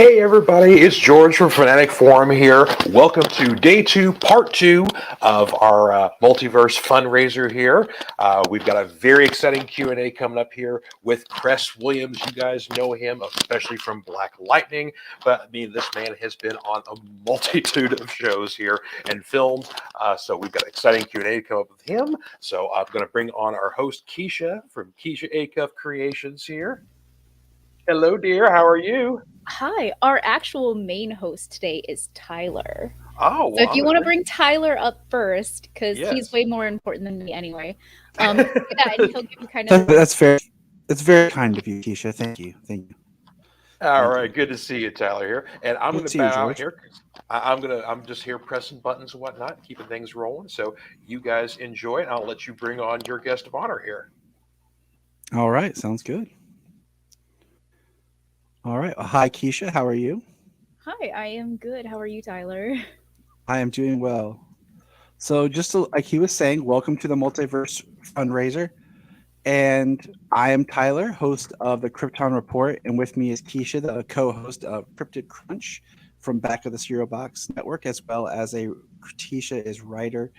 Hey everybody, it's George from Fanatic Forum here. Welcome to day two, part two of our Multiverse FunRaiser here. We've got a very exciting Q&A coming up here with Cress Williams. You guys know him, especially from Black Lightning, but I mean, this man has been on a multitude of shows here and films. So we've got an exciting Q&A to come up with him. So I'm going to bring on our host, Keisha from Keisha Acuff Creations here. Hello, dear. How are you? Hi, our actual main host today is Tyler. Oh, So if well, you want to bring Tyler up first, because Yes. he's way more important than me anyway. Yeah, and he'll give you kind of That's fair. It's very kind of you, Keisha. Thank you. Thank you. All Thank right, you. good to see you, Tyler here. And I'm Good going to to see you, bow out George. here. I'm just here pressing buttons and whatnot, keeping things rolling. So you guys enjoy it. I'll let you bring on your guest of honor here. All right, sounds good. All right. Hi, Keisha. How are you? Hi, I am good. How are you, Tyler? I am doing well. So, like he was saying, welcome to the Multiverse Fundraiser. And I am Tyler, host of the Krypton Report, and with me is Keisha, the co-host of Cryptid Crunch from Back of the Cereal Box Network, as well as Keisha is writer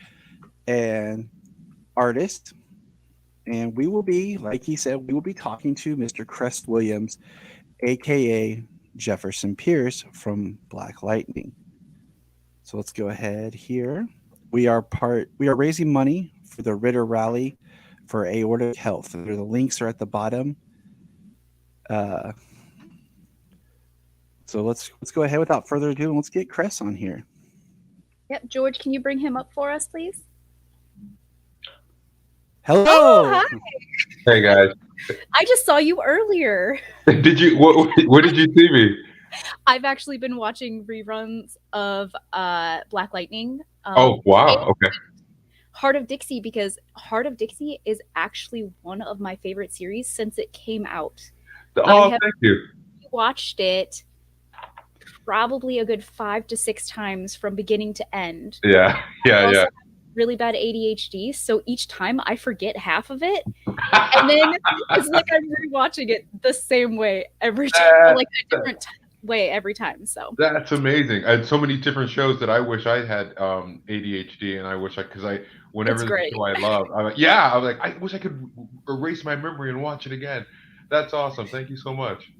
and artist. And we will be, like he said, we will be talking to Mr. Cress Williams, aka Jefferson Pierce from Black Lightning. So let's go ahead here. We are raising money for the Ritter rally for aortic health. The links are at the bottom. So let's go ahead without further ado and let's get Cress on here. Yep, George, can you bring him up for us, please? Hello. Oh, hi. Hey guys. I just saw you earlier. Did you? What did you see me? I've actually been watching reruns of Black Lightning. Oh wow. Okay. Heart of Dixie, because Heart of Dixie is actually one of my favorite series since it came out. Oh, thank you. Watched it probably a good 5 to 6 times from beginning to end. Yeah. I also have really bad ADHD, so each time I forget half of it, and then it's like I'm rewatching it the same way every time, like a different way every time. So that's amazing. I had so many different shows that I wish I had ADHD, and I wish whenever the show I love, I'm like, I was like, I wish I could erase my memory and watch it again. That's awesome. Thank you so much.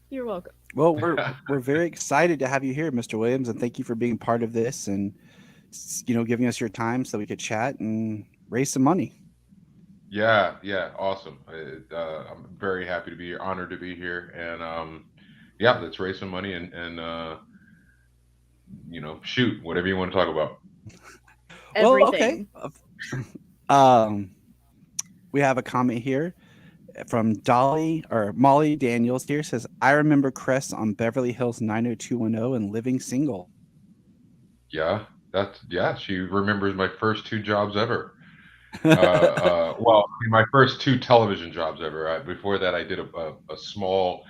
You're welcome. Well, we're very excited to have you here, Mr. Williams, and thank you for being part of this and giving us your time so we could chat and raise some money. Yeah, awesome. I'm very happy to be here, honored to be here, and let's raise some money and shoot whatever you want to talk about. Everything. Well, okay. We have a comment here from Molly Daniels here. Says, I remember Cress on Beverly Hills 90210 and Living Single. Yeah, she remembers my first 2 jobs ever. My first 2 television jobs ever. Before that, I did a small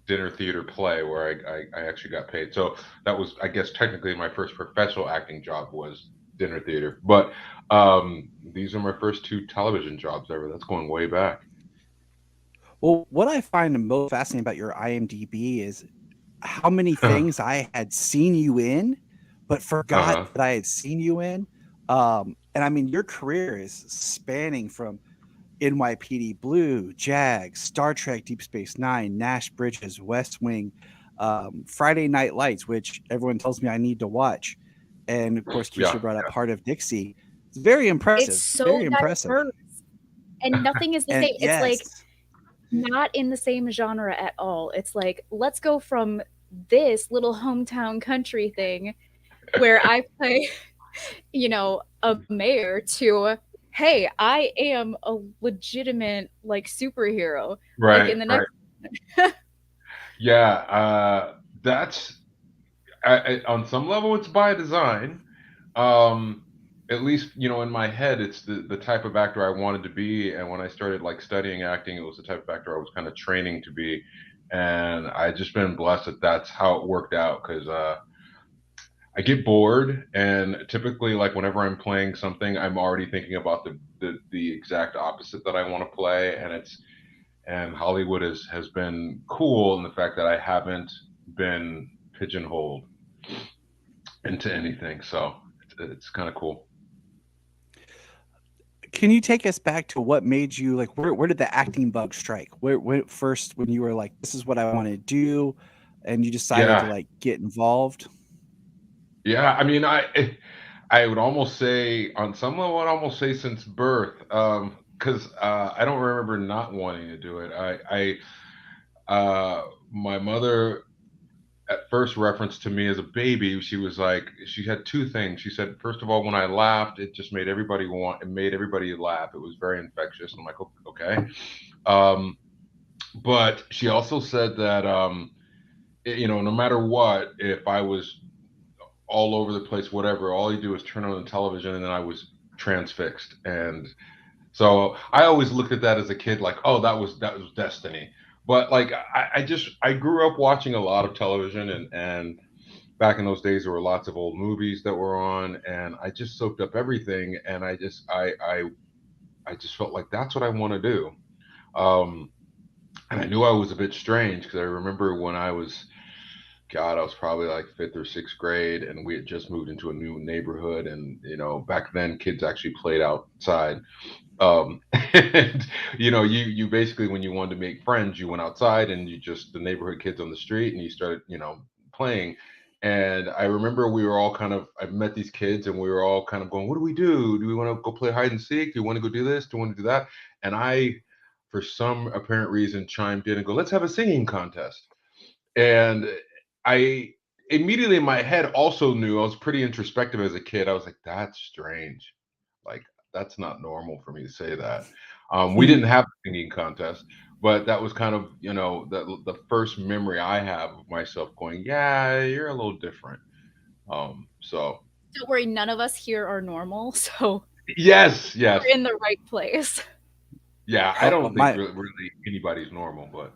dinner theater play where I actually got paid. So that was, I guess, technically my first professional acting job was dinner theater. But these are my first 2 television jobs ever. That's going way back. Well, what I find most fascinating about your IMDb is how many things I had seen you in, but forgot that I had seen you in. And I mean, your career is spanning from NYPD Blue, Jag, Star Trek, Deep Space Nine, Nash Bridges, West Wing, Friday Night Lights, which everyone tells me I need to watch. And of course, Keisha brought up Heart of Dixie. It's very impressive. It's so very impressive. And nothing is the same. It's yes. like not in the same genre at all. It's like, let's go from this little hometown country thing where I play, a mayor to, hey, I am a legitimate superhero. Right. Like in the next that's on some level it's by design. At least in my head it's the type of actor I wanted to be, and when I started studying acting, it was the type of actor I was kind of training to be, and I just been blessed that's how it worked out, because I get bored, and typically whenever I'm playing something, I'm already thinking about the exact opposite that I want to play, and Hollywood has been cool in the fact that I haven't been pigeonholed into anything. So it's kind of cool. Can you take us back to what made you like? Where did the acting bug strike? Where first when you were like, this is what I want to do, and you decided to Yeah. like get involved? Yeah. I mean, I would almost say on some level, I'd almost say since birth, because I don't remember not wanting to do it. My mother at first reference to me as a baby, she was like, she had two things. She said, first of all, when I laughed, it just made everybody it made everybody laugh. It was very infectious. I'm like, okay. But she also said that, no matter what, if I was all over the place, whatever, all you do is turn on the television, and then I was transfixed. And so I always looked at that as a kid, like, oh, that was destiny. But like, I grew up watching a lot of television, and back in those days, there were lots of old movies that were on, and I just soaked up everything, and I just felt like that's what I want to do. And I knew I was a bit strange because I remember when I was probably like fifth or sixth grade, and we had just moved into a new neighborhood, and back then kids actually played outside. And you basically, when you wanted to make friends, you went outside, and you just the neighborhood kids on the street, and you started playing. And I remember I met these kids, and we were all kind of going, what do we do? Do we want to go play hide and seek? Do we want to go do this? Do we want to do that? And I, for some apparent reason, chimed in and go, let's have a singing contest. And I immediately in my head also knew I was pretty introspective as a kid. I was like, that's strange. Like, that's not normal for me to say that. We didn't have a singing contest, but that was kind of, the first memory I have of myself going, yeah, you're a little different. So Don't worry, none of us here are normal, so yes, we're in the right place. yeah. I don't think really anybody's normal, but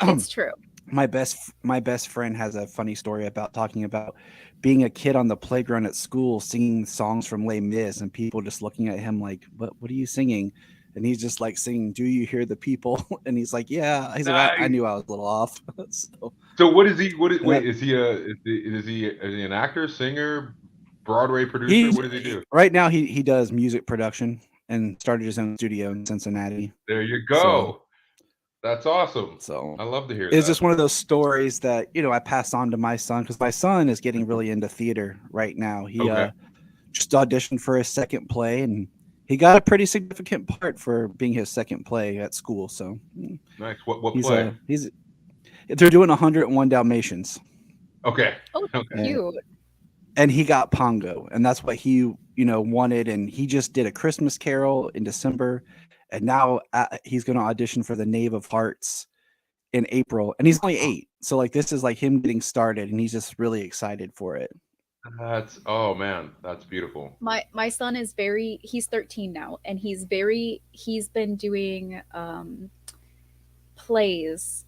It's true. My best friend has a funny story about talking about being a kid on the playground at school singing songs from Les Mis, and people just looking at him like, what are you singing? And he's just like singing, do you hear the people? And he's like, yeah. He's like, I knew I was a little off. So what is he? Is he an actor, singer, Broadway producer? What does he do? Right now he does music production and started his own studio in Cincinnati. There you go. That's awesome. So I love to hear it's that. just one of those stories that, I pass on to my son, because my son is getting really into theater right now. He just auditioned for his second play, and he got a pretty significant part for being his second play at school. So nice. What play? They're doing 101 Dalmatians. Okay. Oh, cute. And he got Pongo, and that's what he wanted. And he just did A Christmas Carol in December. And now he's going to audition for the Knave of Hearts in April. And he's only 8. So like, this is like him getting started, and he's just really excited for it. Oh man, that's beautiful. My son is he's 13 now, and he's been doing plays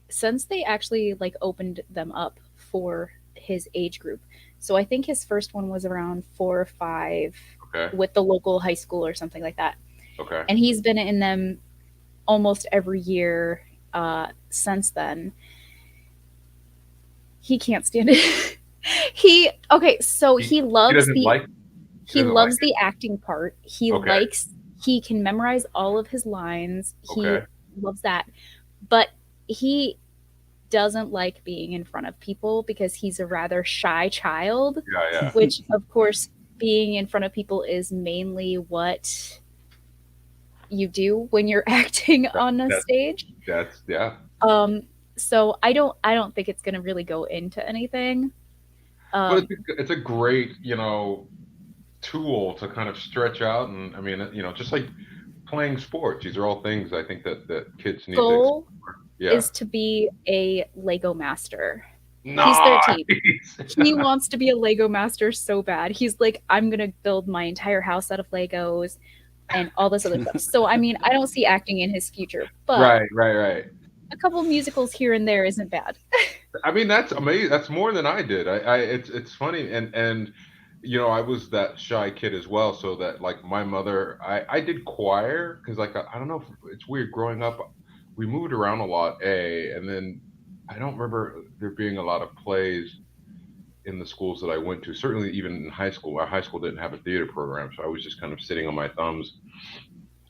since they actually like opened them up for his age group. So I think his first one was around 4 or 5. Okay. With the local high school or something like that. Okay. And he's been in them almost every year since then. He can't stand it. He loves the acting part. He can memorize all of his lines. He loves that. But he doesn't like being in front of people because he's a rather shy child. Yeah. Which, of course, being in front of people is mainly what you do when you're acting on a stage. So I don't think it's going to really go into anything. But it's a great, tool to kind of stretch out, and I mean, just like playing sports. These are all things I think that kids need to explore. Is to be a Lego master. Nice. He's 13. He wants to be a Lego master so bad. He's like, I'm going to build my entire house out of Legos and all this other stuff. So, I mean, I don't see acting in his future. But right. A couple musicals here and there isn't bad. I mean, that's amazing. That's more than I did. It's funny. And I was that shy kid as well. So that like my mother, I did choir because like, I don't know if it's weird growing up. we moved around a lot, and then I don't remember there being a lot of plays in the schools that I went to. Certainly, even in high school, our high school didn't have a theater program, so I was just kind of sitting on my thumbs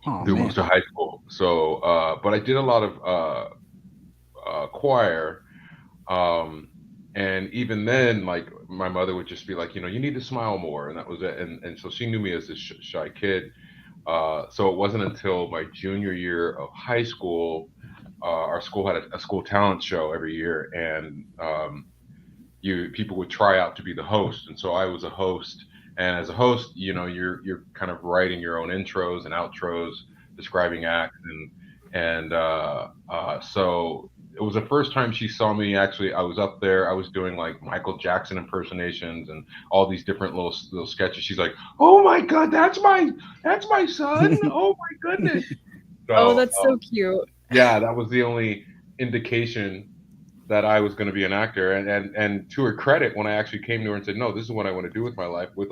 Oh through man. most of high school. So, but I did a lot of choir, and even then, like my mother would just be like, you need to smile more, and that was it. And so she knew me as this shy kid. So it wasn't until my junior year of high school, our school had a school talent show every year, and people would try out to be the host, and so I was a host. And as a host, you're kind of writing your own intros and outros, describing acts, and so it was the first time she saw me. Actually, I was up there. I was doing like Michael Jackson impersonations and all these different little sketches. She's like, "Oh my God, that's my son! Oh my goodness!" So, Oh, that's so cute. yeah, that was the only indication that I was going to be an actor. And to her credit, when I actually came to her and said, "No, this is what I want to do with my life," with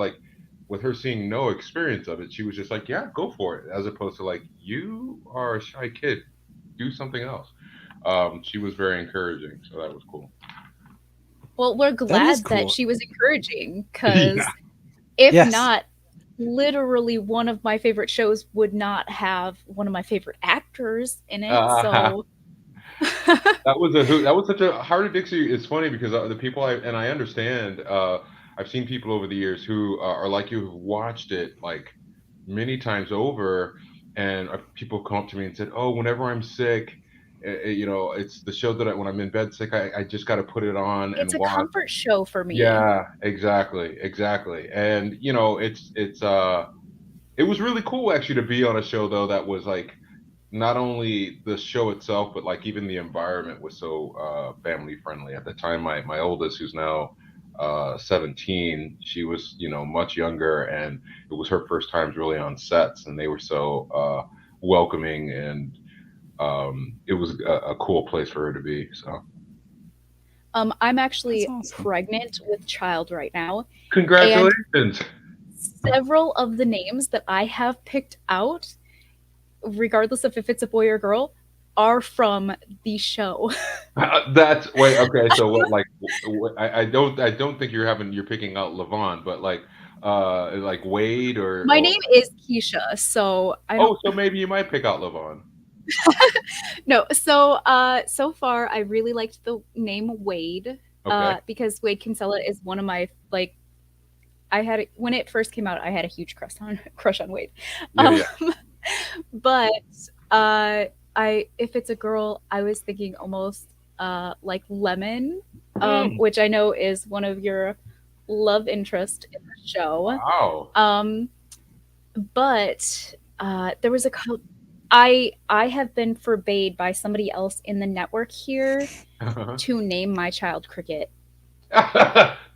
her seeing no experience of it, she was just like, "Yeah, go for it," as opposed to like, "You are a shy kid, do something else." She was very encouraging, so that was cool. Well, we're glad cool. that she was encouraging, because Yeah. if Yes. not, literally one of my favorite shows would not have one of my favorite actors in it. So That was such a hard addiction. It's funny because the people I understand. I've seen people over the years who are like you, who've watched it like many times over, and people come up to me and said, "Oh, whenever I'm sick, it's the show that when I'm in bed sick, I just got to put it on and it's a watch." comfort show for me. Yeah, exactly. And it was really cool actually to be on a show though that was like not only the show itself, but like even the environment was so family friendly. At the time, my oldest, who's now 17, she was much younger, and it was her first times really on sets, and they were so welcoming, and it was a cool place for her to be. So I'm actually That's awesome. pregnant with child right now. congratulations. Several of the names that I have picked out, regardless of if it's a boy or girl, are from the show. Okay. So what? Like, I don't think you're picking out Levon, but like Wade or My name is Keisha, so I don't. so maybe you might pick out Levon. No, so far I really liked the name Wade, Okay. because Wade Kinsella is one of my when it first came out, I had a huge crush on Wade. Yeah. But if it's a girl, I was thinking almost like Lemon, which I know is one of your love interest in the show. Wow. But there was I have been forbade by somebody else in the network here to name my child Cricket.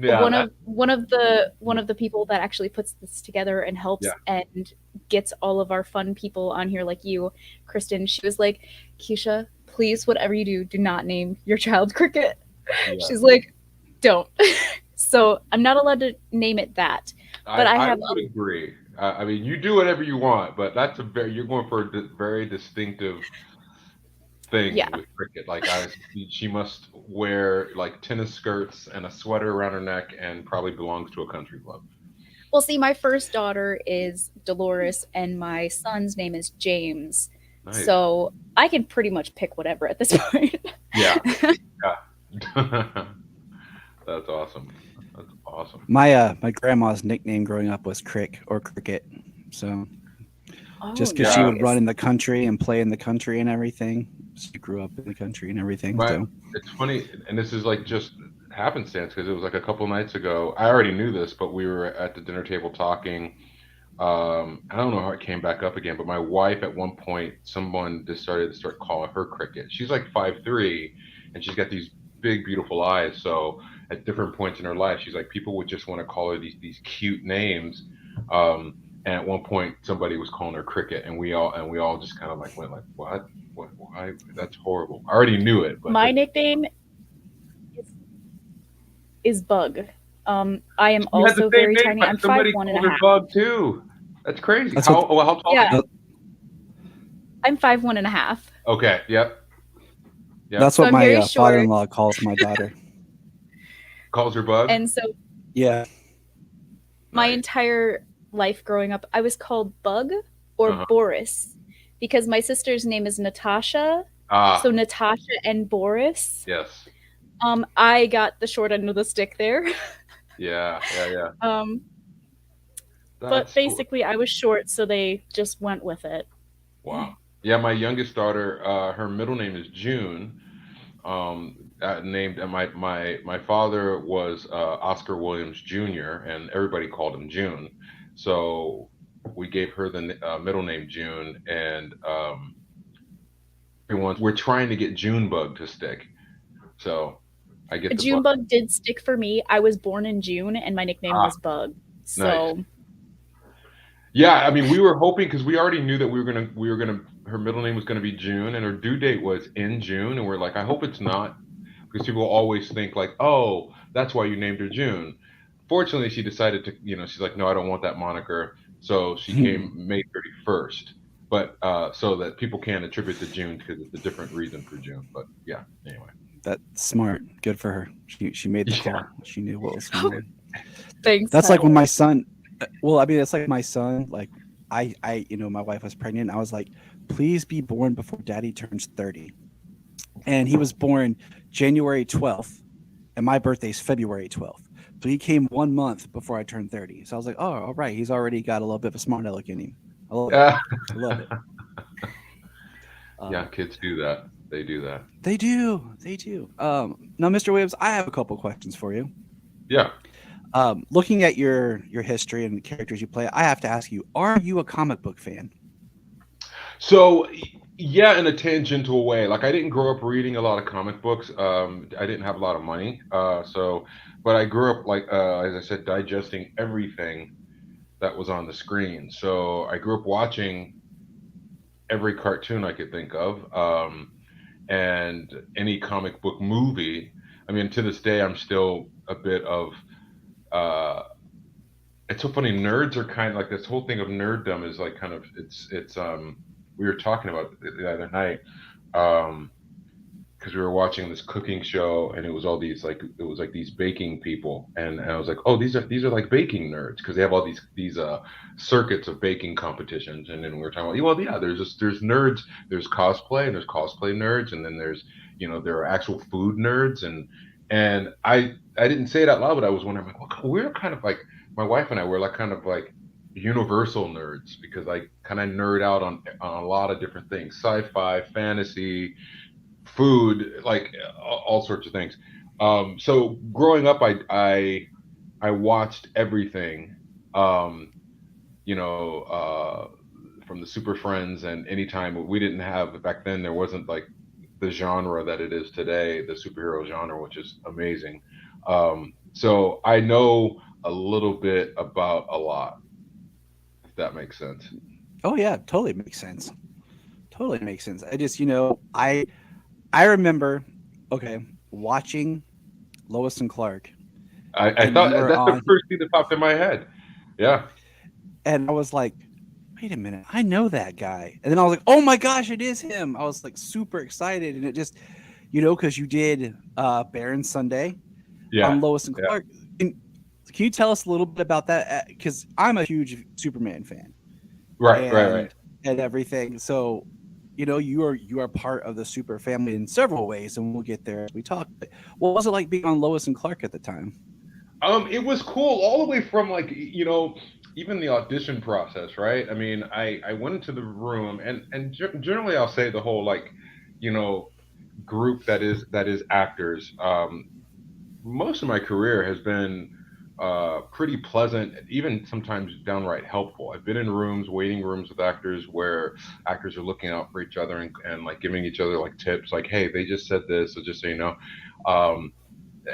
Yeah. One of the people that actually puts this together and helps and gets all of our fun people on here, like you, Kristen. She was like, "Keisha, please, whatever you do not name your child Cricket." Yeah. She's like, "Don't." So I'm not allowed to name it that. But I would agree. I mean, you do whatever you want, but you're going for a very distinctive thing with Cricket. Like she must wear like tennis skirts and a sweater around her neck, and probably belongs to a country club. Well, see, my first daughter is Dolores, and my son's name is James. Nice. So I can pretty much pick whatever at this point. Yeah. That's awesome. That's awesome. My grandma's nickname growing up was Crick or Cricket. So just because she would run in the country and play in the country and everything. She grew up in the country and everything. So. It's funny, and this is like just happenstance, because it was like a couple nights ago. I already knew this, but we were at the dinner table talking. I don't know how it came back up again, but my wife at one point, someone just started calling her Cricket. She's like 5'3", and she's got these big, beautiful eyes. So at different points in her life, she's like, people would just want to call her these cute names. And at one point, somebody was calling her Cricket, and we all just kind of like went like, what? Why? That's horrible. I already knew it. But my nickname is Bug. I am also very tiny. I'm 5'1.5". Bug too. That's crazy. How tall? Yeah. I'm 5'1.5". Okay. Yep. Yeah. That's So what I'm very my short. father-in-law calls my daughter. Calls her Bug. And so Yeah. my Nice. entire life growing up, I was called Bug or Uh-huh. Boris because my sister's name is Natasha. Ah, So Natasha and Boris. yes. I got the short end of the stick there. Yeah. But That's cool. basically I was short, so they just went with it. Wow. Yeah, my youngest daughter, her middle name is June. Named and my father was Oscar Williams Jr. and everybody called him June. So we gave her the middle name June, and we're trying to get Junebug to stick. So I get the bug. Junebug did stick for me. I was born in June, and my nickname was Bug. So Nice. Yeah, I mean, we were hoping because we already knew that we were gonna. Her middle name was gonna be June, and her due date was in June, and we're like, I hope it's not, because people always think like, oh, that's why you named her June. Fortunately, she decided to, she's like, no, I don't want that moniker, so she came May 31st, but so that people can't attribute to June because it's a different reason for June. But yeah, anyway. That's smart. Good for her. She made the call. She knew what was going on. thanks. That's like when my son. Well, I mean, it's like my son. Like I, my wife was pregnant. I was like, please be born before Daddy turns 30, and he was born January 12th, and my birthday's February 12th. So he came 1 month before I turned 30. So I was like, oh, all right. He's already got a little bit of a smart aleck in him. I love it. I love it. Yeah, kids do that. They do that. They do. They do. Now, Mr. Williams, I have a couple questions for you. Yeah. Looking at your history and the characters you play, I have to ask you: are you a comic book fan? So yeah, in a tangential way. Like I didn't grow up reading a lot of comic books. I didn't have a lot of money. But I grew up like as I said, digesting everything that was on the screen. So I grew up watching every cartoon I could think of, and any comic book movie. I mean, to this day, I'm still a bit of. It's so funny. Nerds are kind of like this whole thing of nerddom is like kind of it's. We were talking about it the other night because we were watching this cooking show, and it was all these like these baking people, and I was like, oh, these are like baking nerds because they have all these circuits of baking competitions, and then we were talking about, well, yeah, there's nerds, there's cosplay, and there's cosplay nerds, and then there's there are actual food nerds, and I didn't say it out loud, but I was wondering like, well, we're kind of like my wife and I were like kind of like universal nerds because I kind of nerd out on a lot of different things, sci-fi, fantasy, food, like all sorts of things. So growing up, I watched everything, from the Super Friends, and anytime we didn't have back then, there wasn't like the genre that it is today, the superhero genre, which is amazing. So I know a little bit about a lot, if that makes sense. Oh yeah, totally makes sense. Totally makes sense. I just, I remember, watching Lois and Clark. I thought that's the first thing that popped in my head. Yeah. And I was like, wait a minute, I know that guy. And then I was like, oh my gosh, it is him. I was like super excited. And it just, because you did Baron Sunday on Lois and Clark. And can you tell us a little bit about that? Because I'm a huge Superman fan. Right. And everything. So, you are part of the super family in several ways, and we'll get there as we talk. But what was it like being on Lois and Clark at the time? It was cool all the way from like, even the audition process, right? I mean, I went into the room, and generally I'll say the whole like, group that is actors. Most of my career has been pretty pleasant, even sometimes downright helpful. I've been in waiting rooms with actors where actors are looking out for each other and like giving each other like tips, like, hey, they just said this, so just so you know,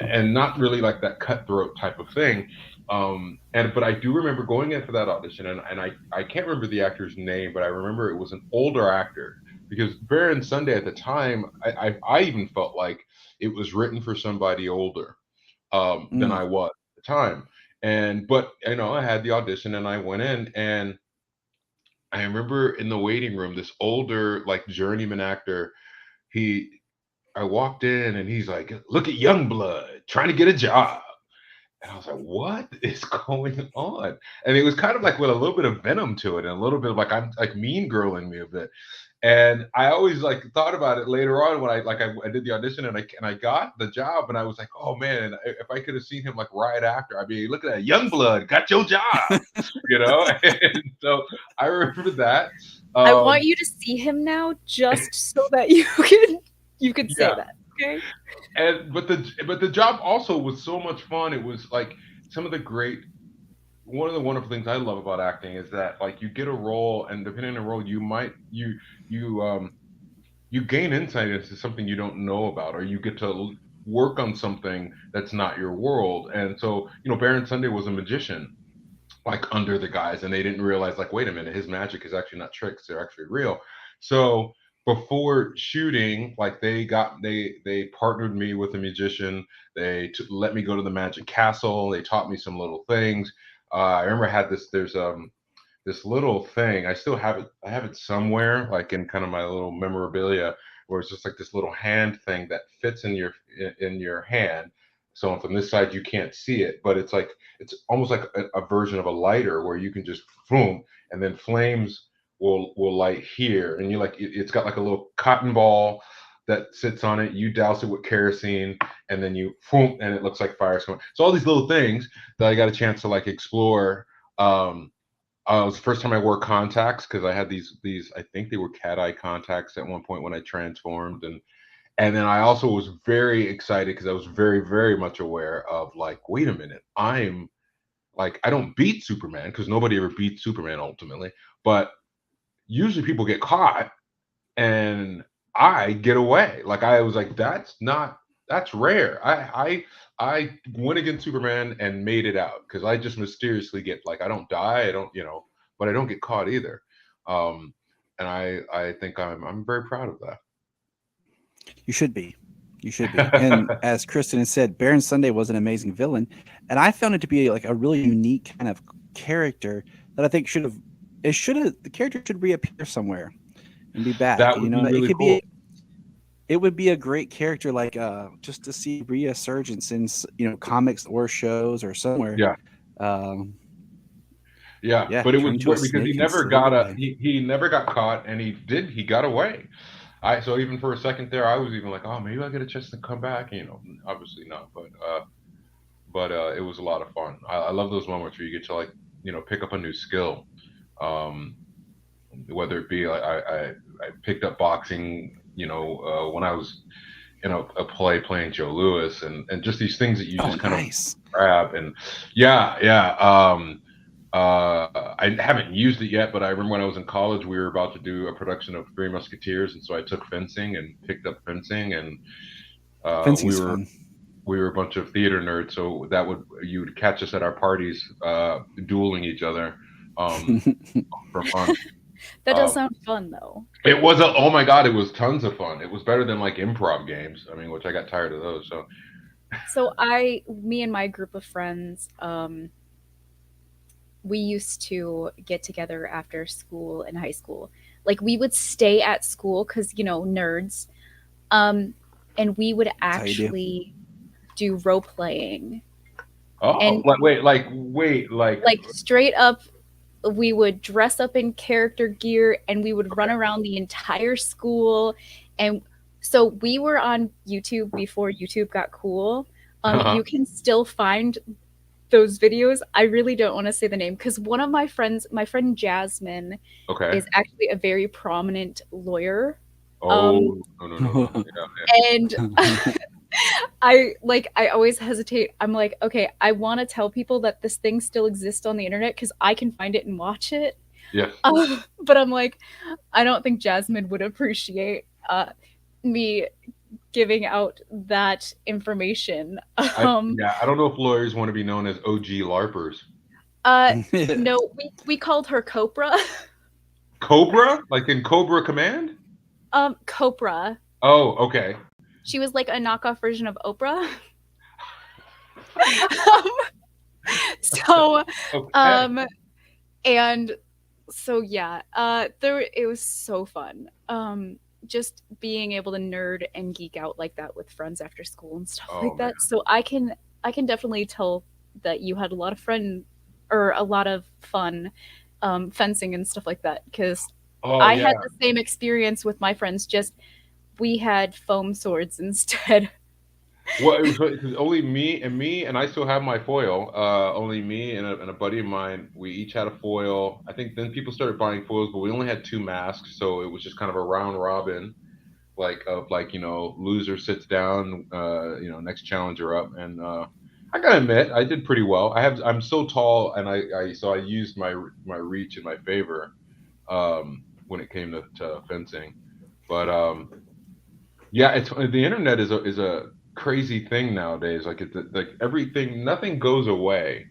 and not really like that cutthroat type of thing. But I do remember going in for that audition, and I can't remember the actor's name, but I remember it was an older actor, because Baron Sunday at the time, I even felt like it was written for somebody older than I was at the time. But I had the audition and I went in, and I remember in the waiting room, this older like journeyman actor, he I walked in and he's like, "Look at Youngblood trying to get a job." And I was like, "What is going on?" And it was kind of like with a little bit of venom to it, and a little bit of like I'm like mean girling me a bit. And I always like thought about it later on when I did the audition and I got the job, and I was like, "Oh man, if I could have seen him like right after, I'd be look at that young blood, got your job," you know. And so I remember that. I want you to see him now, just so that you could say Yeah. that. Okay. And but the job also was so much fun. It was like some of the great. One of the wonderful things I love about acting is that like you get a role, and depending on the role, you gain insight into something you don't know about, or you get to work on something that's not your world. And so, Baron Sunday was a magician, like under the guys, and they didn't realize, like, wait a minute, his magic is actually not tricks; they're actually real. So before shooting, like they partnered me with a magician. They let me go to the Magic Castle. They taught me some little things. I remember I had there's this little thing. I still have it. I have it somewhere, like in kind of my little memorabilia, where it's just like this little hand thing that fits in your hand. So from this side you can't see it, but it's almost like a version of a lighter where you can just boom, and then flames will light here, and it's got like a little cotton ball that sits on it. You douse it with kerosene, and then you boom, and it looks like fire's coming. So all these little things that I got a chance to like explore. It was the first time I wore contacts because I had these I think they were cat eye contacts at one point when I transformed, and then I also was very excited because I was very, very much aware of like, wait a minute, I'm like, I don't beat Superman because nobody ever beats Superman ultimately, but usually people get caught and I get away. Like I was like, that's rare. I went against Superman and made it out because I just mysteriously get like I don't die, I don't, but I don't get caught either. And I think I'm very proud of that. You should be. You should be. And as Kristen has said, Baron Sunday was an amazing villain, and I found it to be like a really unique kind of character that I think the character should reappear somewhere and be back. That would be really cool. It would be a great character, like just to see resurgence in comics or shows or somewhere. Yeah. Yeah, but it was because he never got caught, and he got away. So even for a second there, I was even like, oh, maybe I'll get a chance to come back. Obviously not, but it was a lot of fun. I love those moments where you get to like pick up a new skill, whether it be like I picked up boxing, when I was in a play playing Joe Louis, and just these things that you just kind of grab, and I haven't used it yet, but I remember when I was in college, we were about to do a production of Three Musketeers, and so I took fencing and picked up fencing, and we were a bunch of theater nerds, so you would catch us at our parties dueling each other for fun. That does sound fun, though. It was oh my god, it was tons of fun. It was better than like improv games. I mean, which I got tired of those. So me and my group of friends, we used to get together after school in high school. Like we would stay at school because nerds, and we would actually do role playing. Oh, and wait, like straight up. We would dress up in character gear and we would run around the entire school. And so we were on YouTube before YouTube got cool. You can still find those videos. I really don't want to say the name because one of my friend Jasmine, is actually a very prominent lawyer. Oh, no. Yeah. And I always hesitate. I'm like, okay, I want to tell people that this thing still exists on the internet because I can find it and watch it. Yeah. But I'm like, I don't think Jasmine would appreciate me giving out that information. I don't know if lawyers want to be known as OG LARPers. No, we called her Cobra. Cobra? Like in Cobra Command? Cobra. Oh, okay. She was like a knockoff version of Oprah. And so yeah, it was so fun. just being able to nerd and geek out like that with friends after school and stuff Oh, like that. man. So I can definitely tell that you had a lot of fun fencing and stuff like that, because Oh, I yeah. had the same experience with my friends, just we had foam swords instead. Well, it was only me, and I still have my foil. Only me and a buddy of mine, we each had a foil. I think then people started buying foils, but we only had 2 masks, so it was just kind of a round robin, loser sits down, next challenger up, and I gotta admit, I did pretty well. I'm so tall, and I used my reach in my favor when it came to fencing, but yeah, it's the internet is a crazy thing nowadays. Like everything, nothing goes away.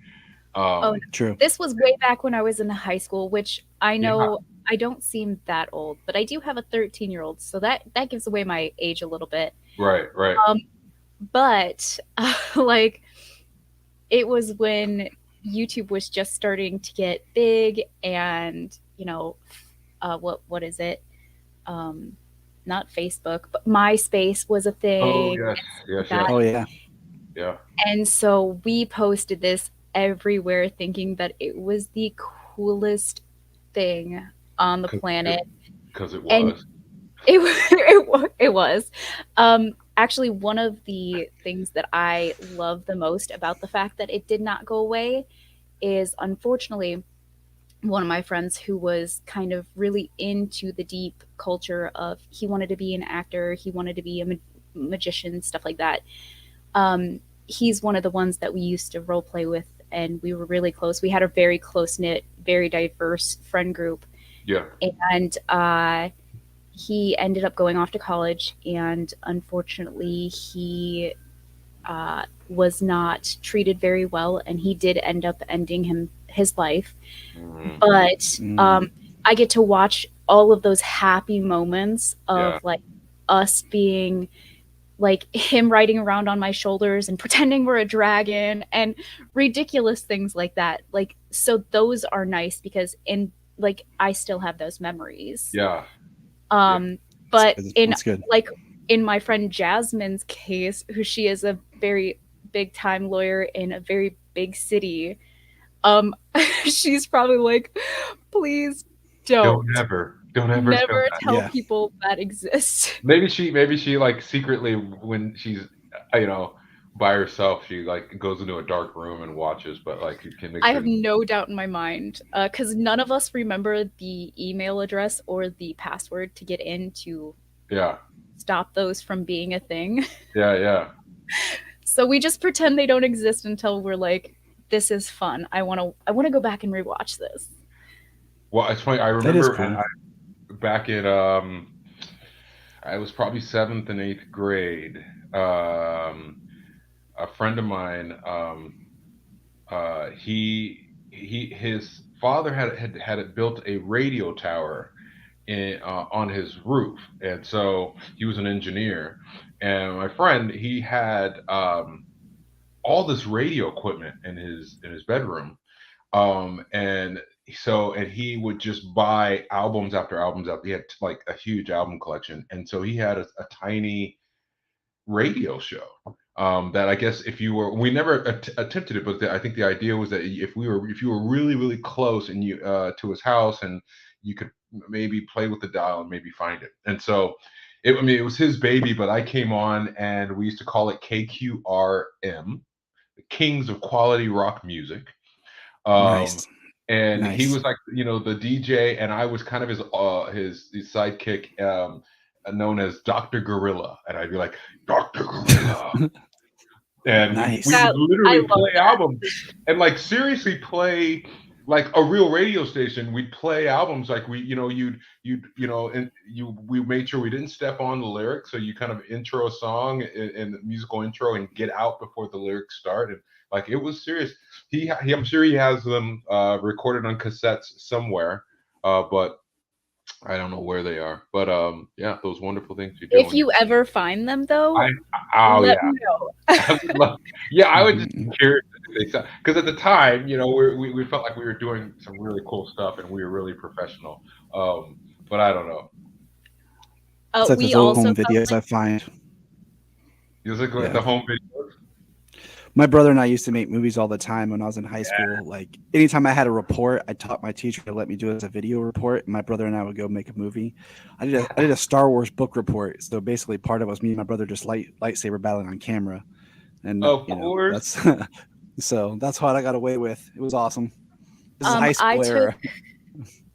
Oh, True. this was way back when I was in high school, which I Yeah, know I don't seem that old, but I do have a 13-year-old, so that gives away my age a little bit. right, right. But like it was when YouTube was just starting to get big, and what is it? Not Facebook, but MySpace was a Oh, thing. yes, yes, That yes, Oh yeah. yeah. And so we posted this everywhere thinking that it was the coolest thing on the planet. Because it And was. it was. Actually, one of the things that I love the most about the fact that it did not go away is, unfortunately, one of my friends who was kind of really into the deep culture of, he wanted to be an actor, he wanted to be a magician, stuff like that. He's one of the ones that we used to role play with, and we were really close. We had a very close knit, very diverse friend group, Yeah. and he ended up going off to college, and unfortunately, he was not treated very well, and he did end up ending his life. Mhm. But I get to watch all of those happy moments of Yeah. like us being like him riding around on my shoulders and pretending we're a dragon and ridiculous things like that. Like, so those are nice because I still have those memories. Yeah. But That's good. like in my friend Jasmine's case, who she is a very big time lawyer in a very big city, she's probably like, please don't Don't ever never tell Yeah. people that exists. Maybe she like secretly, when she's by herself, she like goes into a dark room and watches, but like you can make I sure. have no doubt in my mind, because none of us remember the email address or the password to get in to Yeah. stop those from being a thing. Yeah. Yeah. So we just pretend they don't exist until we're like, this is fun. I want to go back and rewatch this. Well, it's funny. I That is remember cool. back in I was probably 7th and 8th grade. A friend of mine, his father had built a radio tower on his roof, and so he was an engineer. And my friend, he had all this radio equipment in his bedroom, and he would just buy albums after albums out. He had like a huge album collection, and so he had a tiny radio show that, I guess, if you were, we never attempted it, but I think the idea was that if you were really really close and you to his house, and you could maybe play with the dial and maybe find it. And so it was his baby, but I came on, and we used to call it KQRM, the Kings of Quality Rock Music. Nice. And he Nice. was like, the DJ, and I was kind of his sidekick, known as Dr. Gorilla, and I'd be like, Dr. Gorilla. And Nice. we would literally I love play that. albums, and like seriously play like a real radio station. We'd play albums like we made sure we didn't step on the lyrics, so you kind of intro a song in the musical intro and get out before the lyrics start. And like, it was serious. I'm sure he has them recorded on cassettes somewhere, but I don't know where they are. But yeah, those wonderful things you're doing. If you ever find them, though, Oh let yeah. me know. I would just be curious because at the time, we felt like we were doing some really cool stuff and we were really professional. But I don't know. It's like We those old also home felt videos like I find. You was like Yeah. the home videos. My brother and I used to make movies all the time when I was in high school. Like anytime I had a report, I taught my teacher to let me do it as a video report, and my brother and I would go make a movie. I did a Star Wars book report. So basically, part of it was me and my brother just lightsaber battling on camera, and Of you know course. that's so that's what I got away with. It was awesome. This is high I school era. took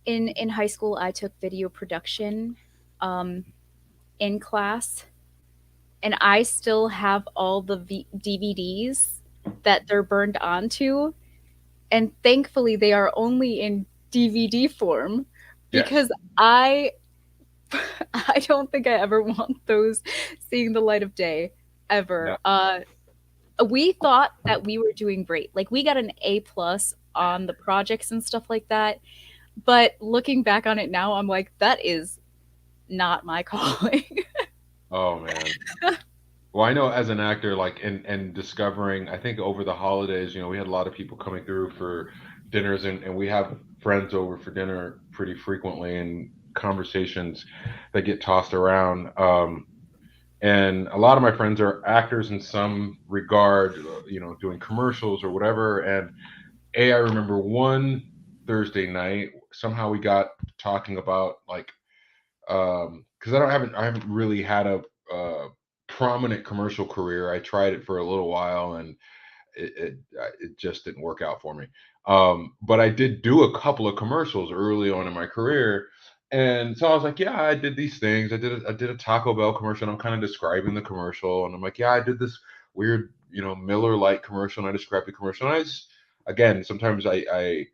in high school. I took video production in class, and I still have all the DVDs that they're burned onto, and thankfully they are only in DVD form Yes. because I I don't think I ever want those seeing the light of day ever. We thought that we were doing great. Like we got an A+ on the projects and stuff like that. But looking back on it now, I'm like, that is not my calling. Oh man. Well, I know as an actor, like and discovering, I think over the holidays, we had a lot of people coming through for dinners, and we have friends over for dinner pretty frequently, and conversations that get tossed around. And a lot of my friends are actors in some regard, doing commercials or whatever. And I remember one Thursday night, somehow we got talking about like, because I haven't really had a prominent commercial career. I tried it for a little while, and it just didn't work out for me. But I did do a couple of commercials early on in my career, and so I was like, yeah, I did these things. I did a Taco Bell commercial, and I'm kind of describing the commercial, and I'm like, yeah, I did this weird, Miller Lite commercial, and I described the commercial. And I just, again, sometimes I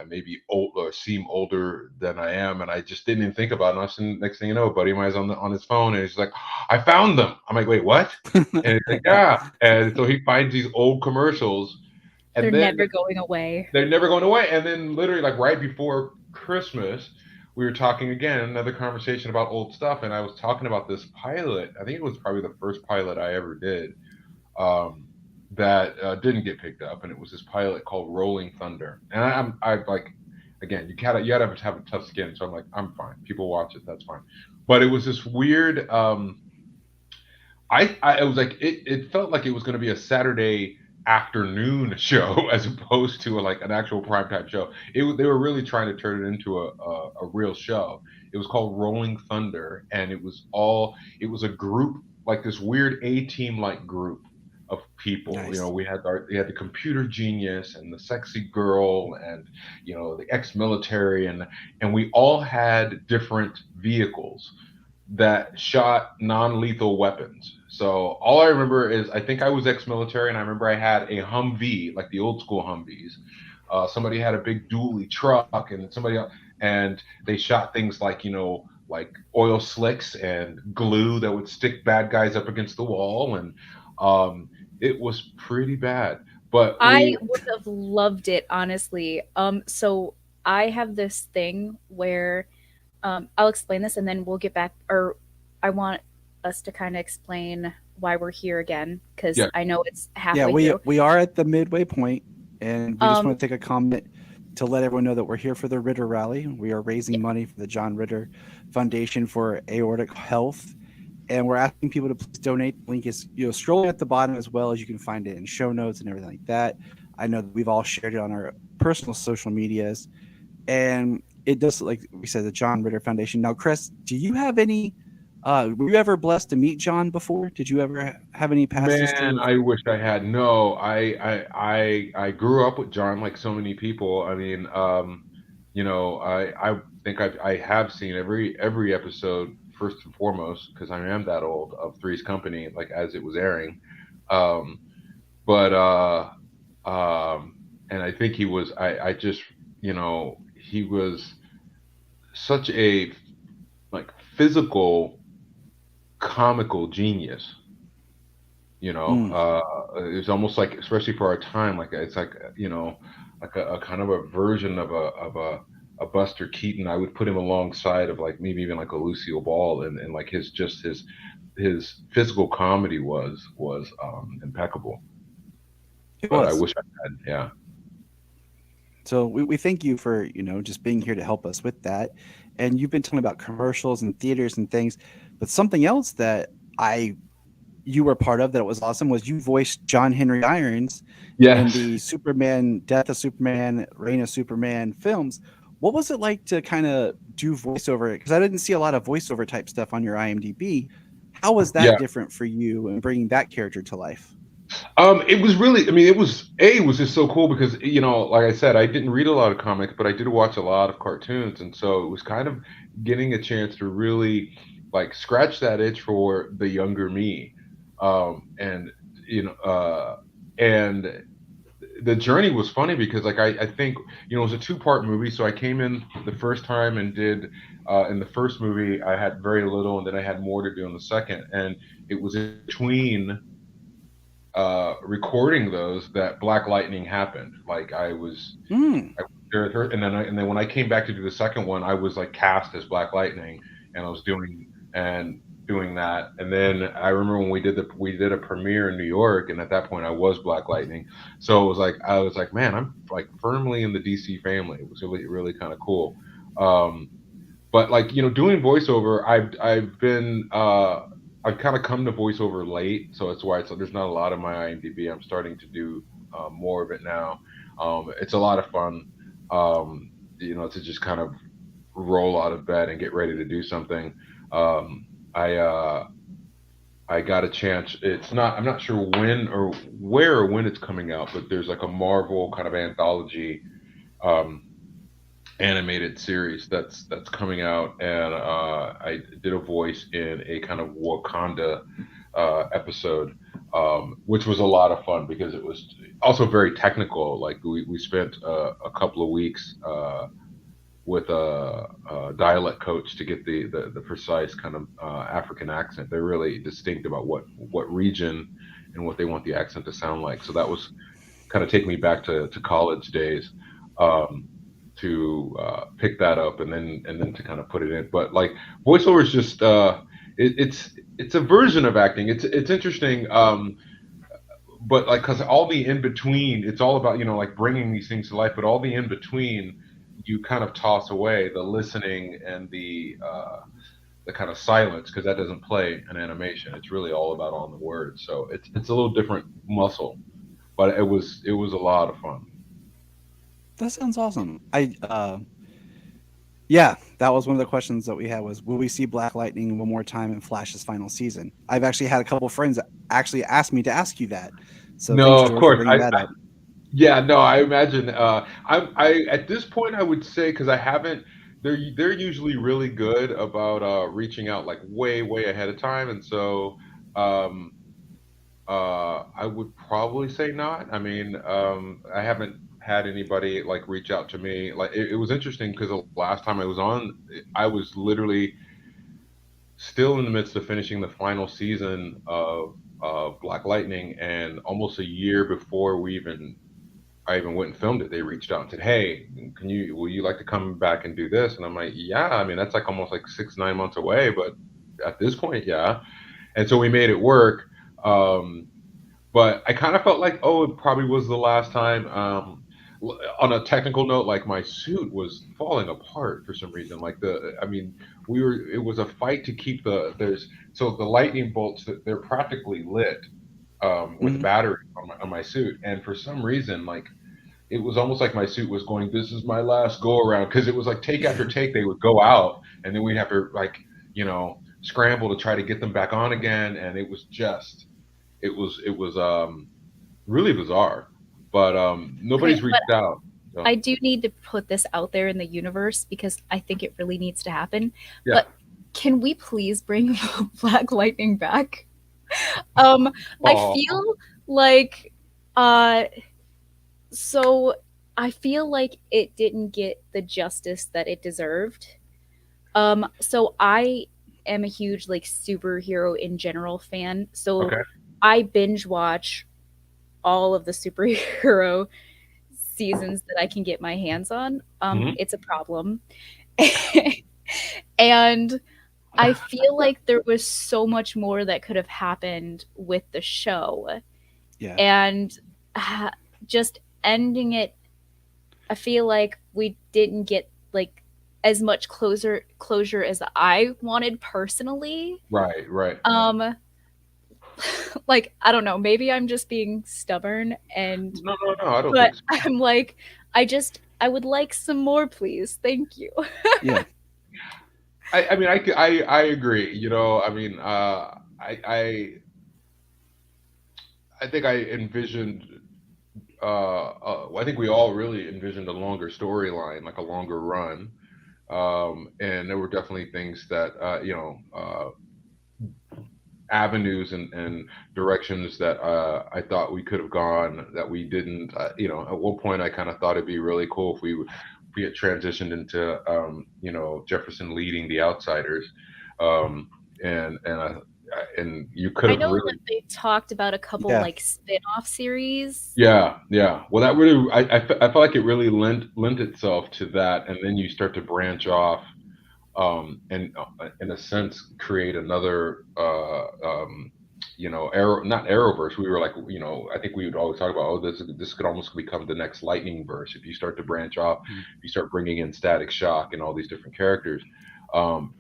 maybe old or seem older than I am, and I just didn't even think about it. And next thing you know, a buddy of mine is on his phone, and he's like, "I found them." I'm like, "Wait, what?" And he's like, "Yeah." And so he finds these old commercials, They're and then never going away. they're never going away. And then literally, like right before Christmas, we were talking again, another conversation about old stuff, and I was talking about this pilot. I think it was probably the first pilot I ever did. Um, that didn't get picked up, and it was this pilot called Rolling Thunder. And I like, again, you gotta have a tough skin, so I'm like, I'm fine. People watch it, that's fine. But it was this weird. I it was like it felt like it was going to be a Saturday afternoon show as opposed to like an actual primetime show. They were really trying to turn it into a real show. It was called Rolling Thunder, and it was a group, like this weird A-team like group of people. Nice. We had the computer genius and the sexy girl, and the ex-military, and we all had different vehicles that shot non-lethal weapons. So all I remember is I think I was ex-military, and I remember I had a Humvee, like the old school Humvees. Somebody had a big dually truck, and somebody else, and they shot things like like oil slicks and glue that would stick bad guys up against the wall, and it was pretty bad. But I would have loved it, honestly. So I have this thing where I'll explain this and then we'll get back, or I want us to kind of explain why we're here again, because Yeah. I know it's halfway Yeah, through. we are at the midway point, and we just want to take a comment to let everyone know that we're here for the Ritter rally. We are raising money for the John Ritter Foundation for Aortic Health, and we're asking people to please donate. The link is scrolling at the bottom, as well as you can find it in show notes and everything like that. I know that we've all shared it on our personal social medias, and it does, like we said, the John Ritter Foundation. Now, Cress, do you have any? Were you ever blessed to meet John before? Did you ever have any past history? Man, I wish I had. No, I grew up with John like so many people. I mean, I think I have seen every episode first and foremost, because I am that old, of Three's Company, like as it was airing. Um, but and I think he was. I just he was such a like physical comical genius. It was almost like, especially for our time, like it's like like a kind of a version of a Buster Keaton. I would put him alongside of like maybe even like a Lucille Ball, and like his physical comedy was impeccable. But I wish I had. Yeah. So we thank you for just being here to help us with that. and you've been telling about commercials and theaters and things, but something else that you were part of that was awesome was you voiced John Henry Irons in Yes. the Superman, Death of Superman, Reign of Superman films. What was it like to kind of do voiceover? Because I didn't see a lot of voiceover type stuff on your IMDb. How was that Yeah. different for you and bringing that character to life? It was really, I mean, it was just so cool because, like I said, I didn't read a lot of comics, but I did watch a lot of cartoons. And so it was kind of getting a chance to really like scratch that itch for the younger me. And, and the journey was funny because like, I think, it was a two-part movie. So I came in the first time and did, in the first movie, I had very little and then I had more to do in the second. And it was in between recording those that Black Lightning happened. Like I was there at her, and then when I came back to do the second one, I was like cast as Black Lightning, and I was doing that. And then I remember when we did a premiere in New York, and at that point I was Black Lightning. So it was like I was like, man, I'm like firmly in the DC family. It was really really kind of cool. But like doing voiceover, I've kind of come to voiceover late, so that's why there's not a lot of my IMDb. I'm starting to do more of it now. It's a lot of fun, to just kind of roll out of bed and get ready to do something. I I got a chance. I'm not sure when or where or when it's coming out, but there's like a Marvel kind of anthology um, animated series that's coming out, and I did a voice in a kind of Wakanda episode, which was a lot of fun because it was also very technical. Like we spent a couple of weeks with a dialect coach to get the precise kind of African accent. They're really distinct about what region and what they want the accent to sound like. So that was kind of taking me back to college days. To pick that up and then to kind of put it in. But like voiceover is just it's a version of acting. It's interesting. But like because all the in between, it's all about like bringing these things to life. But all the in between, you kind of toss away the listening and the kind of silence because that doesn't play an animation. It's really all about on the words. So it's a little different muscle, but it was a lot of fun. That sounds awesome. Yeah, that was one of the questions that we had was, will we see Black Lightning one more time in Flash's final season? I've actually had a couple of friends that actually asked me to ask you that. So No, thanks, of George, for course. bringing that up. Yeah, no, I imagine. I at this point I would say because I haven't. They're usually really good about reaching out like way ahead of time, and so um, I would probably say not. I mean, I haven't had anybody like reach out to me. Like it was interesting because the last time I was on, I was literally still in the midst of finishing the final season of Black Lightning, and almost a year before I even went and filmed it, they reached out and said, "Hey, will you like to come back and do this?" And I'm like, "Yeah." I mean, that's like almost like 6 9 months away, but at this point, yeah. And so we made it work. Um, but I kind of felt like, oh, it probably was the last time. On a technical note, like my suit was falling apart for some reason. I mean, it was a fight to keep so the lightning bolts, they're practically lit with Mhm. battery on my suit. And for some reason, like, it was almost like my suit was going, "This is my last go around," because it was like take after take, they would go out, and then we'd have to like, scramble to try to get them back on again. And it was really bizarre, but Okay, nobody's but reached out. So, I do need to put this out there in the universe because I think it really needs to happen. yeah. But can we please bring Black Lightning back? Um, I Oh, feel like uh so I feel like it didn't get the justice that it deserved. So I am a huge like superhero in general fan. So okay. I binge watch all of the superhero seasons that I can get my hands on. Hmm. It's a problem. And I feel like there was so much more that could have happened with the show. Yeah. And just ending it, I feel like we didn't get like as much closure as I wanted personally. Right, right. Like, I don't know, maybe I'm just being stubborn, and No, I don't but think so. I'm like, I would like some more, please. Thank you. Yeah. I mean, I agree. You know, I mean, I think I envisioned. I think we all really envisioned a longer storyline, like a longer run. And there were definitely things that avenues and directions that I thought we could have gone that we didn't. At one point I kind of thought it'd be really cool if we had transitioned into Jefferson leading the Outsiders, um, and you could I have know really. that they talked about a couple Yeah. like spin-off series. Yeah. Well, that really, I felt like it really lent itself to that, and then you start to branch off, and in a sense create another, not Arrowverse. We were like, I think we would always talk about, this could almost become the next Lightning verse if you start to branch off, if you start bringing in Static Shock and all these different characters.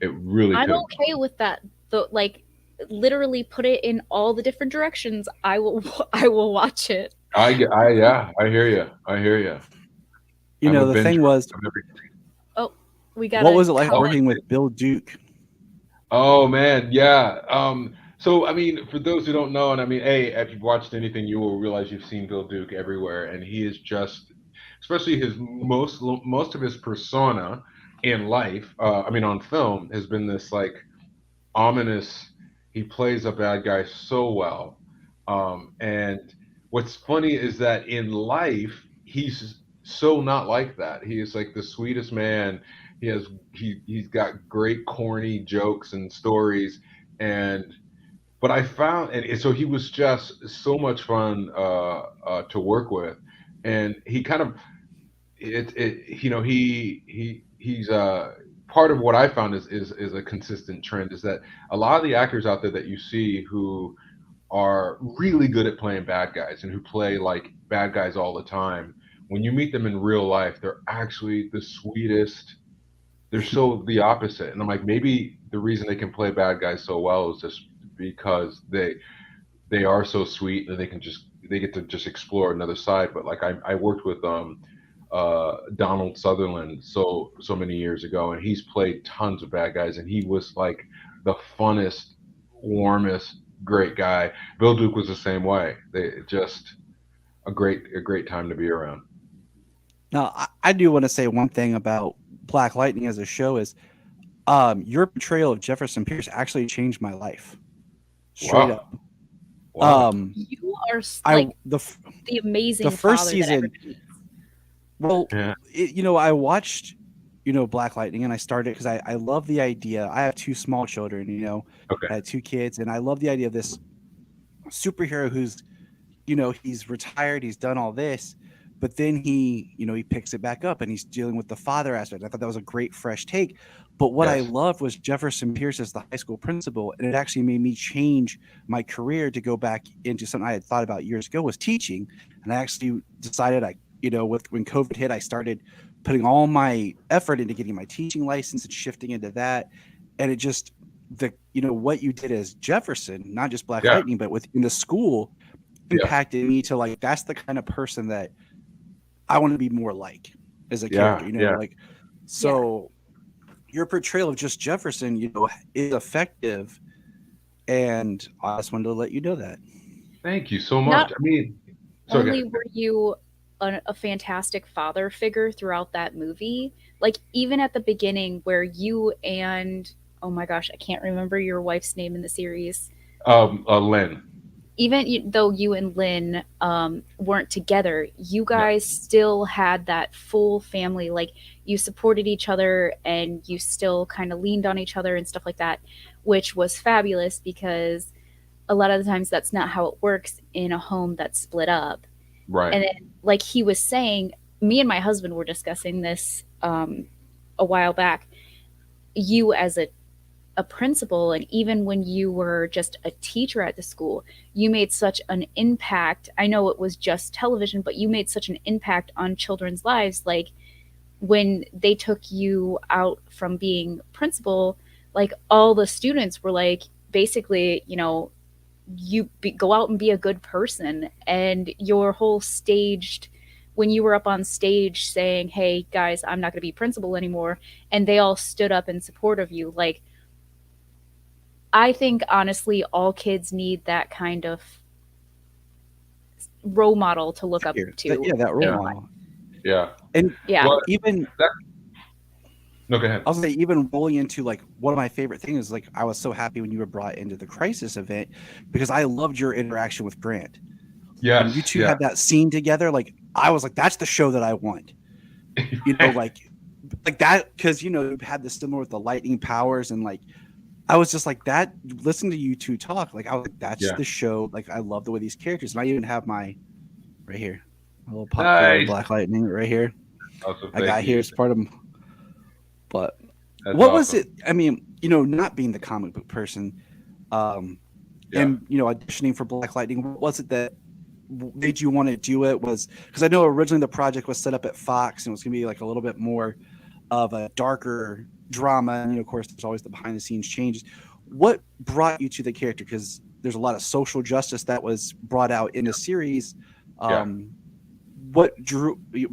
It really I'm could. okay with that, though. Like, literally put it in all the different directions. I will watch it. I hear you. You know, the thing was, Oh, we got. what was it like working with Bill Duke? Oh man, yeah. So I mean, for those who don't know, and I mean, if you've watched anything, you will realize you've seen Bill Duke everywhere, and he is just, especially his most of his persona in life. I mean, on film, has been this like ominous. He plays a bad guy so well, and what's funny is that in life he's so not like that. He is like the sweetest man. He's got great corny jokes and stories, but I found, and so he was just so much fun to work with, and he kind of he's part of what I found is a consistent trend, is that a lot of the actors out there that you see who are really good at playing bad guys and who play like bad guys all the time, when you meet them in real life, they're actually the sweetest. They're so the opposite. And I'm like, maybe the reason they can play bad guys so well is just because they are so sweet and they get to just explore another side. But like I worked with Donald Sutherland so many years ago, and he's played tons of bad guys, and he was like the funnest, warmest, great guy. Bill Duke was the same way. They just a great time to be around. Now, I do want to say one thing about Black Lightning as a show is, your portrayal of Jefferson Pierce actually changed my life. Straight up. Wow. You are like the amazing. The first father season. Well, Yeah. I watched, Black Lightning, and I started because I love the idea. I have two small children, Okay. I had two kids, and I love the idea of this superhero who's, he's retired, he's done all this, but then he picks it back up and he's dealing with the father aspect. I thought that was a great fresh take. But what I loved was Jefferson Pierce as the high school principal, and it actually made me change my career to go back into something I had thought about years ago, was teaching. And I actually decided when COVID hit, I started putting all my effort into getting my teaching license and shifting into that. And it just, what you did as Jefferson, not just Black Lightning, but within the school, impacted me to like, that's the kind of person that I want to be more like as a character, your portrayal of just Jefferson, is effective. And I just wanted to let you know that. Thank you so much. Only were you a fantastic father figure throughout that movie. Like, even at the beginning where you and, oh my gosh, I can't remember your wife's name in the series. Lynn. Even though you and Lynn weren't together, you guys still had that full family. Like, you supported each other and you still kind of leaned on each other and stuff like that, which was fabulous, because a lot of the times that's not how it works in a home that's split up. Right. And then, like he was saying, me and my husband were discussing this a while back. You as a principal, and even when you were just a teacher at the school, you made such an impact. I know it was just television, but you made such an impact on children's lives. Like, when they took you out from being principal, like all the students were like, basically, you know, go out and be a good person. And your whole staged, when you were up on stage saying, hey guys, I'm not going to be principal anymore, and they all stood up in support of you, like, I think honestly all kids need that kind of role model to look up to. That role Yeah. model. Yeah. And Yeah. Well, even no, go ahead. I'll say, even rolling into like one of my favorite things, like I was so happy when you were brought into the Crisis event because I loved your interaction with Grant. Yes. When you two had that scene together, like I was like, that's the show that I want. You know, like that, because you know you had this similar with the lightning powers, and like I was just like that. Listening to you two talk, like I was like, that's the show. Like I love the way these characters, and I even have my right here, a little pop of Black Lightning right here. Awesome, I got here as part of. But that's what awesome. was it? I mean, you know, not being the comic book person, and you know, auditioning for Black Lightning, what was it that made you want to do it? Was because I know originally the project was set up at Fox and it was going to be like a little bit more of a darker drama, and you know, of course, there's always the behind the scenes changes. What brought you to the character? Because there's a lot of social justice that was brought out in the series. What drew you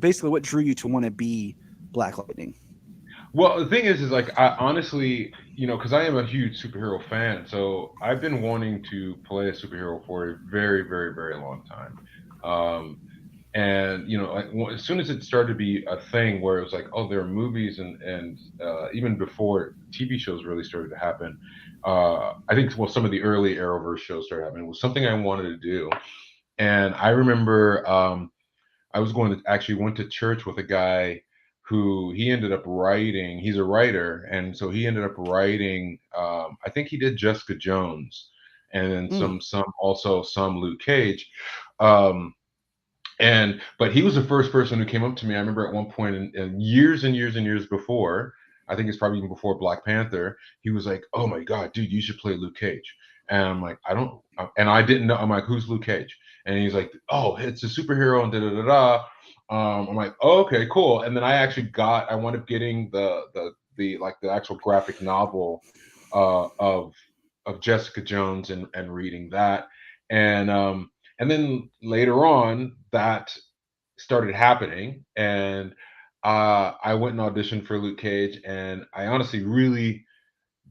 to want to be Black Lightning? Well, the thing is like I honestly, you know, because I am a huge superhero fan, so I've been wanting to play a superhero for a very, very, very long time. And you know, like, as soon as it started to be a thing where it was like, oh, there are movies and even before TV shows really started to happen, I think some of the early Arrowverse shows started happening. It was something I wanted to do, and I remember I went to church with a guy who he ended up writing. He's a writer, and so he ended up writing. I think he did Jessica Jones, and then some Luke Cage. But he was the first person who came up to me. I remember at one point, in years and years and years before, I think it's probably even before Black Panther, he was like, "Oh my God, dude, you should play Luke Cage." And I'm like, I don't, and I didn't know. I'm like, who's Luke Cage? And he's like, oh, it's a superhero and da da da da. I'm like, oh, okay, cool. And then I wound up getting the actual graphic novel of Jessica Jones and reading that. And then later on, that started happening, and I went and auditioned for Luke Cage, and I honestly really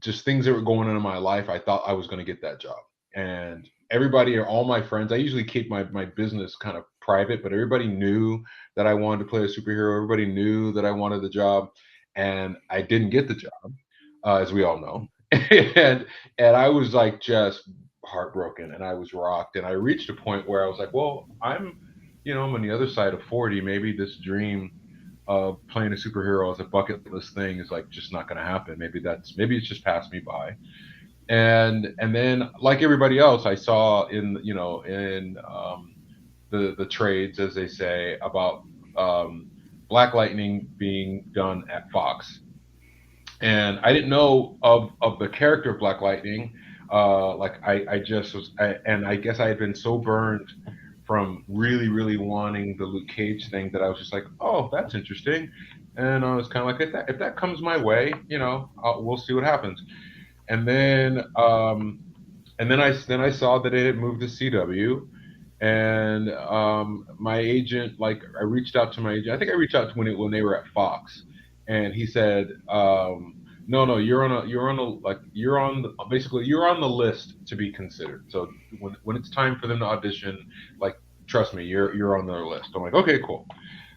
just things that were going on in my life, I thought I was going to get that job. And everybody, or all my friends, I usually keep my business kind of private, but everybody knew that I wanted to play a superhero. Everybody knew that I wanted the job, and I didn't get the job, as we all know. and I was like just heartbroken, and I was rocked, and I reached a point where I was like, well, I'm on the other side of 40. Maybe this dream of playing a superhero as a bucket list thing is like just not going to happen. Maybe it's just passed me by. And then, like everybody else, I saw in the trades, as they say, about Black Lightning being done at Fox, and I didn't know of the character of Black Lightning. I just was, and I guess I had been so burned from really, really wanting the Luke Cage thing that I was just like, oh, that's interesting. And I was kind of like, if that comes my way, we'll see what happens. And then I saw that it had moved to CW, and my agent, I reached out to my agent. I think I reached out to when they were at Fox, and he said, no, you're on the list to be considered. So when it's time for them to audition, trust me, you're on their list. I'm like, okay, cool.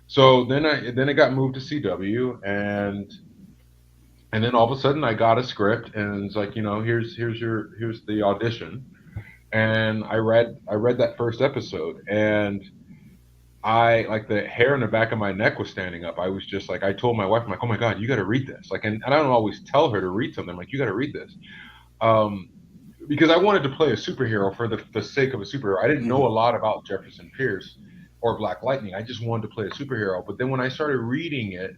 So then it got moved to CW, and then all of a sudden I got a script, and it's like, here's the audition. And I read that first episode, and I, like, the hair in the back of my neck was standing up. I was just like, I told my wife, I'm like, oh my God, you got to read this. And I don't always tell her to read something. I'm like, you got to read this. Because I wanted to play a superhero for the sake of a superhero. I didn't know a lot about Jefferson Pierce or Black Lightning. I just wanted to play a superhero. But then when I started reading it,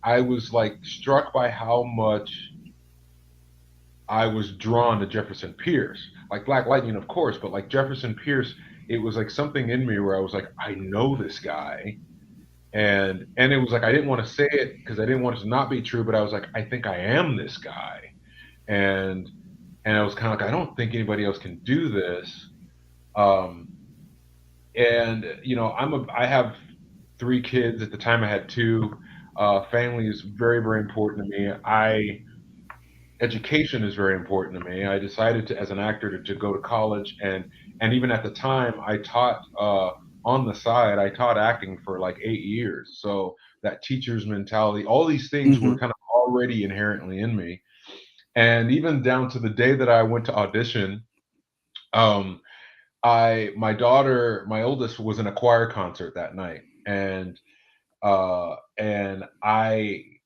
I was struck by how much I was drawn to Jefferson Pierce. Like Black Lightning, of course, but Jefferson Pierce, it was something in me where I was like, I know this guy, and it was like I didn't want to say it because I didn't want it to not be true, but I was like, I think I am this guy, and I was kind of like, I don't think anybody else can do this. And I have 3 kids. At the time I had 2. Family is very, very important to me. Education is very important to me. I decided to, as an actor, to go to college, and even at the time I taught on the side. I taught acting for like 8 years. So that teacher's mentality, all these things were kind of already inherently in me. And even down to the day that I went to audition, my daughter, my oldest, was in a choir concert that night, and I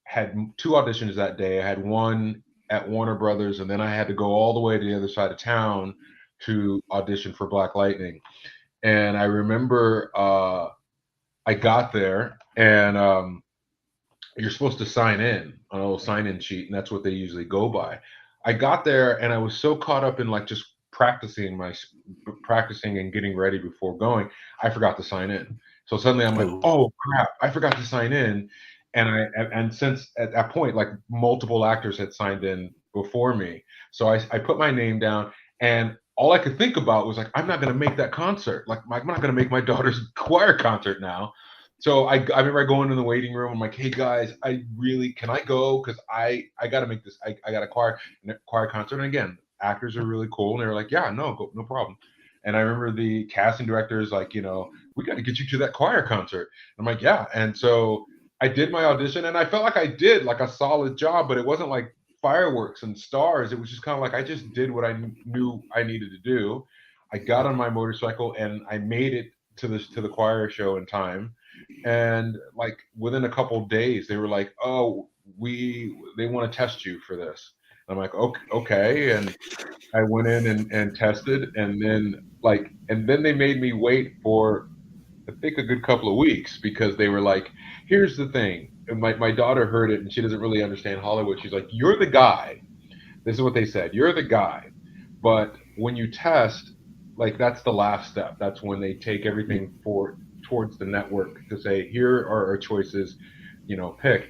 had 2 auditions that day. I had one at Warner Brothers, and then I had to go all the way to the other side of town to audition for Black Lightning. And I remember I got there, and you're supposed to sign in on a little sign-in sheet, and that's what they usually go by. I got there, and I was so caught up in like just practicing and getting ready before going, I forgot to sign in. So suddenly I'm like, oh crap, I forgot to sign in. And since at that point, like multiple actors had signed in before me, so I put my name down, and all I could think about was like, I'm not going to make that concert. Like, I'm not going to make my daughter's choir concert now. So I remember going in the waiting room. I'm like, hey guys, can I go? Because I got to make this. I got a choir concert. And again, actors are really cool, and they were like, yeah, no, go, no problem. And I remember the casting directors like, we got to get you to that choir concert. I'm like, yeah. And so I did my audition, and I felt like I did like a solid job, but it wasn't like fireworks and stars. It was just kind of like I just did what I knew I needed to do. I got on my motorcycle, and I made it to the choir show in time. And like within a couple of days, they were like, oh, they want to test you for this. I'm like, okay. And I went in and tested, and then they made me wait for, I think, a good couple of weeks, because they were like, here's the thing. And my daughter heard it, and she doesn't really understand Hollywood. She's like, you're the guy. This is what they said. You're the guy. But when you test, like, that's the last step. That's when they take everything towards the network to say, here are our choices, pick.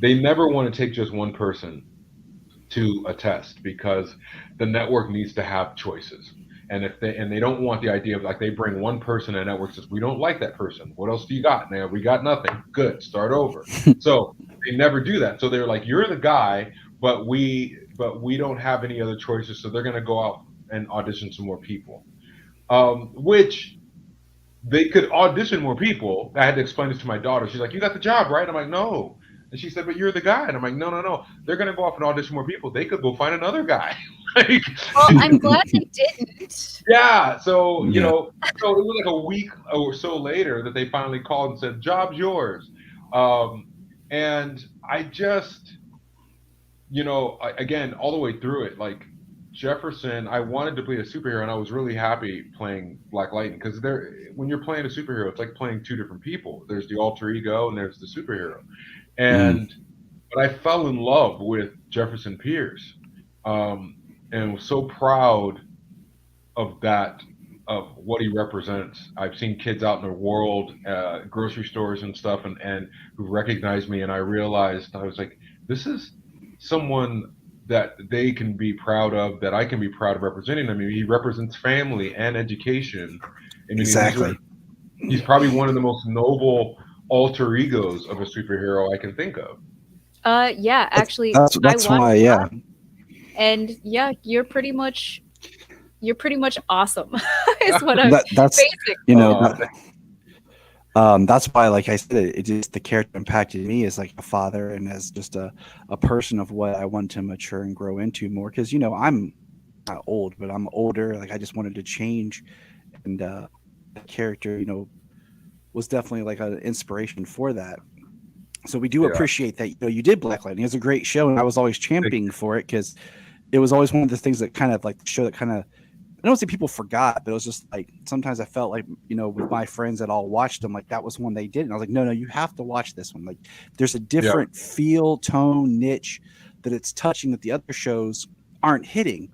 They never want to take just one person to a test, because the network needs to have choices. And they don't want the idea of like, they bring one person and the network says, we don't like that person. What else do you got? Now we got nothing. Good. Start over. So they never do that. So they're like, you're the guy, but we don't have any other choices. So they're going to go out and audition some more people, which they could audition more people. I had to explain this to my daughter. She's like, you got the job, right? I'm like, no. And she said, but you're the guy. And I'm like, no. They're going to go off and audition more people. They could go find another guy. Well, I'm glad they didn't. Yeah. So, so it was like a week or so later that they finally called and said, job's yours. And I just, again, all the way through it, like Jefferson, I wanted to play a superhero, and I was really happy playing Black Lightning, because when you're playing a superhero, it's like playing 2 different people. There's the alter ego, and there's the superhero. But I fell in love with Jefferson Pierce, and was so proud of that, of what he represents. I've seen kids out in the world, grocery stores and stuff, and who recognized me, and I realized, I was like, this is someone that they can be proud of, that I can be proud of representing. I mean, he represents family and education. And exactly. He's probably one of the most noble alter egos of a superhero I can think of. Yeah, actually, that's why, yeah. And yeah, you're pretty much awesome. Is what I'm that's basically. That's why, like I said, it just, the character impacted me as like a father and as just a person of what I want to mature and grow into more. Because I'm not old, but I'm older. Like, I just wanted to change, and the character, was definitely like an inspiration for that. So we do appreciate that. You did Black Lightning. It was a great show, and I was always championing for it, because it was always one of the things that kind of like the show that kind of, I don't say people forgot, but it was just like, sometimes I felt like, with my friends that all watched them, like that was one they did. And I was like, no, you have to watch this one. Like, there's a different feel, tone, niche that it's touching that the other shows aren't hitting.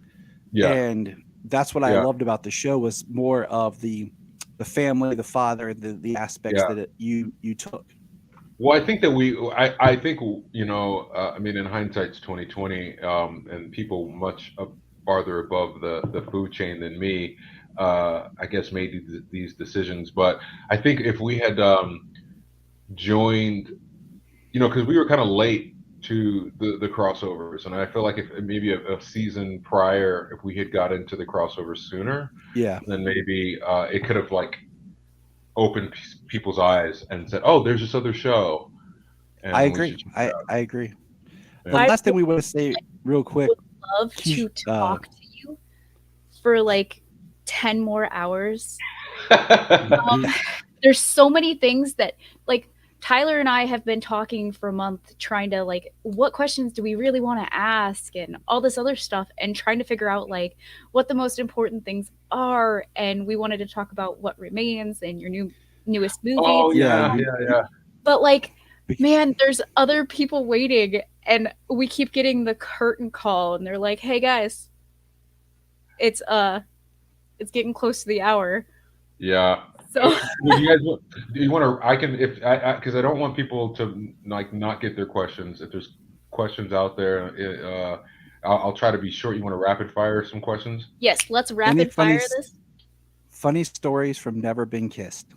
Yeah. And that's what I loved about the show, was more of the family, the father, the aspects that you took. Well, I think that I think, I mean, in hindsight, it's 2020, and people much farther above the food chain than me, I guess, made these decisions. But I think if we had joined, because we were kind of late to the crossovers, and I feel like if maybe a season prior, if we had got into the crossovers sooner, Yeah. then maybe it could have like opened people's eyes and said, "Oh, there's this other show." And I we agree. should check it out. I agree. Yeah. The last thing we want to say real quick. Would love to talk to you for like 10 more hours. There's so many things that, like, Tyler and I have been talking for a month, trying to, like, what questions do we really want to ask and all this other stuff, and trying to figure out, like, what the most important things are. And we wanted to talk about What Remains and your newest movie. Oh, yeah. But, like, man, there's other people waiting, and we keep getting the curtain call, and they're like, "Hey guys, it's getting close to the hour." Yeah. So do you want to? I can, because I don't want people to like not get their questions. If there's questions out there, I'll try to be short. You want to rapid fire some questions? Yes, let's rapid fire this. Funny stories from Never Been Kissed.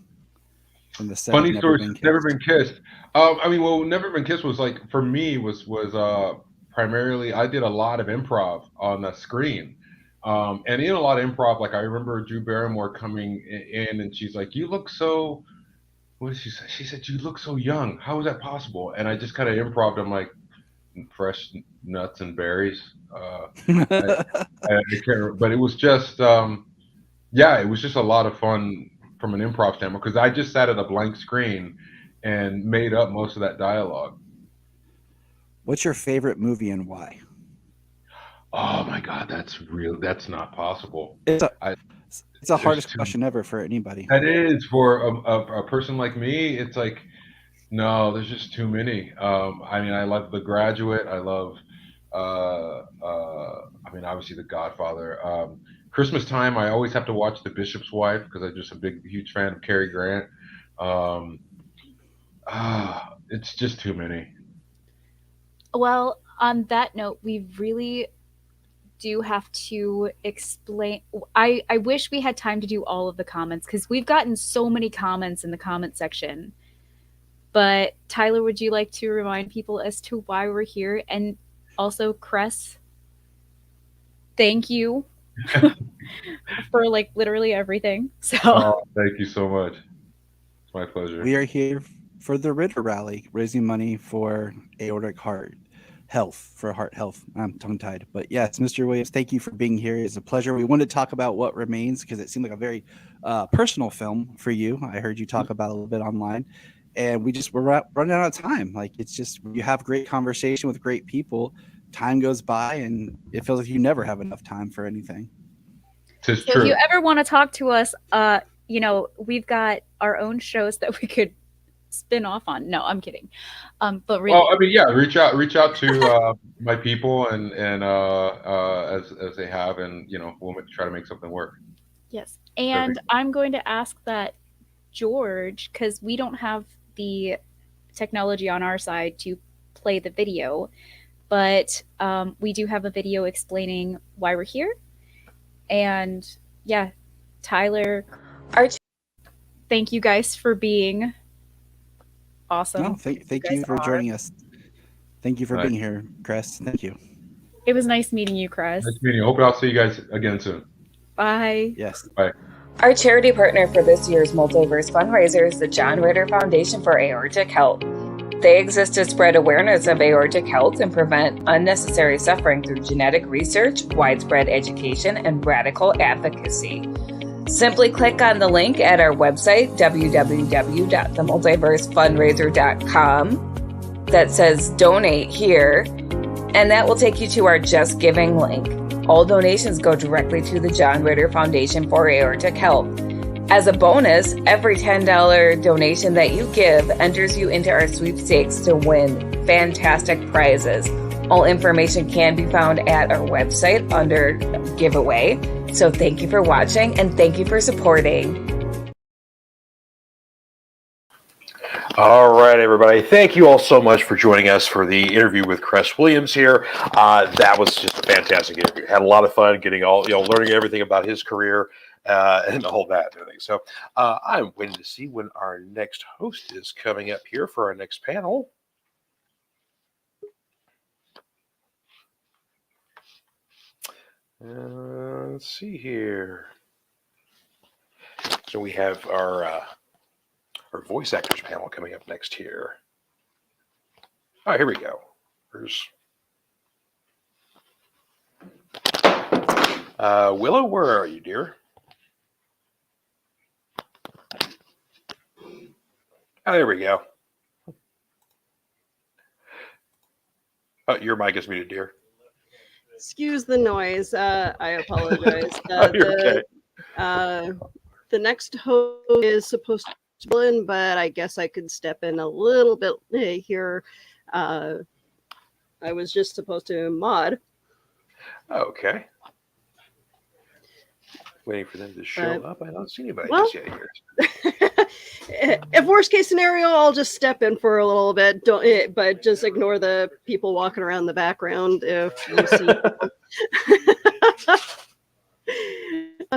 From the set Funny stories, Never Been Kissed. I mean, well, Never Been Kissed was like, for me, was primarily, I did a lot of improv on the screen. And in a lot of improv, like I remember Drew Barrymore coming in and she's like, "You look so," what did she say? She said, "You look so young. How is that possible?" And I just kind of improved. I'm like, fresh nuts and berries. I can't, but it was just, it was just a lot of fun from an improv standpoint, because I just sat at a blank screen and made up most of that dialogue. What's your favorite movie and why? Oh my God, that's real. That's not possible. It's the hardest question ever for anybody. That is, for a person like me. It's like, no, there's just too many. I mean, I love The Graduate. I love, I mean, obviously The Godfather. Christmas time, I always have to watch The Bishop's Wife because I'm just a huge fan of Cary Grant. It's just too many. Well, on that note, we really do have to explain. I wish we had time to do all of the comments, because we've gotten so many comments in the comment section. But Tyler, would you like to remind people as to why we're here? And also, Cress, thank you for like literally everything. So thank you so much. It's my pleasure. We are here for the Ritter rally, raising money for aortic heart health. I'm tongue-tied, but yes, Mr. Williams, thank you for being here. It's a pleasure. We wanted to talk about What Remains because it seemed like a very personal film for you. I heard you talk about it a little bit online, and we're running out of time. Like, it's just, you have great conversation with great people. Time goes by, and it feels like you never have enough time for anything. So if you ever want to talk to us, we've got our own shows that we could spin off on. No, I'm kidding. But really, well, I mean, yeah, reach out to my people and as they have, and we'll try to make something work. Yes, and perfect. I'm going to ask that George, because we don't have the technology on our side to play the video, but we do have a video explaining why we're here. And yeah, Tyler, thank you guys for being awesome. No, thank you for joining us. Thank you for being here, Cress. Thank you. It was nice meeting you, Cress. Nice meeting you. Hope I'll see you guys again soon. Bye. Yes. Bye. Our charity partner for this year's Multiverse FunRaiser is the John Ritter Foundation for Aortic Health. They exist to spread awareness of aortic health and prevent unnecessary suffering through genetic research, widespread education, and radical advocacy. Simply click on the link at our website, www.themultiversefunraiser.com, that says donate here, and that will take you to our Just Giving link. All donations go directly to the John Ritter Foundation for Aortic Health. As a bonus, every $10 donation that you give enters you into our sweepstakes to win fantastic prizes. All information can be found at our website under giveaway. So thank you for watching and thank you for supporting. All right, everybody. Thank you all so much for joining us for the interview with Cress Williams here. That was just a fantastic interview. Had a lot of fun getting learning everything about his career and all that. So I'm waiting to see when our next host is coming up here for our next panel. Let's see here. So we have our voice actors panel coming up next here. Oh, here we go. There's Willow. Where are you, dear? Oh, there we go. Oh, your mic is muted, dear. Excuse the noise. I apologize. You're okay. The next host is supposed to be in, but I guess I could step in a little bit here. I was just supposed to mod. Okay. Waiting for them to show up. I don't see anybody Well, just yet here. If worst case scenario, I'll just step in for a little bit. But just ignore the people walking around the background if you see them.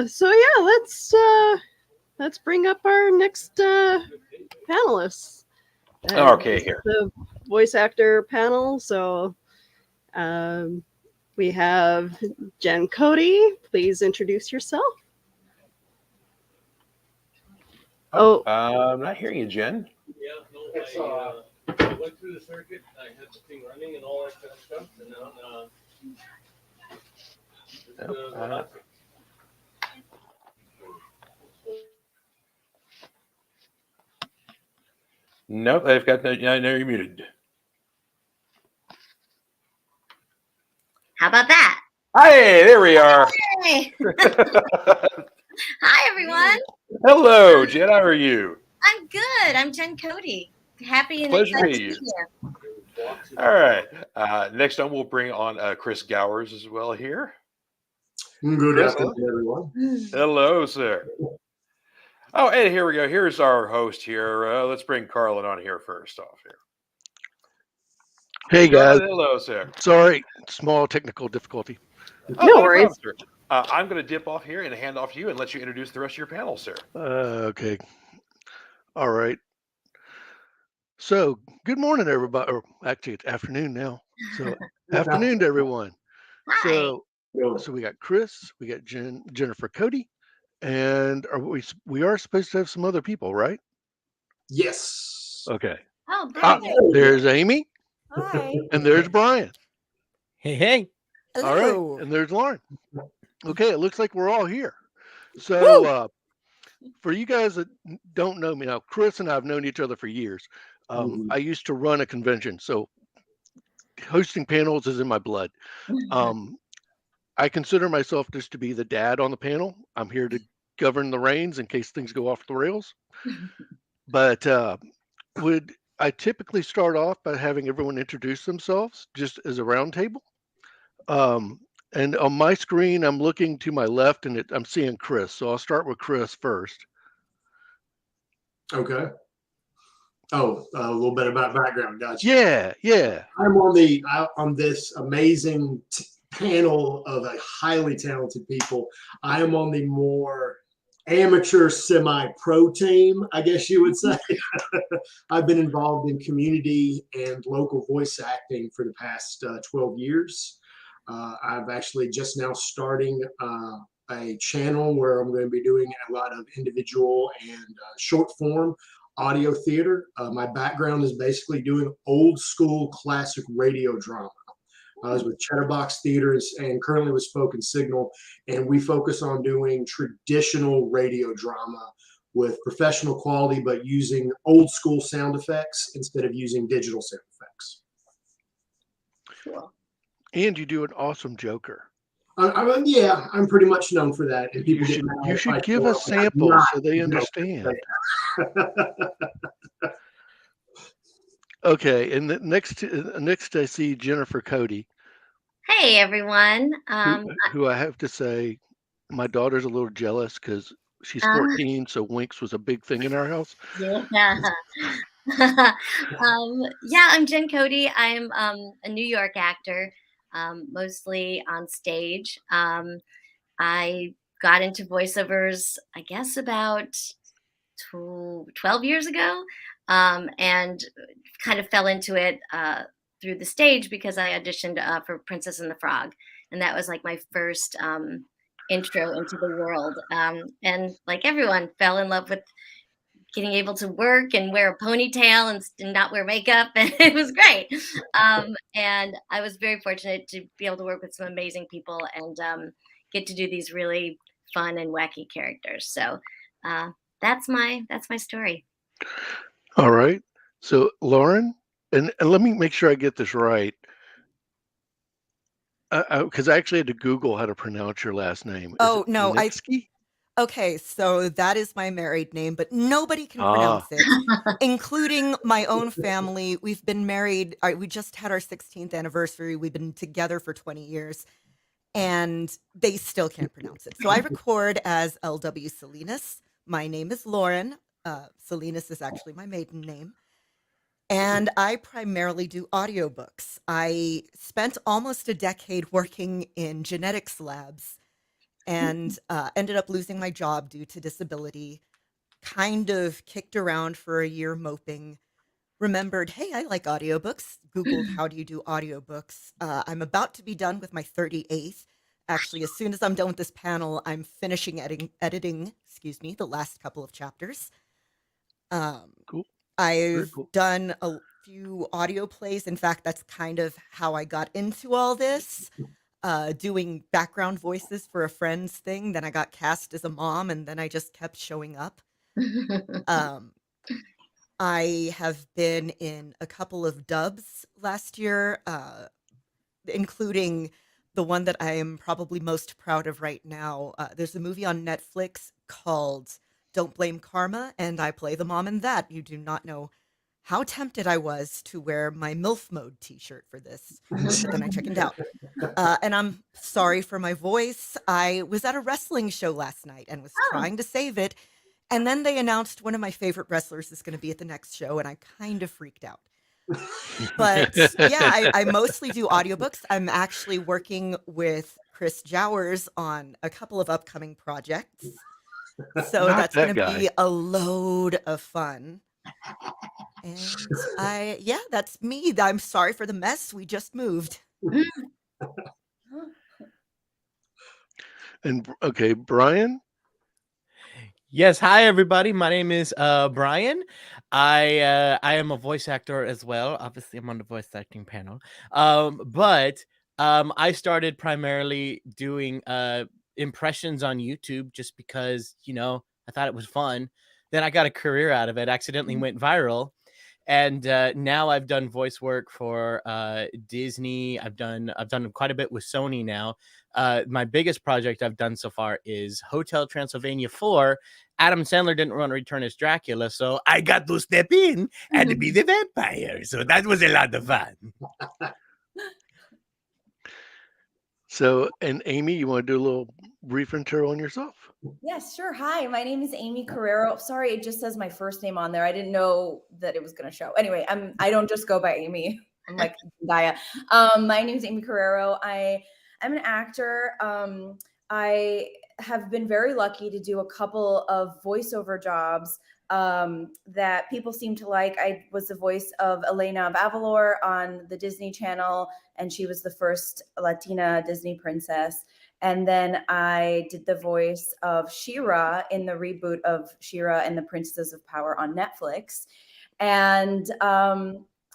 So yeah, let's bring up our next panelists. Okay, here. The voice actor panel. So we have Jen Cody. Please introduce yourself. Oh, I'm not hearing you, Jen. Yeah, no, I went through the circuit. I had the thing running and all that kind of stuff. And now, Nope, they've got no. No, you're muted. How about that? Hey, there we are. Hey. Hi, everyone. Hello, Jen. How are you? I'm good. I'm Jen Cody. Happy and Pleasure to excited meet to be here. All right. Next on, we'll bring on Chris Jowers as well here. Good Chris, afternoon, everyone. hello, sir. Oh, and here we go. Here's our host here. Let's bring Carlin on here first off here. Hey guys, Carlin, hello, sir. sorry, small technical difficulty. Oh, No not a worries. problem, sir. I'm going to dip off here and hand off to you and let you introduce the rest of your panel, sir. Okay, all right. So, good morning, everybody. Or actually, it's afternoon now. So, afternoon to everyone. Hi. So we got Chris, we got Jennifer Cody, and we are supposed to have some other people, right? Yes. Okay. Oh, good. There's Aimee, Hi. and there's Brian. Hey, hey. All Hello. right, and there's Lauren. Okay, it looks like we're all here. So, for you guys that don't know me now, Chris and I have known each other for years. I used to run a convention, so hosting panels is in my blood. I consider myself just to be the dad on the panel. I'm here to govern the reins in case things go off the rails. But I typically start off by having everyone introduce themselves just as a round table. And on my screen, I'm looking to my left and I'm seeing Chris. So I'll start with Chris first. Okay. Oh, a little bit about background. Gotcha. Yeah. I'm on this amazing panel of a highly talented people. I am on the more amateur semi-pro team, I guess you would say. I've been involved in community and local voice acting for the past 12 years. I've actually just now starting a channel where I'm going to be doing a lot of individual and short form audio theater. My background is basically doing old school classic radio drama. I was with Chatterbox Theaters and currently with Spoken Signal, and we focus on doing traditional radio drama with professional quality, but using old school sound effects instead of using digital sound effects. Cool. And you do an awesome Joker. I'm pretty much known for that. And people you should give us samples so they understand. Okay, and next I see Jennifer Cody. Hey, everyone. Who I have to say, my daughter's a little jealous because she's 14, so Winx was a big thing in our house. Yeah. Yeah, I'm Jen Cody. I'm a New York actor, mostly on stage. I got into voiceovers, I guess, about 12 years ago, and kind of fell into it through the stage because I auditioned for Princess and the Frog. And that was like my first intro into the world. And like everyone, fell in love with getting able to work and wear a ponytail and not wear makeup. And it was great. And I was very fortunate to be able to work with some amazing people and get to do these really fun and wacky characters. So that's my story. All right. So Lauren, and let me make sure I get this right. Because I actually had to Google how to pronounce your last name. Is Oh it no, Vanitsky? okay, so that is my married name, but nobody can Ah, pronounce it, including my own family. We've been married, we just had our 16th anniversary. We've been together for 20 years, and they still can't pronounce it. So I record as LW Salinas. My name is Lauren. Salinas is actually my maiden name. And I primarily do audiobooks. I spent almost a decade working in genetics labs and ended up losing my job due to disability. Kind of kicked around for a year moping. Remembered, hey, I like audiobooks. Googled, how do you do audiobooks? I'm about to be done with my 38th. Actually, as soon as I'm done with this panel, I'm finishing editing, excuse me, the last couple of chapters. cool. Very I've cool. done a few audio plays. In fact, that's kind of how I got into all this, doing background voices for a friend's thing. Then I got cast as a mom, and then I just kept showing up. Um, I have been in a couple of dubs last year, including the one that I am probably most proud of right now. There's a movie on Netflix called Don't Blame Karma, and I play the mom in that. You do not know how tempted I was to wear my MILF mode t-shirt for this, but then I chickened out. And I'm sorry for my voice. I was at a wrestling show last night and was trying to save it, and then they announced one of my favorite wrestlers is going to be at the next show, and I kind of freaked out. But yeah, I mostly do audiobooks. I'm actually working with Chris Jowers on a couple of upcoming projects. So Not that's that going to guy. be a load of fun. And yeah, that's me. I'm sorry for the mess. We just moved. And okay, Brian. Yes, hi everybody. My name is Brian. I am a voice actor as well. Obviously, I'm on the voice acting panel. But I started primarily doing impressions on YouTube just because, I thought it was fun. Then I got a career out of it, accidentally went viral. And now I've done voice work for Disney. I've done quite a bit with Sony now. My biggest project I've done so far is Hotel Transylvania 4. Adam Sandler didn't want to return as Dracula, so I got to step in and to be the vampire. So that was a lot of fun. So, and Aimee, you want to do a little brief intro on yourself? Yes, sure. Hi, my name is Aimee Carrero. Sorry, it just says my first name on there. I didn't know that it was going to show. Anyway, I don't just go by Aimee. I'm like Gaia. My name is Aimee Carrero. I'm an actor. I have been very lucky to do a couple of voiceover jobs that people seem to like. I was the voice of Elena of Avalor on the Disney Channel, and she was the first Latina Disney princess. And then I did the voice of She-Ra in the reboot of She-Ra and the Princesses of Power on Netflix. And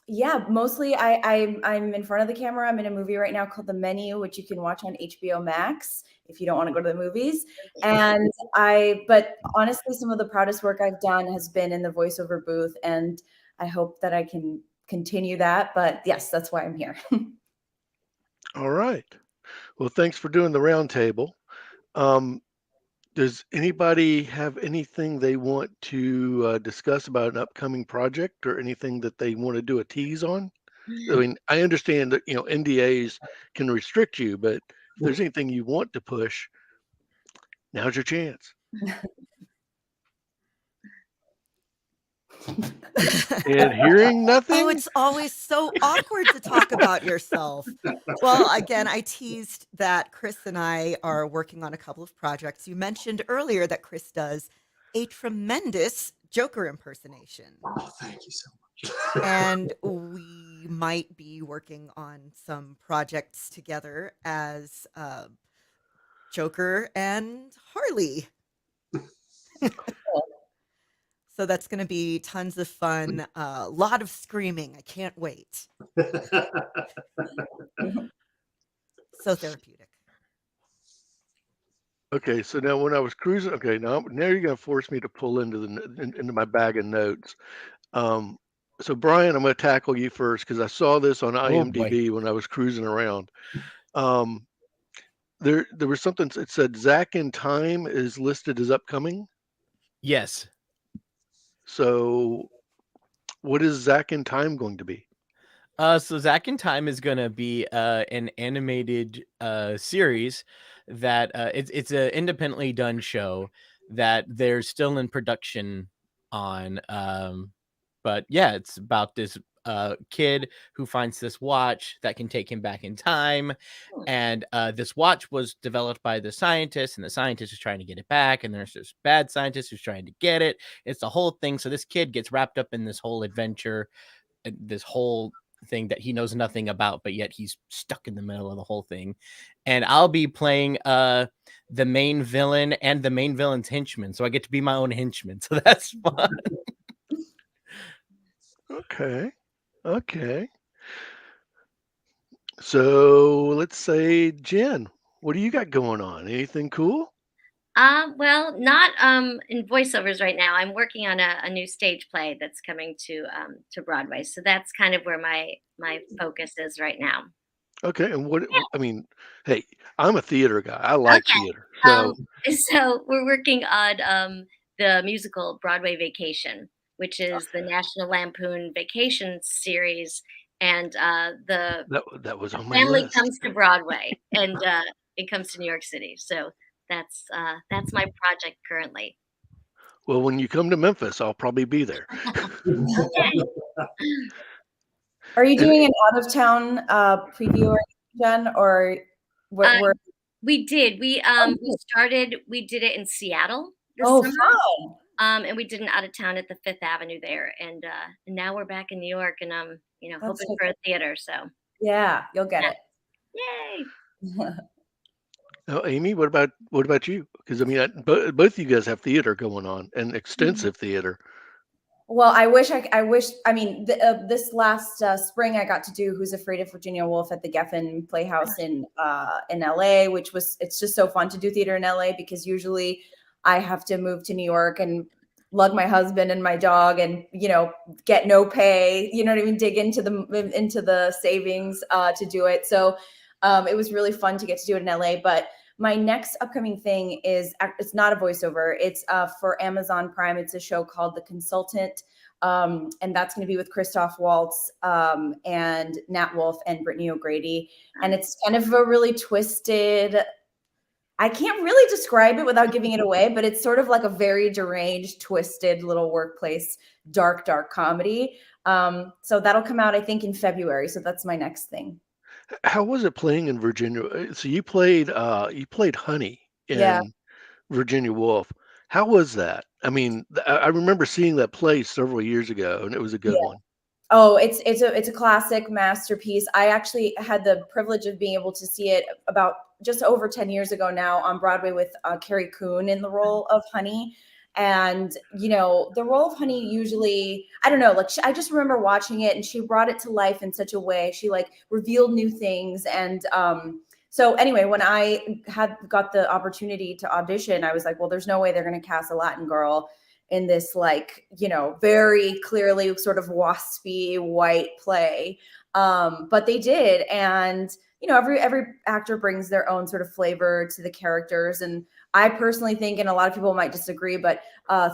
yeah, mostly I'm in front of the camera. I'm in a movie right now called The Menu, which you can watch on HBO Max if you don't want to go to the movies. But honestly, some of the proudest work I've done has been in the voiceover booth, and I hope that I can continue that. But yes, that's why I'm here. All right. Well, thanks for doing the round table. Does anybody have anything they want to discuss about an upcoming project or anything that they want to do a tease on? I mean, I understand that, NDAs can restrict you, but if there's anything you want to push, now's your chance. And hearing Oh, nothing? it's always so awkward to talk about yourself. Well, again, I teased that Chris and I are working on a couple of projects. You mentioned earlier that Chris does a tremendous Joker impersonation. Oh, thank you so much. And we might be working on some projects together as Joker and Harley. So that's going to be tons of fun. A lot of screaming. I can't wait. So therapeutic. Okay, so now when I was cruising, okay, now you're gonna force me to pull into into my bag of notes. So Brian, I'm gonna tackle you first because I saw this on Oh, boy. IMDb when I was cruising around. There was something that said Zack in Time is listed as upcoming. Yes. So what is Zack in Time going to be? So Zack in Time is gonna be an animated series that it's an independently done show that they're still in production on. But yeah, it's about this kid who finds this watch that can take him back in time, and this watch was developed by the scientist, and the scientist is trying to get it back, and there's this bad scientist who's trying to get it. It's the whole thing. So this kid gets wrapped up in this whole adventure, this whole thing that he knows nothing about, but yet he's stuck in the middle of the whole thing. And I'll be playing the main villain and the main villain's henchman, so I get to be my own henchman, so that's fun. Okay. So let's say, Jen, what do you got going on? Anything cool? Well, not in voiceovers right now. I'm working on a new stage play that's coming to Broadway. So that's kind of where my focus is right now. Okay, and I mean, hey, I'm a theater guy. I like theater. So So we're working on the musical Broadway Vacation, which is the National Lampoon Vacation series, and that was on my family list. comes to Broadway, and it comes to New York City. So that's my project currently. Well, when you come to Memphis, I'll probably be there. Okay. Are you doing an out of town preview, or Jen, or where? We did. We did it in Seattle this Oh, summer. fun. And we did an out of town at the Fifth Avenue there, and now we're back in New York, and I'm hoping for a theater. So yeah, you'll get it. Yay! Now, Aimee, what about you? Because I mean, both of you guys have theater going on, and extensive theater. Well, I wish. I mean, this last spring, I got to do "Who's Afraid of Virginia Woolf" at the Geffen Playhouse in LA, it's just so fun to do theater in LA because usually I have to move to New York and lug my husband and my dog, and get no pay. You know what I mean? Dig into the savings to do it. So it was really fun to get to do it in LA. But my next upcoming thing it's not a voiceover. It's for Amazon Prime. It's a show called The Consultant. And that's going to be with Christoph Waltz and Nat Wolff and Brittany O'Grady. And it's kind of a really twisted, I can't really describe it without giving it away, but it's sort of like a very deranged, twisted little workplace, dark comedy. So that'll come out, I think, in February. So that's my next thing. How was it playing in Virginia? So you played Honey in Virginia Woolf. How was that? I mean, I remember seeing that play several years ago, and it was a good one. Oh, it's a classic masterpiece. I actually had the privilege of being able to see it about just over 10 years ago now on Broadway with Carrie Coon in the role of Honey. And, the role of Honey usually, I don't know, like I just remember watching it and she brought it to life in such a way. She revealed new things. And so anyway, when I got the opportunity to audition, I was like, well, there's no way they're going to cast a Latin girl in this very clearly sort of waspy white play. But they did. And, every actor brings their own sort of flavor to the characters. And I personally think, and a lot of people might disagree, but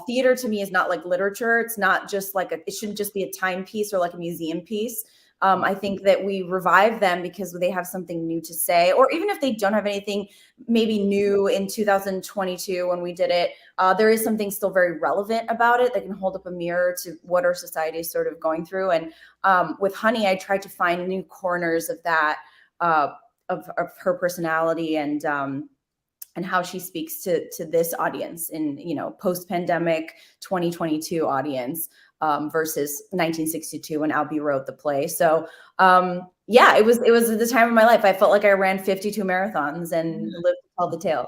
theater to me is not like literature. It's not just it shouldn't just be a timepiece or like a museum piece. I think that we revive them because they have something new to say, or even if they don't have anything maybe new in 2022 when we did it, there is something still very relevant about it that can hold up a mirror to what our society is sort of going through. And with Honey, I tried to find new corners of that, of her personality and how she speaks to this audience in, post-pandemic 2022 audience versus 1962 when Albee wrote the play. So yeah, it was the time of my life. I felt like I ran 52 marathons and lived to tell the tale,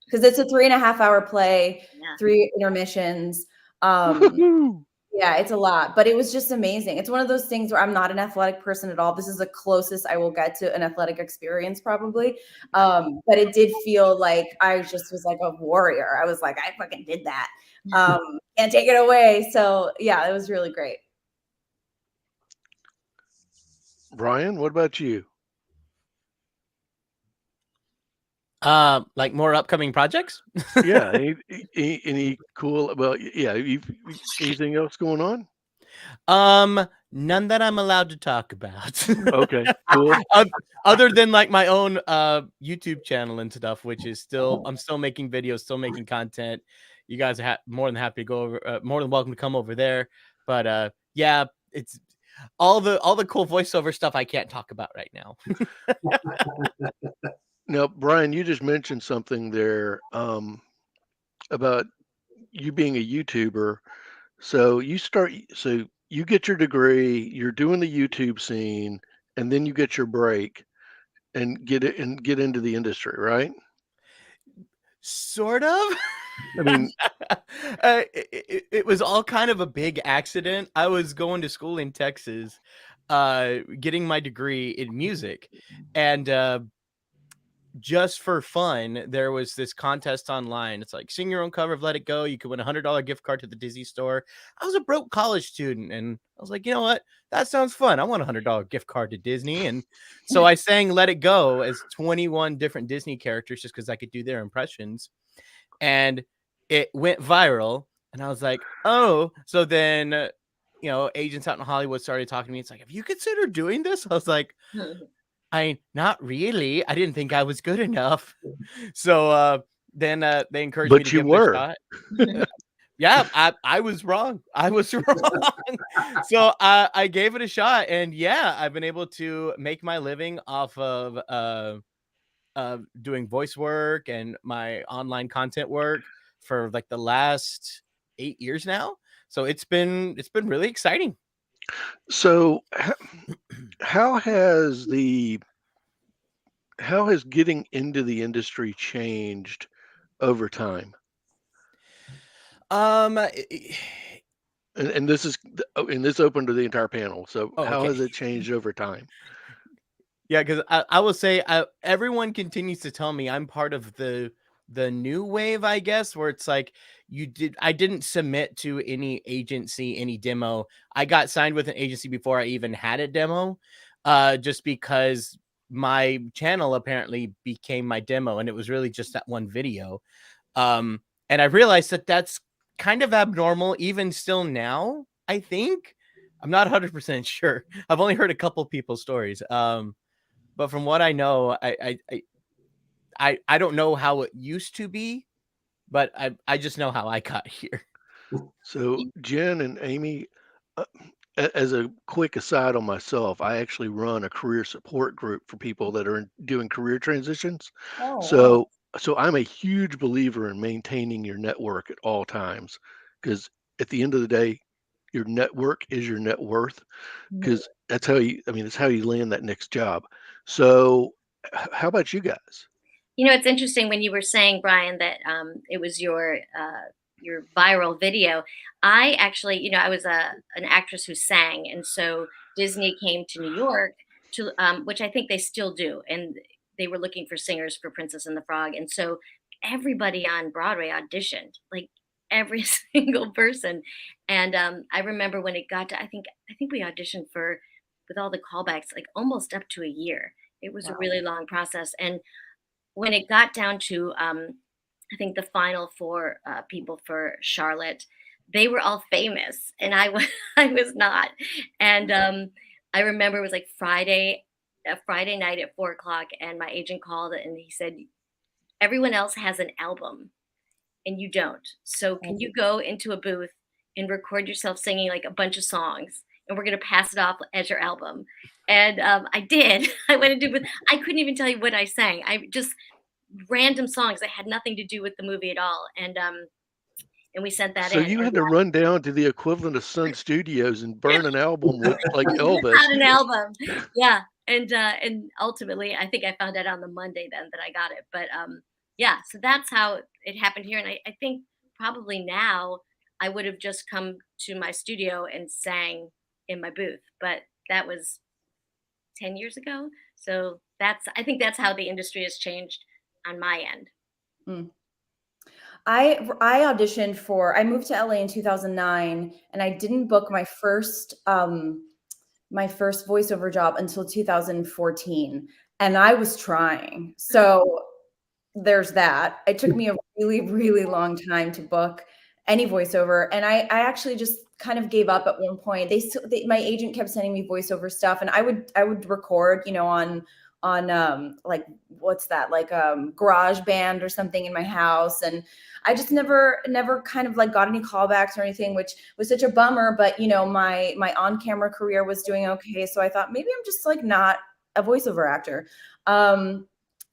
because it's a 3.5-hour play, 3 intermissions. Yeah, it's a lot, but it was just amazing. It's one of those things where I'm not an athletic person at all. This is the closest I will get to an athletic experience probably. But it did feel like I just was like a warrior. I was like, I fucking did that. Can't take it away. So yeah, it was really great. Brian, what about you? Like more upcoming projects? Yeah. Any cool? Well, yeah. Anything else going on? None that I'm allowed to talk about. Okay, cool. Other than like my own YouTube channel and stuff, which is I'm still making videos, still making content. You guys are more than happy to go over, more than welcome to come over there. But yeah, it's all the cool voiceover stuff I can't talk about right now. Now, Brian, you just mentioned something there about you being a YouTuber. So you get your degree, you're doing the YouTube scene, and then you get your break and get into the industry, right? Sort of. I mean, it was all kind of a big accident. I was going to school in Texas, getting my degree in music, and just for fun, there was this contest online. It's like, sing your own cover of Let It Go. You could win a $100 gift card to the Disney store. I was a broke college student, and I was like, you know what? That sounds fun. I want a $100 gift card to Disney. And so I sang Let It Go as 21 different Disney characters just because I could do their impressions. And it went viral. And I was like, oh. So then, agents out in Hollywood started talking to me. It's like, have you considered doing this? I was like, not really. I didn't think I was good enough. So then they encouraged me to give it a shot. Yeah, I was wrong. I was wrong. So I gave it a shot, and yeah, I've been able to make my living off of doing voice work and my online content work for like the last 8 years now. So it's been really exciting. So how has getting into the industry changed over time? And this open to the entire panel. So how has it changed over time? Yeah, because I will say everyone continues to tell me I'm part of the new wave, I guess, where it's like I didn't submit to any agency, any demo. I got signed with an agency before I even had a demo, just because my channel apparently became my demo, and it was really just that one video. And I realized that that's kind of abnormal, even still now, I think. I'm not 100% sure. I've only heard a couple people's stories. But from what I know, I don't know how it used to be, but I just know how I got here. So Jen and Aimee, as a quick aside on myself, I actually run a career support group for people that are doing career transitions. Oh, So I'm a huge believer in maintaining your network at all times, because at the end of the day, your network is your net worth, because it's how you land that next job. So how about you guys? It's interesting when you were saying, Brian, that it was your viral video. I actually, I was an actress who sang, and so Disney came to New York to, which I think they still do, and they were looking for singers for Princess and the Frog, and so everybody on Broadway auditioned, like every single person. And I remember when it got to, I think we auditioned for, with all the callbacks, like almost up to a year. It was a really long process, and when it got down to I think the final 4 people for Charlotte, they were all famous, and I was not. And I remember it was like a Friday night at 4 o'clock, and my agent called and he said, everyone else has an album and you don't. So can you go into a booth and record yourself singing like a bunch of songs, and we're going to pass it off as your album? And I did. I went into booth. I couldn't even tell you what I sang. I just random songs that had nothing to do with the movie at all. And we sent that So in. you And had to run down to the equivalent of Sun Studios and burn an album with like Elvis. had an album. Yeah. And ultimately, I think I found out on the Monday then that I got it. But yeah, so that's how it happened here. And I think probably now I would have just come to my studio and sang in my booth. But that was 10 years ago. So I think that's how the industry has changed on my end. Mm. I auditioned for, I moved to LA in 2009, and I didn't book my first voiceover job until 2014, and I was trying. So there's that. It took me a really, really long time to book any voiceover, and I actually just kind of gave up at one point. My agent kept sending me voiceover stuff, and I would record, on like, what's that, like GarageBand or something in my house, and I just never kind of like got any callbacks or anything, which was such a bummer. But my on-camera career was doing okay, so I thought maybe I'm just like not a voiceover actor.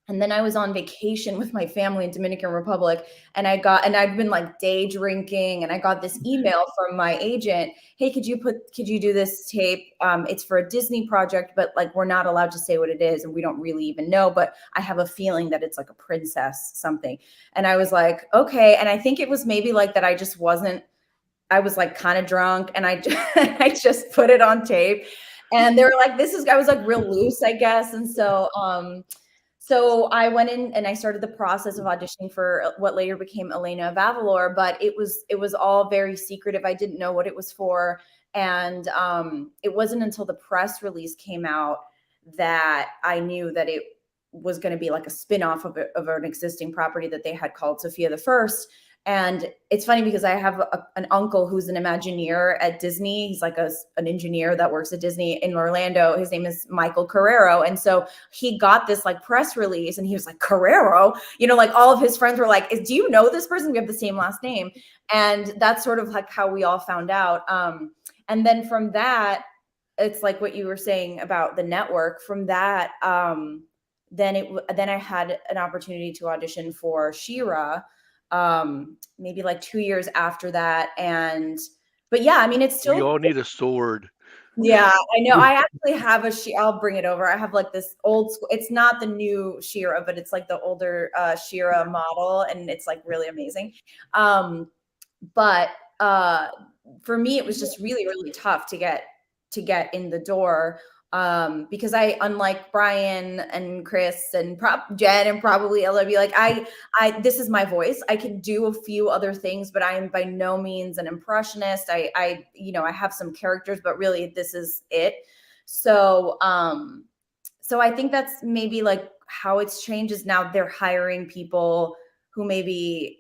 And then I was on vacation with my family in Dominican Republic, and I'd been like day drinking, and I got this email from my agent. Hey, could you do this tape? It's for a Disney project, but like, we're not allowed to say what it is, and we don't really even know, but I have a feeling that it's like a princess something. And I was like, okay. And I think it was maybe like that. I was like kind of drunk, and I just put it on tape, and they were like, I was like real loose, I guess. And so I went in and I started the process of auditioning for what later became Elena of Avalor, but it was all very secretive. I didn't know what it was for. And it wasn't until the press release came out that I knew that it was going to be like a spin-off of an existing property that they had called Sophia the First. And it's funny because I have an uncle who's an Imagineer at Disney. He's like an engineer that works at Disney in Orlando. His name is Michael Carrero. And so he got this like press release, and he was like, Carrero, like all of his friends were like, do you know this person? We have the same last name. And that's sort of like how we all found out. And then from that, it's like what you were saying about the network. From that, then I had an opportunity to audition for She-Ra. Maybe like 2 years after that. But yeah, I mean, it's still, we all need a sword. Yeah, I know. I actually have I'll bring it over. I have like this old school, it's not the new She-Ra, but it's like the older She-Ra model, and it's like really amazing. But for me, it was just really, really tough to get in the door. Because unlike Brian and Chris and Jen and probably Ella, be like, this is my voice. I can do a few other things, but I am by no means an impressionist. I have some characters, but really this is it. So I think that's maybe like how it's changed is now they're hiring people who maybe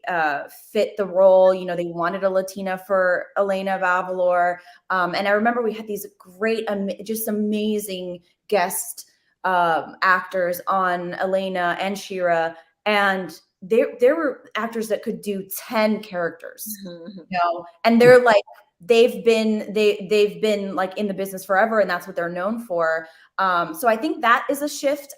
fit the role. They wanted a Latina for Elena of Avalor. And I remember we had these great, just amazing guest actors on Elena and She-Ra. And there were actors that could do 10 characters, and they're like, they've been like in the business forever, and that's what they're known for. So I think that is a shift,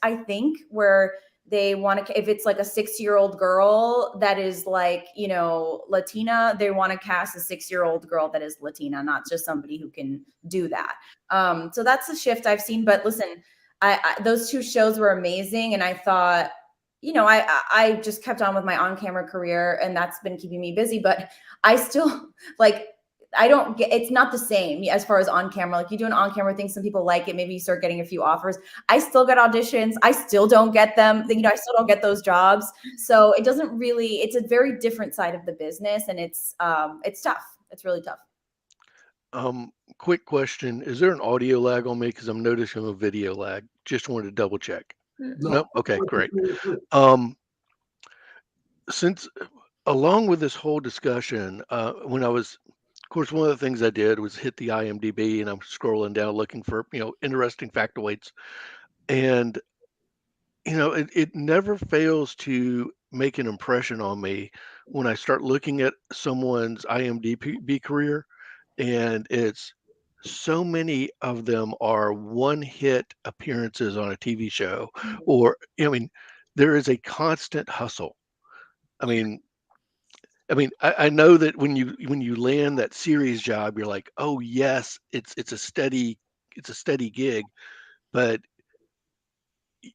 where they want to, if it's like a 6-year-old girl that is like, Latina, they want to cast a 6-year-old girl that is Latina, not just somebody who can do that. So that's a shift I've seen. But listen, those 2 shows were amazing. And I thought, I just kept on with my on-camera career, and that's been keeping me busy. But I still it's not the same as far as on camera. Like, you do an on camera thing, some people like it. Maybe you start getting a few offers. I still get auditions. I still don't get them. I still don't get those jobs. So it doesn't really, it's a very different side of the business, and it's tough. It's really tough. Quick question. Is there an audio lag on me? Because I'm noticing a video lag. Just wanted to double check. No. Okay, great. Since along with this whole discussion, when I was course, one of the things I did was hit the IMDb, and I'm scrolling down looking for interesting factoids, and it never fails to make an impression on me when I start looking at someone's IMDb career, and it's so many of them are one-hit appearances on a TV show, or there is a constant hustle. I know that when you land that series job, you're like, oh yes, it's a steady gig, but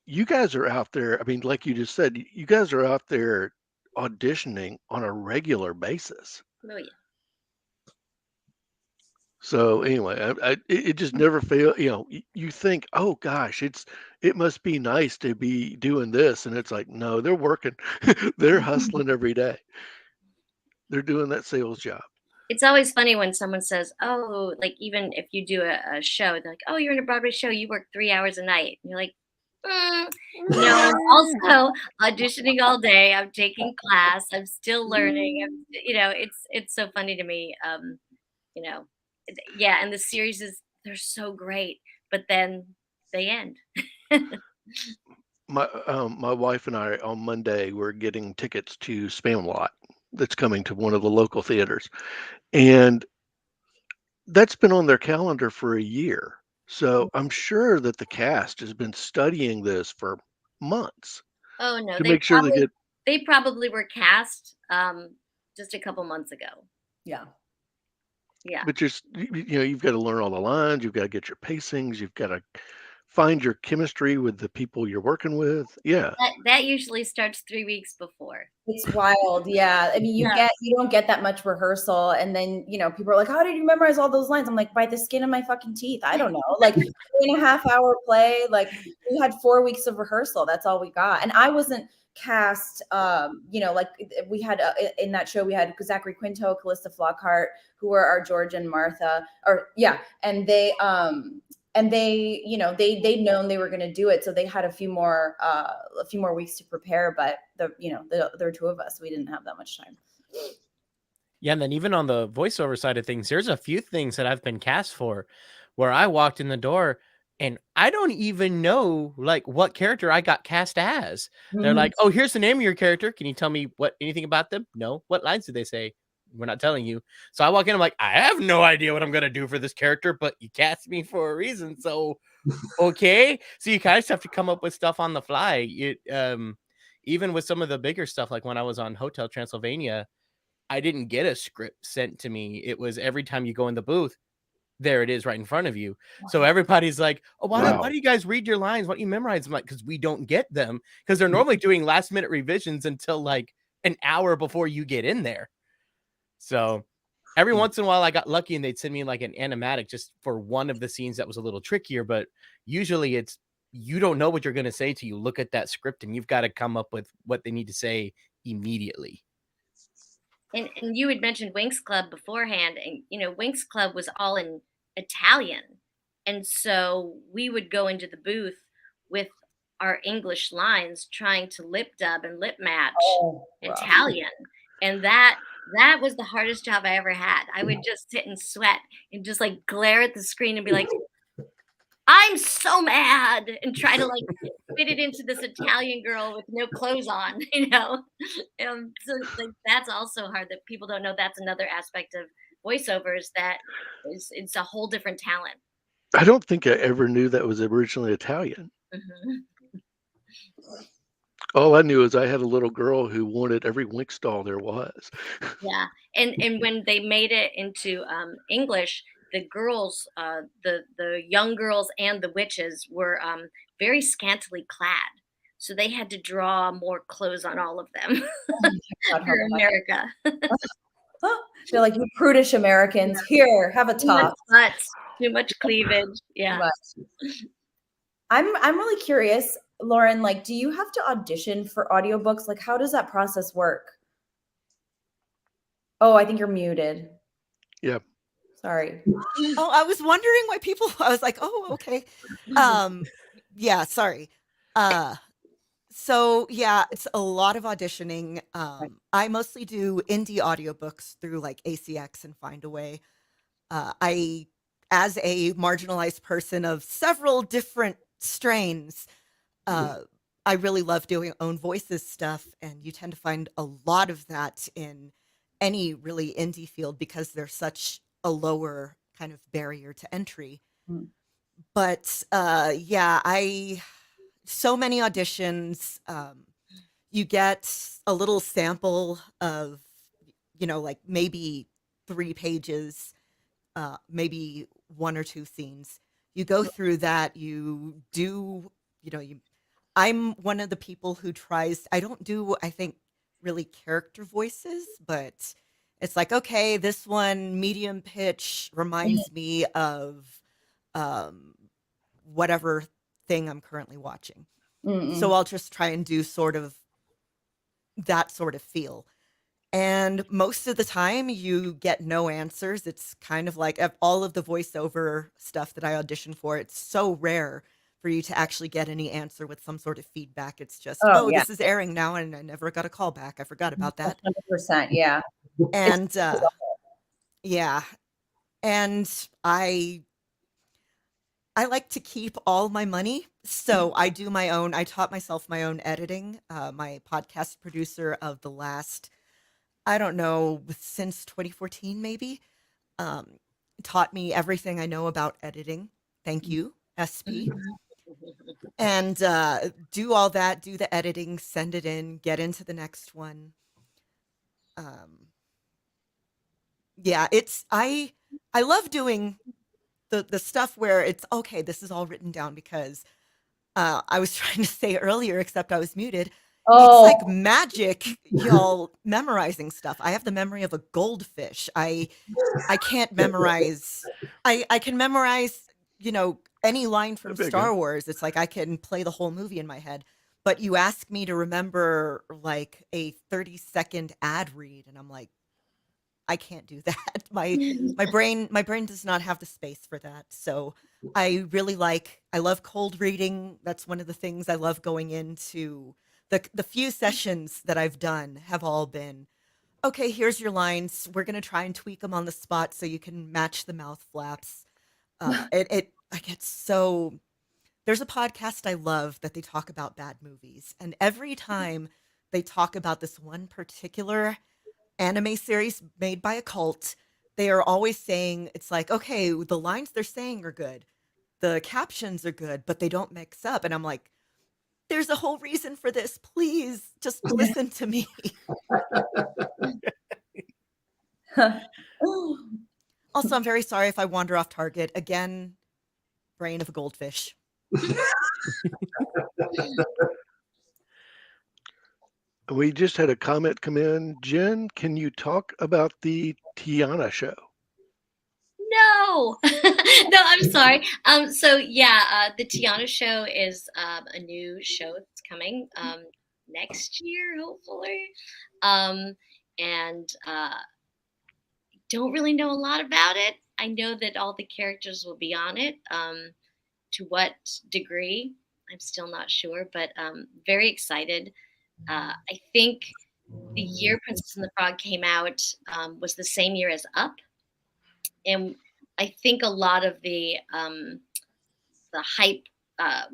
you guys are out there. Like you just said, you guys are out there auditioning on a regular basis. Oh yeah. So anyway, it just never fail. You think, oh gosh, it must be nice to be doing this, and it's like, no, they're working, they're hustling every day. They're doing that sales job. It's always funny when someone says, oh, like even if you do a show, they're like, oh, you're in a Broadway show, you work 3 hours a night. And you're like, no, I'm also auditioning all day. I'm taking class. I'm still learning. It's so funny to me. Yeah, and the series they're so great, but then they end. My wife and I on Monday we're getting tickets to Spamalot that's coming to one of the local theaters, and that's been on their calendar for a year. So I'm sure that the cast has been studying this for months. Oh no, to make sure they probably were cast just a couple months ago. Yeah. Yeah. But just you've got to learn all the lines, you've got to get your pacings, you've got to find your chemistry with the people you're working with. Yeah. That usually starts 3 weeks before. It's wild. Yeah. I mean, you don't get that much rehearsal. And then, people are like, how did you memorize all those lines? I'm like, by the skin of my fucking teeth. I don't know. Like 3.5 hour play. Like we had 4 weeks of rehearsal. That's all we got. And I wasn't cast, like we had in that show, we had Zachary Quinto, Callista Flockhart, who were our George and Martha, and they'd known they were going to do it, so they had a few more weeks to prepare. But there were two of us, we didn't have that much time. Yeah, and then even on the voiceover side of things, there's a few things that I've been cast for, where I walked in the door and I don't even know like what character I got cast as. They're like, "Oh, here's the name of your character. Can you tell me anything about them?" No. What lines did they say? We're not telling you. So I walk in, I'm like, I have no idea what I'm going to do for this character, but you cast me for a reason. So, okay. So you kind of have to come up with stuff on the fly. Even with some of the bigger stuff, like when I was on Hotel Transylvania, I didn't get a script sent to me. It was every time you go in the booth, there it is right in front of you. So everybody's like, oh, why do you guys read your lines? Why don't you memorize them? Like, because we don't get them, because they're normally doing last minute revisions until like an hour before you get in there. So every once in a while I got lucky and they'd send me like an animatic just for one of the scenes that was a little trickier, but usually it's, you don't know what you're going to say till you look at that script and you've got to come up with what they need to say immediately. And you had mentioned Winx Club beforehand, and Winx Club was all in Italian, and so we would go into the booth with our English lines, trying to lip dub and lip match Italian, and that was the hardest job I ever had. I would just sit and sweat and just like glare at the screen and be like, I'm so mad, and try to like fit it into this Italian girl with no clothes on, So like that's also hard, that people don't know. That's another aspect of voiceovers that it's a whole different talent. I don't think I ever knew that was originally Italian. All I knew is I had a little girl who wanted every Winx doll there was. Yeah, and when they made it into English, the girls, the young girls and the witches were very scantily clad, so they had to draw more clothes on all of them for America. They're like, you prudish Americans, here, have a top. Too much cleavage. Yeah. I'm really curious, Lauren, like, do you have to audition for audiobooks? Like, how does that process work? Oh, I think you're muted. Yeah. Sorry. Oh, I was wondering why people, I was like, oh, okay. Yeah, sorry. So yeah, it's a lot of auditioning. I mostly do indie audiobooks through like ACX and Findaway. I, as a marginalized person of several different strains, I really love doing own voices stuff, and you tend to find a lot of that in any really indie field because there's such a lower kind of barrier to entry. But yeah, so many auditions. You get a little sample of, like maybe 3 pages, maybe 1 or 2 scenes. You go through that. You do, I'm one of the people who tries. I don't do, I think, really character voices, but it's like, okay, this one medium pitch reminds me of whatever thing I'm currently watching. So I'll just try and do sort of that sort of feel. And most of the time you get no answers. It's kind of like all of the voiceover stuff that I audition for, it's so rare for you to actually get any answer with some sort of feedback. It's just, Yeah. this is airing now, and I never got a call back. I forgot about that. 100%. Yeah. And yeah. And I like to keep all my money. So I do my own, I taught myself my own editing. My podcast producer of the last, I don't know, since 2014 maybe, taught me everything I know about editing. Thank you, SP. And do all that, do the editing, send it in, get into the next one. Yeah, I love doing the stuff where it's okay, this is all written down, because I was trying to say earlier, except I was muted. It's like magic, y'all, memorizing stuff. I have the memory of a goldfish. I can't memorize. I can memorize, any line from Star Wars. It's like I can play the whole movie in my head. But you ask me to remember like a 30-second ad read, and I'm like, I can't do that. My brain does not have the space for that. So I love cold reading. That's one of the things I love going into. The few sessions that I've done have all been, okay, here's your lines. We're going to try and tweak them on the spot so you can match the mouth flaps. I get so, there's a podcast I love that they talk about bad movies. And every time they talk about this one particular anime series made by a cult, they are always saying, it's like, okay, the lines they're saying are good, the captions are good, but they don't mix up. And I'm like, there's a whole reason for this. Please just listen to me. Also, I'm very sorry if I wander off target. Again, brain of a goldfish. We just had a comment come in. Jen, can you talk about the Tiana show? No, no, I'm sorry. So yeah, the Tiana show is a new show that's coming next year, hopefully. And don't really know a lot about it. I know that all the characters will be on it. To what degree, I'm still not sure, but very excited. I think the year Princess and the Frog came out was the same year as Up. And I think a lot of the hype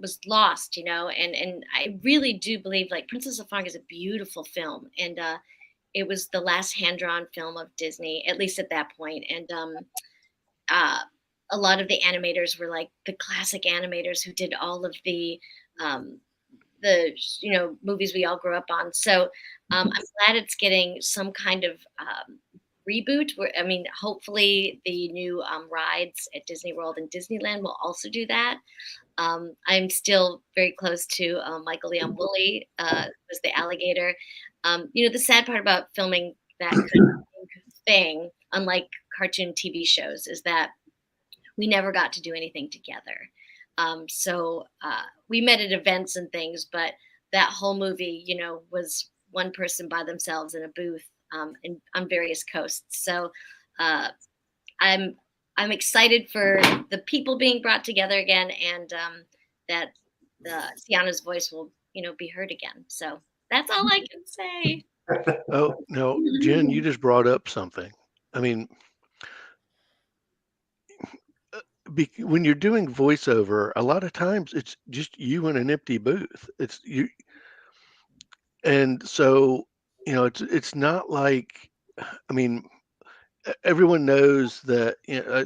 was lost, and I really do believe like Princess of Frog is a beautiful film, and it was the last hand-drawn film of Disney, at least at that point. And a lot of the animators were like the classic animators who did all of the movies we all grew up on. So I'm glad it's getting some kind of reboot. Hopefully the new rides at Disney World and Disneyland will also do that. I'm still very close to Michael Leon Woolley, was the alligator. The sad part about filming that kind of thing, unlike cartoon TV shows, is that we never got to do anything together. So we met at events and things, but that whole movie, was one person by themselves in a booth on various coasts. So I'm excited for the people being brought together again, and that Tiana's voice will be heard again. So that's all I can say. Oh, no, Jen, you just brought up something. I mean, when you're doing voiceover, a lot of times it's just you in an empty booth. It's you, and so it's not like, I mean, everyone knows that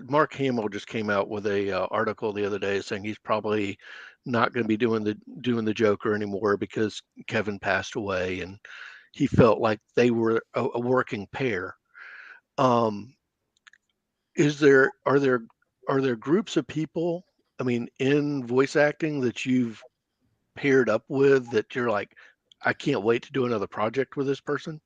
Mark Hamill just came out with a article the other day saying he's probably not going to be doing the Joker anymore because Kevin passed away, and he felt like they were a working pair. Um, are there groups of people, I mean, in voice acting that you've paired up with that you're like, I can't wait to do another project with this person?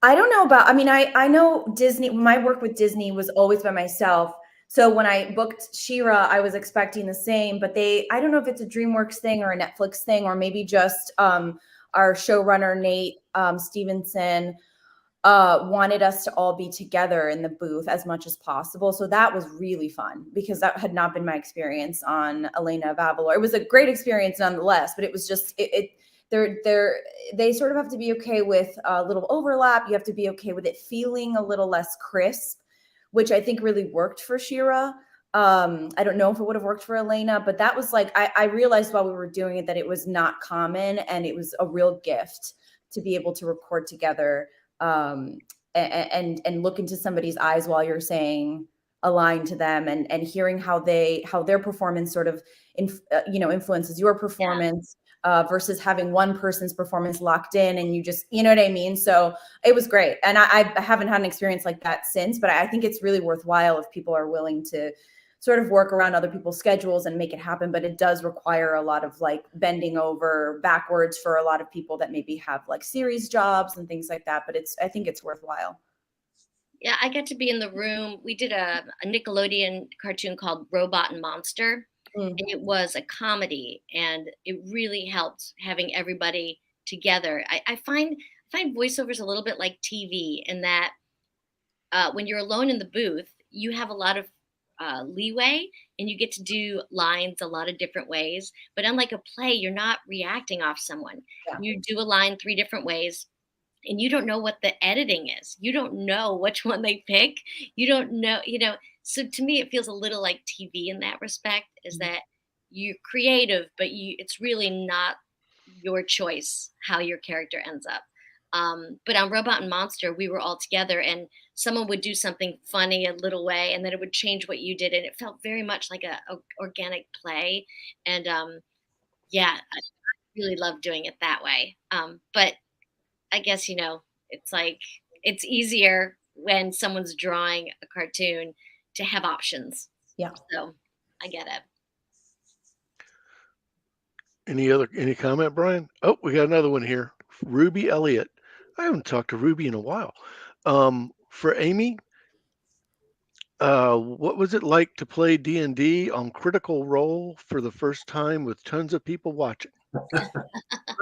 I don't know about, I mean, I know Disney, my work with Disney was always by myself. So when I booked She-Ra, I was expecting the same, but I don't know if it's a DreamWorks thing or a Netflix thing, or maybe just our showrunner, Nate Stevenson, wanted us to all be together in the booth as much as possible. So that was really fun because that had not been my experience on Elena of Avalor. It was a great experience nonetheless, but it was just, they sort of have to be okay with a little overlap. You have to be okay with it feeling a little less crisp, which I think really worked for She-Ra. I don't know if it would have worked for Elena, but that was like, I realized while we were doing it that it was not common, and it was a real gift to be able to record together and look into somebody's eyes while you're saying a line to them, and hearing how their performance sort of influences your performance. Versus having one person's performance locked in and you just, you know what I mean? So it was great. And I haven't had an experience like that since, but I think it's really worthwhile if people are willing to sort of work around other people's schedules and make it happen. But it does require a lot of like bending over backwards for a lot of people that maybe have like series jobs and things like that. But I think it's worthwhile. Yeah, I got to be in the room. We did a Nickelodeon cartoon called Robot and Monster. And it was a comedy, and it really helped having everybody together. I find voiceovers a little bit like TV in that when you're alone in the booth, you have a lot of leeway, and you get to do lines a lot of different ways. But unlike a play, you're not reacting off someone. Yeah. You do a line 3 different ways, and you don't know what the editing is. You don't know which one they pick. You don't know, So to me, it feels a little like TV in that respect, is that you're creative, but it's really not your choice how your character ends up. But on Robot and Monster, we were all together, and someone would do something funny a little way, and then it would change what you did. And it felt very much like a organic play. And yeah, I really love doing it that way. But I guess, it's like, it's easier when someone's drawing a cartoon to have options. Yeah. So I get it. Any comment, Brian? Oh, we got another one here. Ruby Elliott. I haven't talked to Ruby in a while. For Aimee, what was it like to play D&D on Critical Role for the first time with tons of people watching?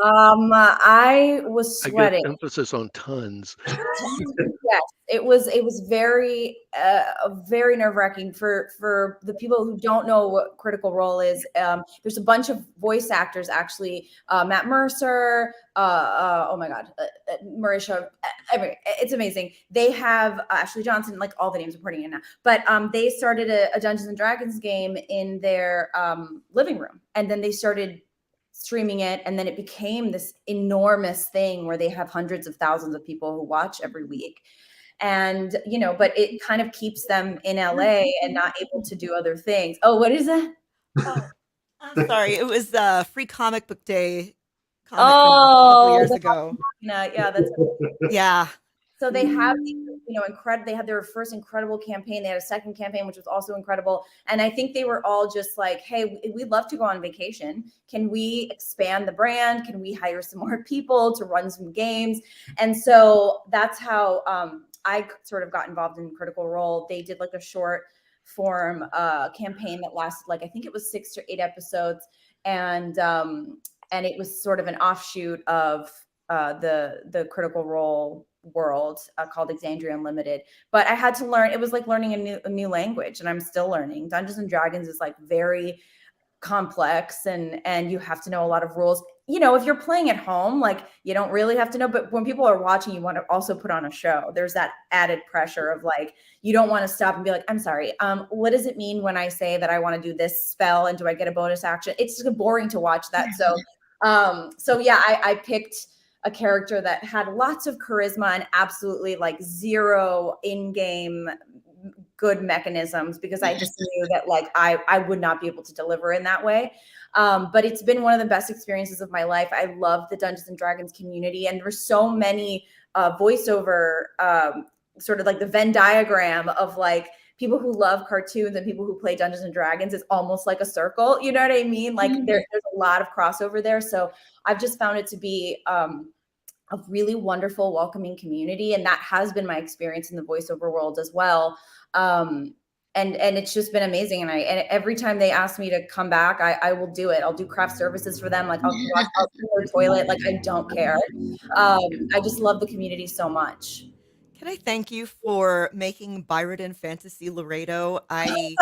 I was sweating. I guess emphasis on tons. Yes, it was very very nerve-wracking for the people who don't know what Critical Role is. There's a bunch of voice actors actually. Matt Mercer, oh my God, Marisha. It's amazing. They have Ashley Johnson, like all the names I'm putting in now. But they started a Dungeons and Dragons game in their living room, and then they started streaming it, and then it became this enormous thing where they have hundreds of thousands of people who watch every week. And but it kind of keeps them in LA and not able to do other things. Oh, what is that? Oh, I'm sorry. It was Free Comic Book Day a couple years ago. Yeah, that's yeah. So they have these, incredible. They had their first incredible campaign. They had a second campaign, which was also incredible. And I think they were all just like, "Hey, we'd love to go on vacation. Can we expand the brand? Can we hire some more people to run some games?" And so that's how I sort of got involved in Critical Role. They did like a short form campaign that lasted like, I think it was 6 or 8 episodes, and it was sort of an offshoot of the Critical Role world called Exandria Unlimited. But I had to learn. It was like learning a new language, and I'm still learning. Dungeons and Dragons is like very complex and you have to know a lot of rules. You know, if you're playing at home, like you don't really have to know, but when people are watching, you want to also put on a show. There's that added pressure of like, you don't want to stop and be like, I'm sorry, what does it mean when I say that I want to do this spell and do I get a bonus action? It's just boring to watch that. So yeah, I picked a character that had lots of charisma and absolutely like zero in-game good mechanisms, because I just knew that like I would not be able to deliver in that way. But it's been one of the best experiences of my life. I love the Dungeons and Dragons community, and there's so many voiceover, sort of like the Venn diagram of like people who love cartoons and people who play Dungeons and Dragons. It's almost like a circle. You know what I mean? Like there's a lot of crossover there. So I've just found it to be a really wonderful, welcoming community. And that has been my experience in the voiceover world as well. And it's just been amazing. And every time they ask me to come back, I will do it. I'll do craft services for them. Like I'll clean their toilet. Like I don't care. I just love the community so much. Can I thank you for making Byron Fantasy Laredo? I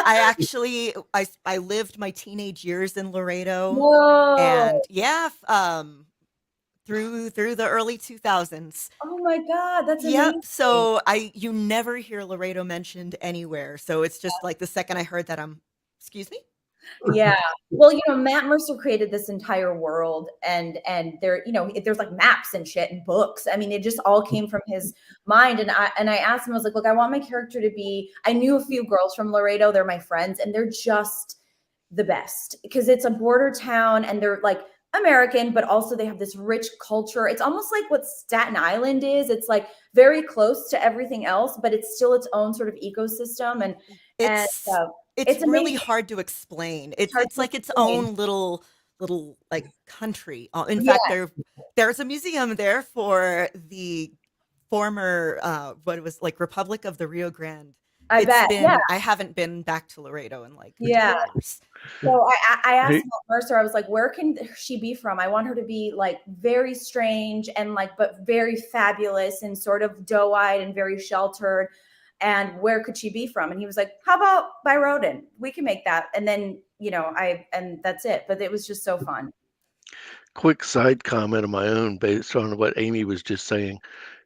actually lived my teenage years in Laredo. Whoa. And yeah, through the early 2000s. Oh my God, that's amazing. Yep. So you never hear Laredo mentioned anywhere. So it's just like the second I heard that, excuse me? Yeah. Well, you know, Matt Mercer created this entire world, and there, you know, there's like maps and shit and books. I mean, it just all came from his mind. And I asked him, I was like, look, I want my character to be, I knew a few girls from Laredo, they're my friends, and they're just the best because it's a border town and they're like American, but also they have this rich culture. It's almost like what Staten Island is. It's like very close to everything else, but it's still its own sort of ecosystem. And it's really hard to explain. It's like its own little like country. In fact, there's a museum there for the former what it was like Republic of the Rio Grande. I haven't been back to Laredo in like years. So I asked Matt Mercer, I was like, where can she be from? I want her to be like very strange and like, but very fabulous and sort of doe-eyed and very sheltered. And where could she be from? And he was like, how about by Rodin? We can make that. And then, you know, and that's it. But it was just so fun. Quick side comment of my own based on what Aimee was just saying.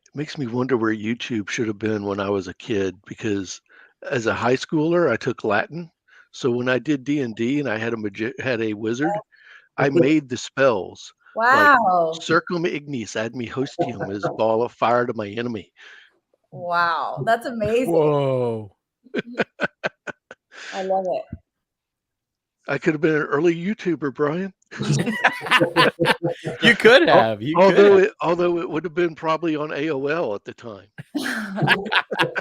It makes me wonder where YouTube should have been when I was a kid, because as a high schooler, I took Latin. So when I did D&D and I had a wizard, I made the spells. Wow. Like, Circum ignis ad me hostium is ball of fire to my enemy. Wow. That's amazing. Whoa. I love it. I could have been an early YouTuber, Brian. You could have. Although it would have been probably on AOL at the time.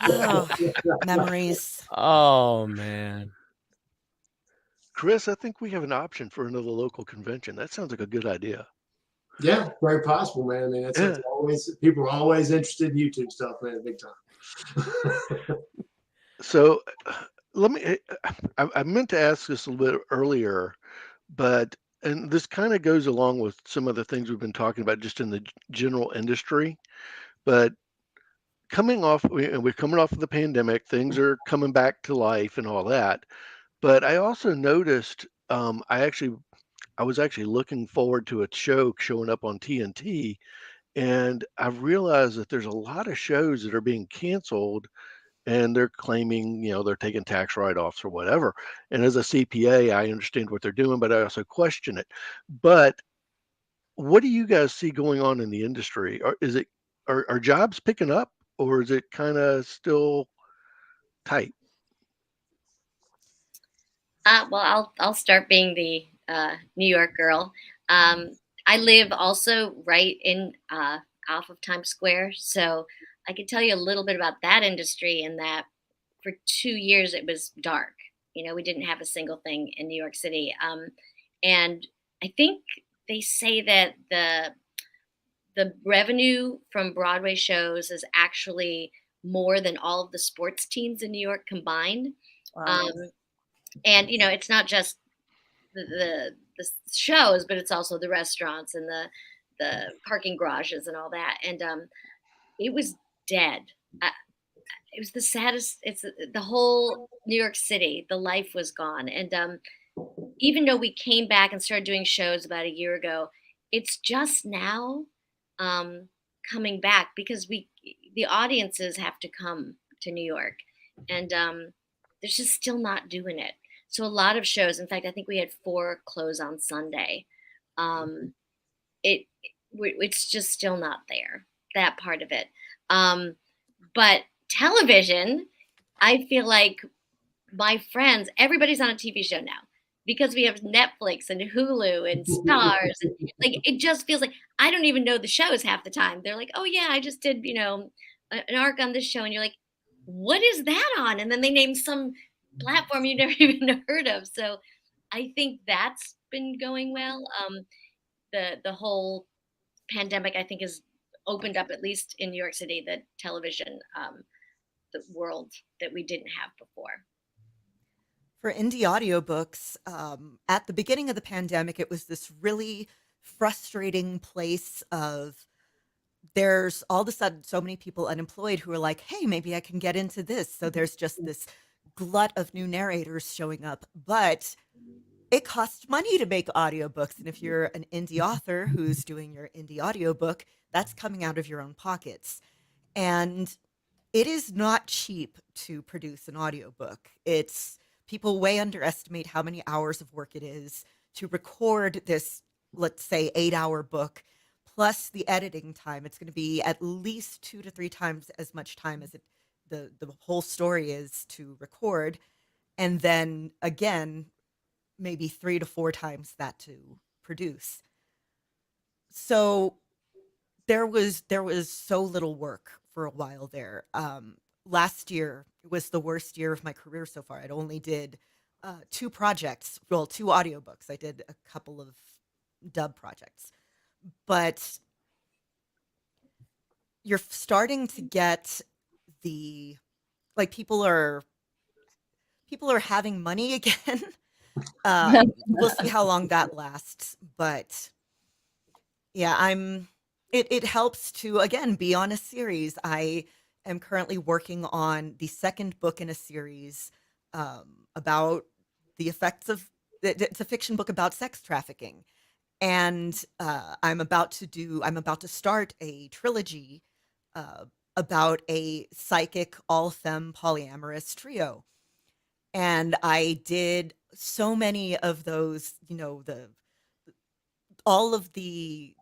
Oh, memories. Oh man. Chris, I think we have an option for another local convention. That sounds like a good idea. Yeah, very possible, man. I mean, that's always, people are always interested in YouTube stuff, man, big time. So I meant to ask this a little bit earlier, and this kind of goes along with some of the things we've been talking about just in the general industry, but we're coming off of the pandemic, things are coming back to life and all that. But I also noticed, I was actually looking forward to a show showing up on TNT, and I've realized that there's a lot of shows that are being canceled, and they're claiming, they're taking tax write-offs or whatever. And as a CPA, I understand what they're doing, but I also question it. But what do you guys see going on in the industry? Are jobs picking up, or is it kind of still tight? Well, I'll start being the New York girl. I live also right in off of Times Square, so I could tell you a little bit about that industry. In that, for 2 years it was dark. We didn't have a single thing in New York City, and I think they say that the revenue from Broadway shows is actually more than all of the sports teams in New York combined. Wow. And it's not just the shows, but it's also the restaurants and the parking garages and all that. And it was dead. It was the saddest. It's the whole New York City. The life was gone. And even though we came back and started doing shows about a year ago, it's just now coming back because the audiences have to come to New York, and they're just still not doing it. So a lot of shows, in fact, I think we had 4 close on Sunday. It's just still not there, that part of it. But television, I feel like my friends, everybody's on a TV show now because we have Netflix and Hulu and Stars. And like, it just feels like I don't even know the shows half the time. They're like, oh yeah, I just did, an arc on this show. And you're like, what is that on? And then they name some platform you never even heard of. So I think that's been going well. The whole pandemic, I think, has opened up, at least in New York City, the television, the world that we didn't have before. For indie audiobooks, at the beginning of the pandemic, it was this really frustrating place of there's all of a sudden so many people unemployed who are like, hey, maybe I can get into this. So there's just this glut of new narrators showing up. But it costs money to make audiobooks. And if you're an indie author who's doing your indie audiobook, that's coming out of your own pockets. And it is not cheap to produce an audiobook. People way underestimate how many hours of work it is to record this, let's say, 8-hour book, plus the editing time. It's going to be at least 2 to 3 times as much time as the whole story is to record. And then again, maybe 3 to 4 times that to produce. So there was so little work for a while there. Last year was the worst year of my career so far. I'd only did 2 projects, 2 audiobooks. I did a couple of dub projects. But you're starting to get people are having money again. We'll see how long that lasts. But yeah, it helps to, again, be on a series. I am currently working on the 2nd book in a series about the effects of it's a fiction book about sex trafficking. And I'm about to start a trilogy about a psychic all-femme polyamorous trio. And I did so many of those, all of the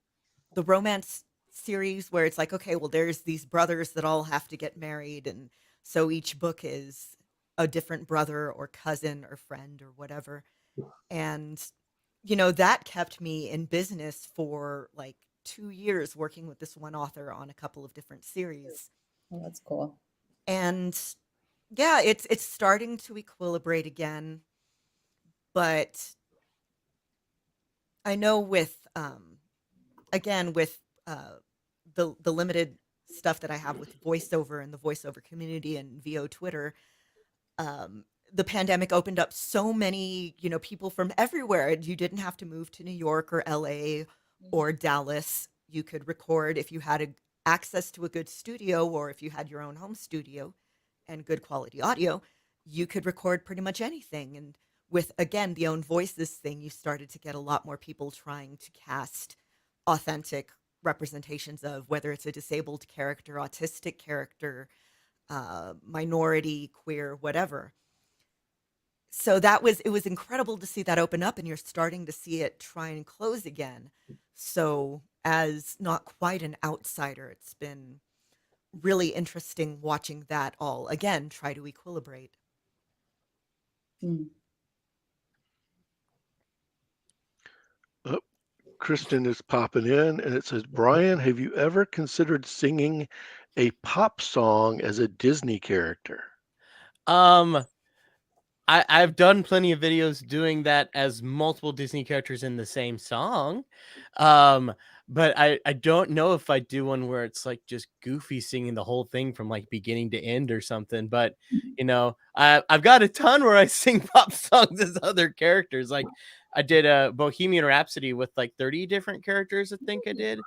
romance series where it's like, okay, well, there's these brothers that all have to get married. And so each book is a different brother or cousin or friend or whatever. And, that kept me in business for like 2 years working with this one author on a couple of different series. Oh, that's cool. And yeah, it's starting to equilibrate again. But I know with the limited stuff that I have with voiceover and the voiceover community and VO Twitter, the pandemic opened up so many, people from everywhere. You didn't have to move to New York or LA or Dallas. You could record if you had access to a good studio, or if you had your own home studio and good quality audio, you could record pretty much anything. And with, again, the own voices thing, you started to get a lot more people trying to cast authentic representations of whether it's a disabled character, autistic character, minority, queer, whatever. So it was incredible to see that open up, and you're starting to see it try and close again. So as not quite an outsider, it's been really interesting watching that all again try to equilibrate. Oh, Kristen is popping in, and it says, Brian, have you ever considered singing a pop song as a Disney character? I've done plenty of videos doing that as multiple Disney characters in the same song. But I don't know if I do one where it's like just Goofy singing the whole thing from like beginning to end or something. But I've got a ton where I sing pop songs as other characters. Like I did a Bohemian Rhapsody with like 30 different characters, I think I did.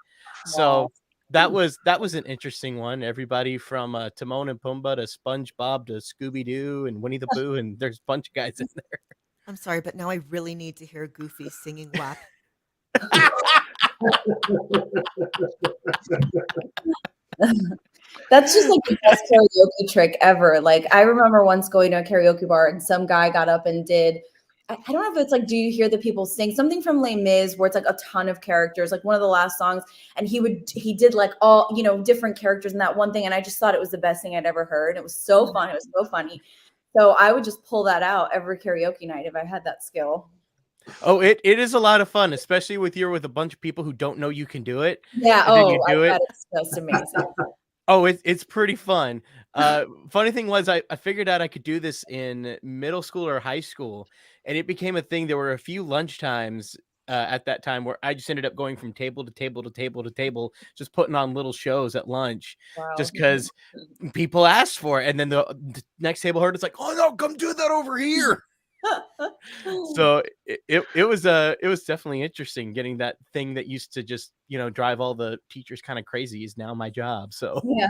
So that was an interesting one. Everybody from Timon and Pumbaa to SpongeBob to Scooby-Doo and Winnie the Pooh, and there's a bunch of guys in there. I'm sorry, but now I really need to hear Goofy singing WAP. That's just like the best karaoke trick ever. Like I remember once going to a karaoke bar and some guy got up and did, I don't know if it's like, do you hear the people sing something from Les Mis where it's like a ton of characters, like one of the last songs, and he did like all, you know, different characters in that one thing. And I just thought it was the best thing I'd ever heard. It was so fun. It was so funny. So I would just pull that out every karaoke night if I had that skill. Oh, it is a lot of fun, especially with a bunch of people who don't know you can do it. Yeah. And then you I do it. bet it's just amazing. Oh, it's pretty fun. Funny thing was, I figured out I could do this in middle school or high school, and it became a thing. There were a few lunch times at that time where I just ended up going from table to table to table to table, just putting on little shows at lunch, just because people asked for it. And then the next table heard, it's like, oh no, come do that over here. So it was definitely interesting getting that thing that used to just, you know, drive all the teachers kind of crazy is now my job. So yeah,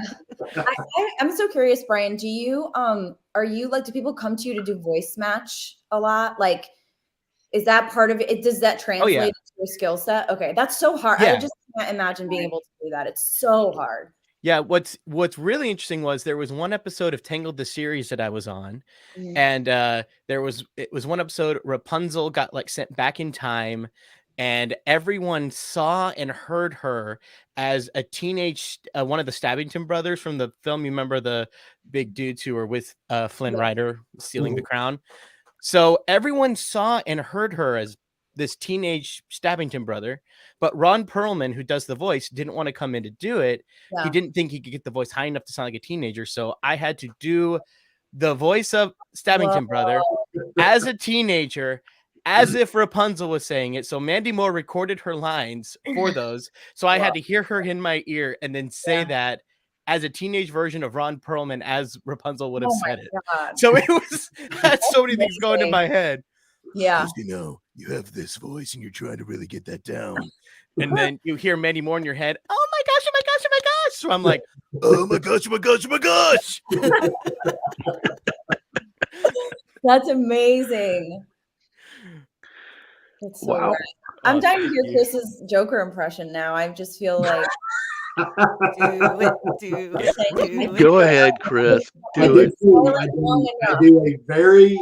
I'm so curious, Brian. Do you are you like, do people come to you to do voice match a lot? Like, is that part of it? Does that translate into your skill set? Okay, that's so hard. I just can't imagine being able to do that. It's so hard. Yeah, what's really interesting was there was one episode of Tangled the series that I was on, and it was one episode Rapunzel got like sent back in time, and everyone saw and heard her as a teenage one of the Stabbington brothers from the film. You remember the big dudes who were with Flynn Rider stealing the crown? So everyone saw and heard her as this teenage Stabbington brother, but Ron Perlman, who does the voice, didn't want to come in to do it. Yeah. He didn't think he could get the voice high enough to sound like a teenager. So I had to do the voice of Stabbington brother as a teenager, as if Rapunzel was saying it. So Mandy Moore recorded her lines for those. So I had to hear her in my ear and then say that as a teenage version of Ron Perlman, as Rapunzel would have said it. God. So it was, that's so many things going in my head. Yeah. You know, you have this voice and you're trying to really get that down. And then you hear Mandy Moore in your head, oh my gosh, oh my gosh, oh my gosh. So I'm like, oh my gosh, oh my gosh, oh my gosh. That's amazing. That's so great. I'm dying to hear Chris's Joker impression now. I just feel like Go ahead, Chris. Do it. I do a very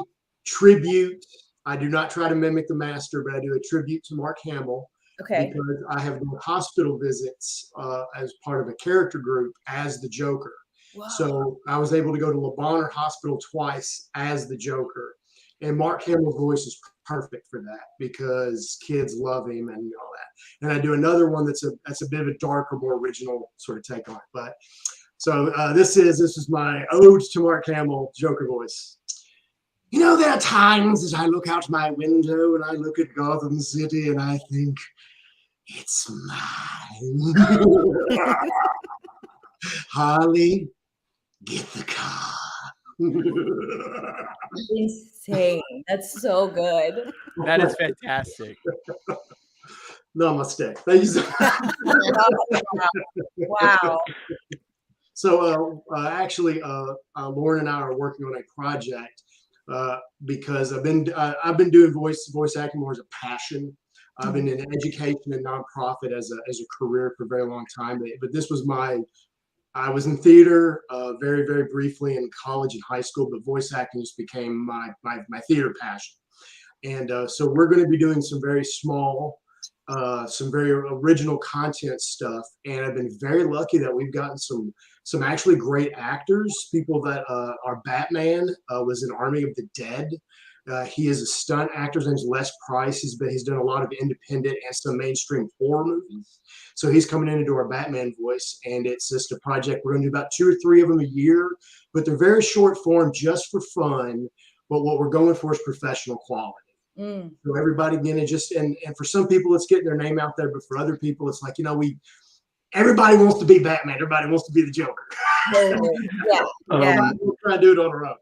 tribute. I do not try to mimic the master, but I do a tribute to Mark Hamill. Okay. Because I have done hospital visits as part of a character group as the Joker. Wow. So I was able to go to Le Bonheur Hospital twice as the Joker. And Mark Hamill's voice is perfect for that because kids love him and all that. And I do another one that's a bit of a darker, more original sort of take on it. But so this is my ode to Mark Hamill Joker voice. You know, there are times as I look out my window and I look at Gotham City and I think, it's mine. Harley, get the car. Insane. That's so good. That is fantastic. Namaste. Thank you so much. Wow. So actually, Lauren and I are working on a project because I've been doing voice acting more as a passion. I've been in education and nonprofit as a career for a very long time. But this was I was in theater very, very briefly in college and high school, but voice acting just became my theater passion. And so we're going to be doing some very small, some very original content stuff. And I've been very lucky that we've gotten some actually great actors, people that are Batman was in Army of the Dead. He is a stunt actor. His name's Les Price. He's done a lot of independent and some mainstream horror movies. So he's coming in to do our Batman voice, and it's just a project. We're going to do about 2 or 3 of them a year, but they're very short form, just for fun. But what we're going for is professional quality. So everybody again, and for some people, it's getting their name out there, but for other people, it's like, you know, everybody wants to be Batman. Everybody wants to be the Joker. We'll try to do it on our own.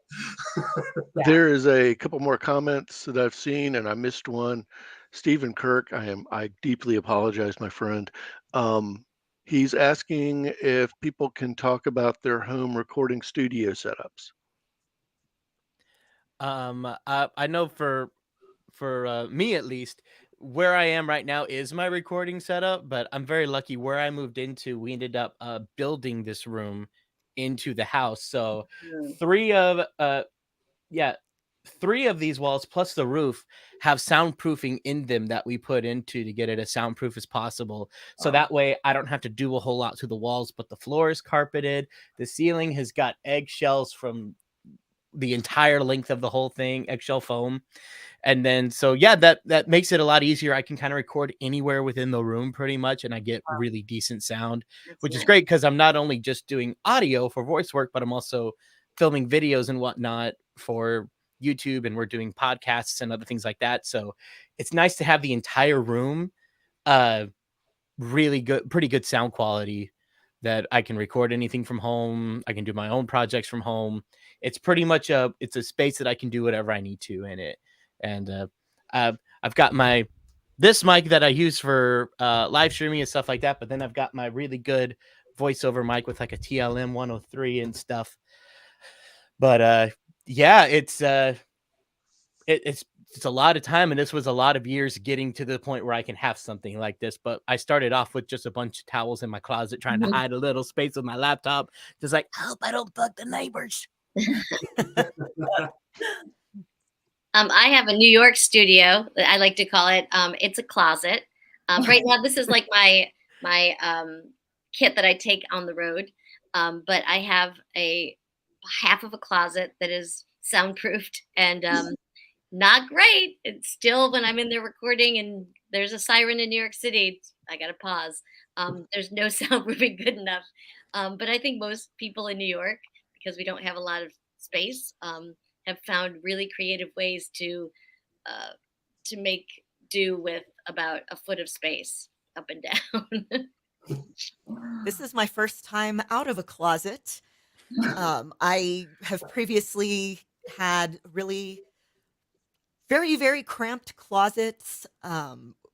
There is a couple more comments that I've seen, and I missed one. Stephen Kirk, I deeply apologize, my friend. He's asking if people can talk about their home recording studio setups. I know for for me at least, where I am right now is my recording setup, but I'm very lucky where I moved into. We ended up building this room into the house. So three of these walls plus the roof have soundproofing in them that we put into to get it as soundproof as possible. So that way I don't have to do a whole lot to the walls, but the floor is carpeted. The ceiling has got eggshells from the entire length of the whole thing, eggshell foam. And then, so yeah, that makes it a lot easier. I can kind of record anywhere within the room pretty much, and I get really decent sound, which is great because I'm not only just doing audio for voice work, but I'm also filming videos and whatnot for YouTube, and we're doing podcasts and other things like that. So it's nice to have the entire room really good, pretty good sound quality that I can record anything from home. I can do my own projects from home. It's pretty much it's a space that I can do whatever I need to in it. And I've got this mic that I use for live streaming and stuff like that. But then I've got my really good voiceover mic with like a TLM 103 and stuff. But yeah, it's a lot of time, and this was a lot of years getting to the point where I can have something like this. But I started off with just a bunch of towels in my closet, trying to hide a little space with my laptop, just like, I hope I don't bug the neighbors. I have a New York studio. I like to call it. It's a closet. Right now, this is like my kit that I take on the road. But I have a half of a closet that is soundproofed and not great. It's still, when I'm in there recording and there's a siren in New York City, I gotta pause. There's no soundproofing good enough. But I think most people in New York, because we don't have a lot of space, have found really creative ways to make do with about a foot of space up and down. This is my first time out of a closet. I have previously had really very, very cramped closets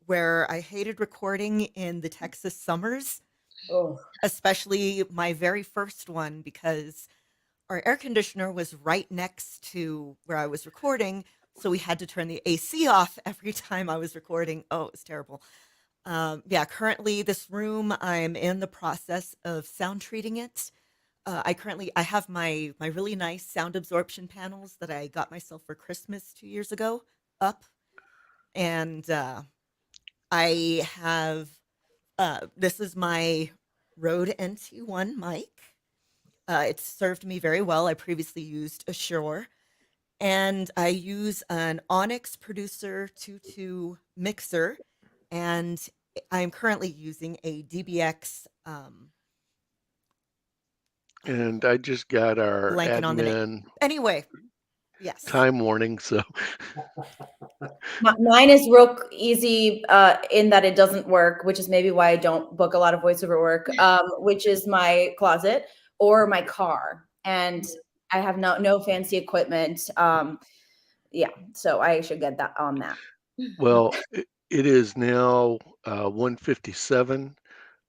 where I hated recording in the Texas summers, especially my very first one, because our air conditioner was right next to where I was recording. So we had to turn the AC off every time I was recording. Oh, it was terrible. Yeah, currently this room, I'm in the process of sound treating it. I have my really nice sound absorption panels that I got myself for Christmas 2 years ago up. And I have, this is my Rode NT1 mic. It's served me very well. I previously used a Shure, and I use an Onyx Producer 2.2 mixer, and I'm currently using a DBX. And I just got our Blanking on the name. admin Anyway, yes. time warning, so Mine is real easy in that it doesn't work, which is maybe why I don't book a lot of voiceover work, which is my closet or my car. And I have no fancy equipment. Yeah, so I should get that on that. well, it is now 1:57.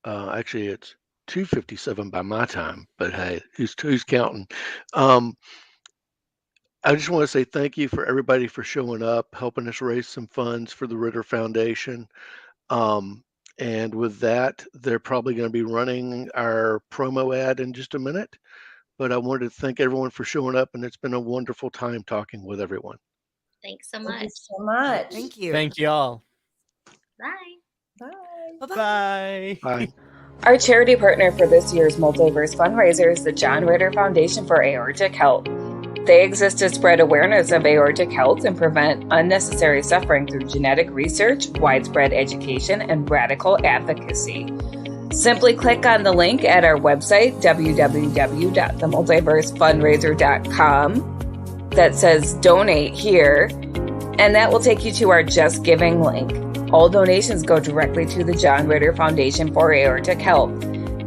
Actually, it's 2:57 by my time, but hey, who's counting? I just want to say thank you for everybody for showing up, helping us raise some funds for the Ritter Foundation. And with that, they're probably going to be running our promo ad in just a minute. But I wanted to thank everyone for showing up, and it's been a wonderful time talking with everyone. Thanks so much. So much. Thank you. Thank you all. Bye. Bye. Bye. Bye. Our charity partner for this year's Multiverse FunRaiser is the John Ritter Foundation for Aortic Health. They exist to spread awareness of aortic health and prevent unnecessary suffering through genetic research, widespread education, and radical advocacy. Simply click on the link at our website, www.themultiversefunraiser.com, that says donate here, and that will take you to our Just Giving link. All donations go directly to the John Ritter Foundation for Aortic Health.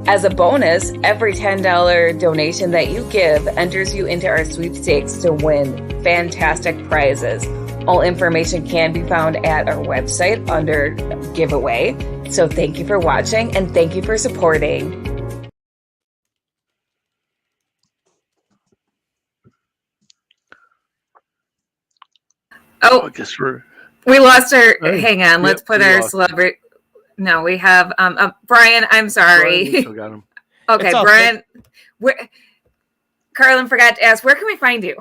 As a bonus, every $10 donation that you give enters you into our sweepstakes to win fantastic prizes. All information can be found at our website under giveaway. So thank you for watching and thank you for supporting. Oh, I guess we're We lost our. Hey. Hang on. Let's Yep, put we our lost. celebrity. No, we have Brian. I'm sorry. Brian, we still got him. Okay, It's all Brian. Carlin forgot to ask. Where can we find you?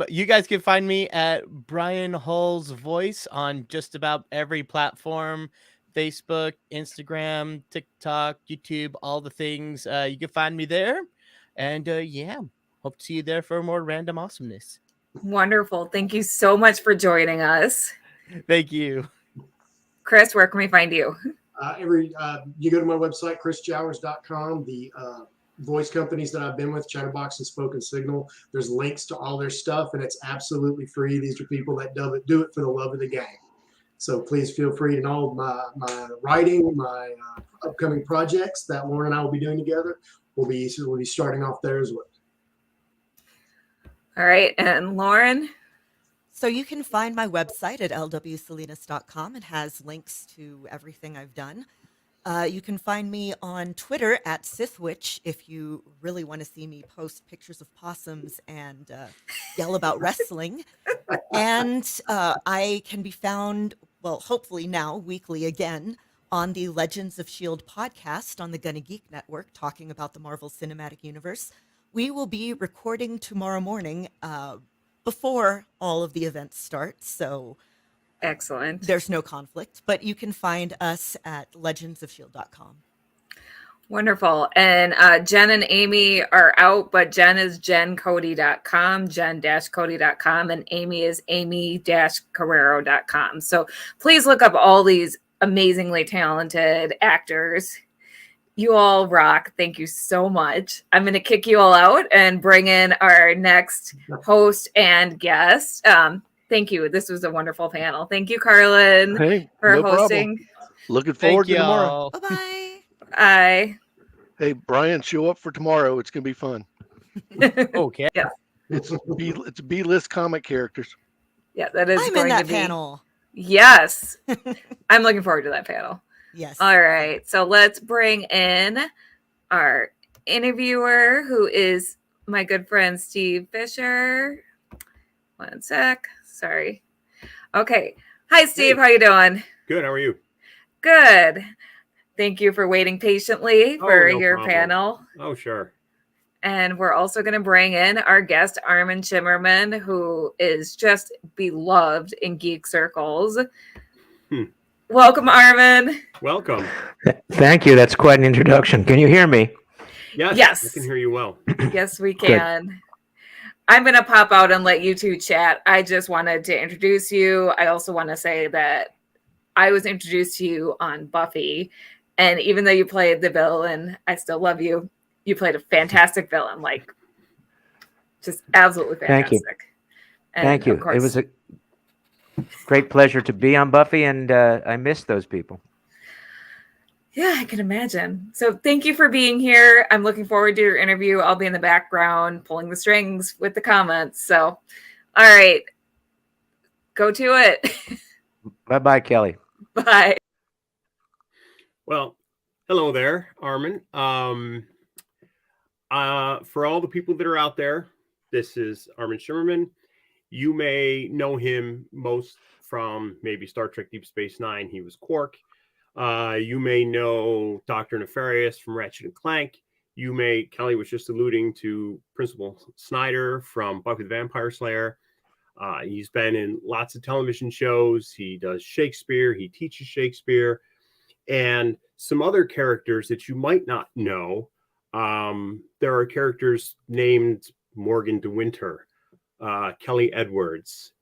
You guys can find me at Brian Hull's Voice on just about every platform: Facebook, Instagram, TikTok, YouTube, all the things. You can find me there, and yeah, hope to see you there for more random awesomeness. Wonderful. Thank you so much for joining us. Thank you. Chris, where can we find you? You go to my website, chrisjowers.com. The voice companies that I've been with, Chatterbox and Spoken Signal, there's links to all their stuff, and it's absolutely free. These are people that do it for the love of the game. So please feel free to know my writing, my upcoming projects that Lauren and I will be doing together. We'll be starting off there as well. All right, and Lauren. So you can find my website at lwsalinas.com. It has links to everything I've done. You can find me on Twitter at Sithwitch if you really want to see me post pictures of possums and yell about wrestling. And I can be found, well, hopefully now, weekly again, on the Legends of S.H.I.E.L.D. podcast on the Gonna Geek Network, talking about the Marvel Cinematic Universe. We will be recording tomorrow morning before all of the events start, so excellent. There's no conflict, but you can find us at legendsofshield.com. Wonderful. And Jen and Aimee are out, but Jen is jencody.com, jen-cody.com, and Aimee is aimee-carrero.com. So please look up all these amazingly talented actors. You all rock. Thank you so much. I'm going to kick you all out and bring in our next host and guest. Thank you. This was a wonderful panel. Thank you, Carlin, for no hosting. problem. Looking forward to tomorrow. Bye-bye. Bye. Hey, Brian, show up for tomorrow. It's going to be fun. Okay. Yeah. It's B-list comic characters. Yeah, that is I'm going in that to be. panel. Yes. I'm looking forward to that panel. Yes. All right. So let's bring in our interviewer, who is my good friend, Steve Fischer. One sec. Sorry. Okay. Hi, Steve. How you doing? Good. How are you? Good. Thank you for waiting patiently for no your problem. panel. Oh, sure. And we're also going to bring in our guest, Armin Shimerman, who is just beloved in geek circles. Welcome, Armin. Welcome. Thank you. That's quite an introduction. Can you hear me? Yes. I can hear you well. Yes, we can. I'm going to pop out and let you two chat. I just wanted to introduce you. I also want to say that I was introduced to you on Buffy. And even though you played the villain, I still love you. You played a fantastic villain, like just absolutely fantastic. Thank you. It was a great pleasure to be on Buffy, and I missed those people. Yeah, I can imagine. So thank you for being here. I'm looking forward to your interview. I'll be in the background pulling the strings with the comments. So, all right, go to it. Bye-bye, Kelly. Bye. Well, hello there, Armin. For all the people that are out there, this is Armin Shimerman. You may know him most from maybe Star Trek Deep Space Nine. He was Quark. You may know Dr. Nefarious from Ratchet and Clank. Kelly was just alluding to Principal Snyder from Buffy the Vampire Slayer. He's been in lots of television shows. He does Shakespeare. He teaches Shakespeare. And some other characters that you might not know. There are characters named Morgan DeWinter, Kelly Edwards,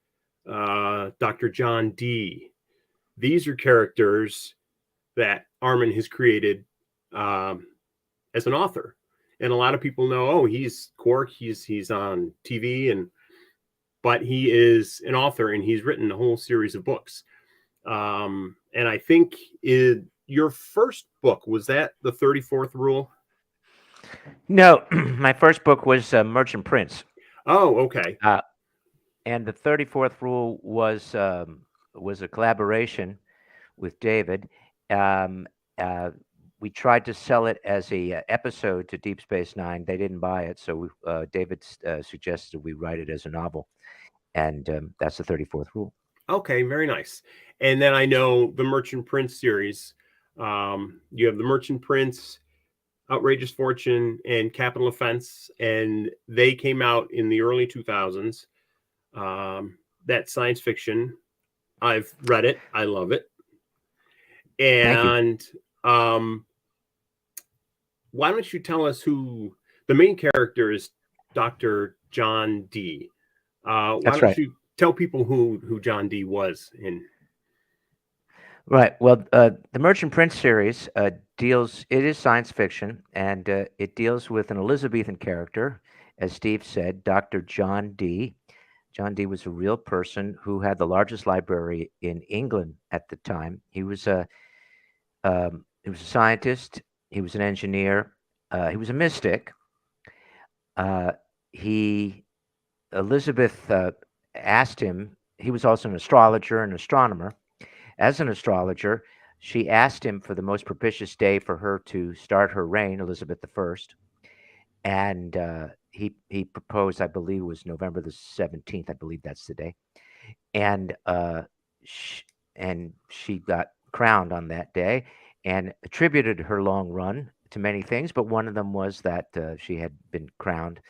Dr. John Dee. These are characters that Armin has created as an author. And a lot of people know, oh, he's Quark, he's on TV, but he is an author and he's written a whole series of books. And I think your first book, was that the 34th Rule? No, my first book was Merchant Prince. Oh, okay. And the 34th Rule was a collaboration with David. We we tried to sell it as a episode to Deep Space Nine. They didn't buy it, so David suggested we write it as a novel, and that's the 34th rule. Okay, very nice. And then I know the Merchant Prince series. You have the Merchant Prince, Outrageous Fortune, and Capital Offense, and they came out in the early 2000s. That science fiction. I've read it. I love it. And why don't you tell us who the main character is? Dr. John D. Why don't you tell people who John D was in? Right. Well, the Merchant Prince series it is science fiction, and it deals with an Elizabethan character, as Steve said, Dr. John D. John D was a real person who had the largest library in England at the time. He was a scientist. He was an engineer. He was a mystic. Elizabeth asked him. He was also an astrologer and astronomer. As an astrologer, she asked him for the most propitious day for her to start her reign, Elizabeth I, and he proposed, I believe it was November the 17th. I believe that's the day, and she got crowned on that day, and attributed her long run to many things, but one of them was that she had been crowned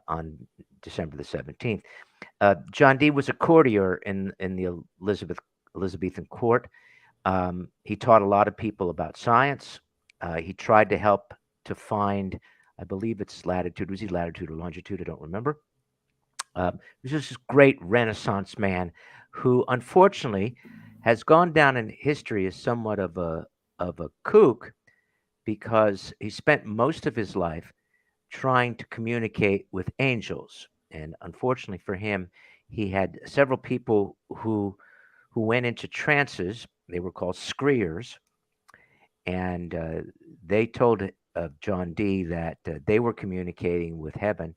on December the 17th. John Dee was a courtier in the Elizabethan court. He taught a lot of people about science. He tried to help to find, I believe it's latitude. Was he latitude or longitude? I don't remember. He was just this great Renaissance man who, unfortunately, has gone down in history as somewhat of a kook, because he spent most of his life trying to communicate with angels. And unfortunately for him, he had several people who went into trances. They were called screers. And they told John Dee that they were communicating with heaven.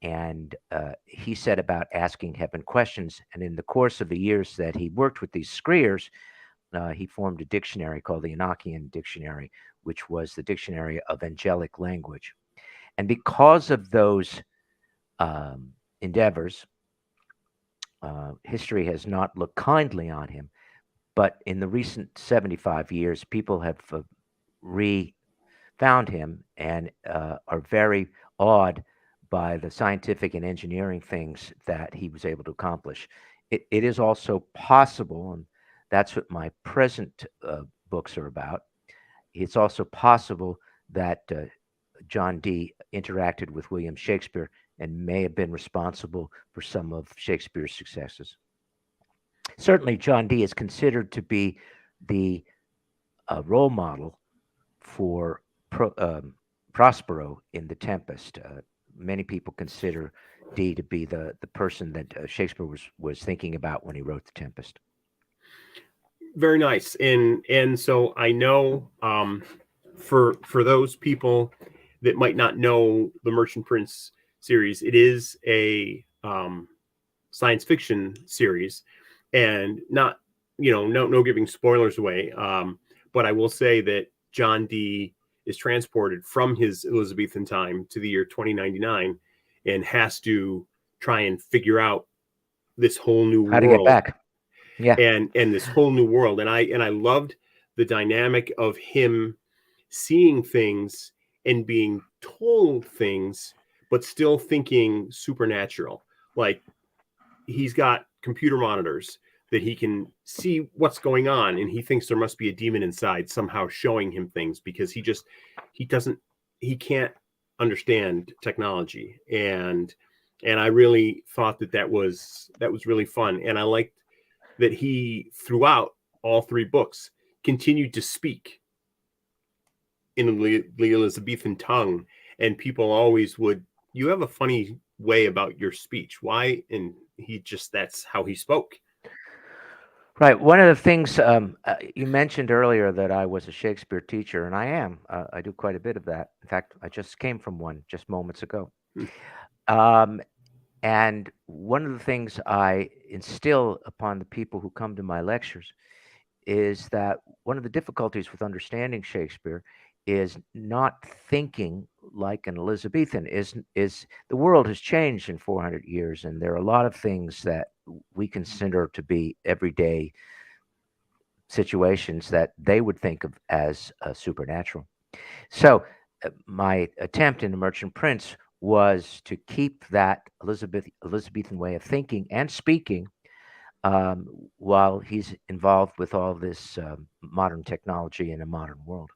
And he set about asking heaven questions. And in the course of the years that he worked with these screers, he formed a dictionary called the Enochian Dictionary, which was the dictionary of angelic language. And because of those endeavors, history has not looked kindly on him. But in the recent 75 years, people have found him and are very awed by the scientific and engineering things that he was able to accomplish. It is also possible, and that's what my present books are about. It's also possible that John Dee interacted with William Shakespeare and may have been responsible for some of Shakespeare's successes. Certainly, John Dee is considered to be the role model for Prospero in The Tempest. Many people consider Dee to be the person that Shakespeare was thinking about when he wrote The Tempest. Very nice. And so I know for those people that might not know the Merchant Prince series, it is a science fiction series, and not, no giving spoilers away. But I will say that John Dee is transported from his Elizabethan time to the year 2099 and has to try and figure out this whole new How world. to get back. Yeah. And this whole new world. And I loved the dynamic of him seeing things and being told things, but still thinking supernatural. Like, he's got computer monitors that he can see what's going on, and he thinks there must be a demon inside somehow showing him things, because he can't understand technology. And I really thought that was really fun. And I liked that he, throughout all three books, continued to speak in the Elizabethan tongue, and people always would, you have a funny way about your speech. Why? And that's how he spoke. Right. One of the things you mentioned earlier, that I was a Shakespeare teacher, and I am. I do quite a bit of that. In fact, I just came from one just moments ago. And one of the things I instill upon the people who come to my lectures is that one of the difficulties with understanding Shakespeare is not thinking like an Elizabethan. Is the world has changed in 400 years, and there are a lot of things that we consider to be everyday situations that they would think of as supernatural. So my attempt in The Merchant Prince was to keep that Elizabethan way of thinking and speaking while he's involved with all this modern technology in a modern world.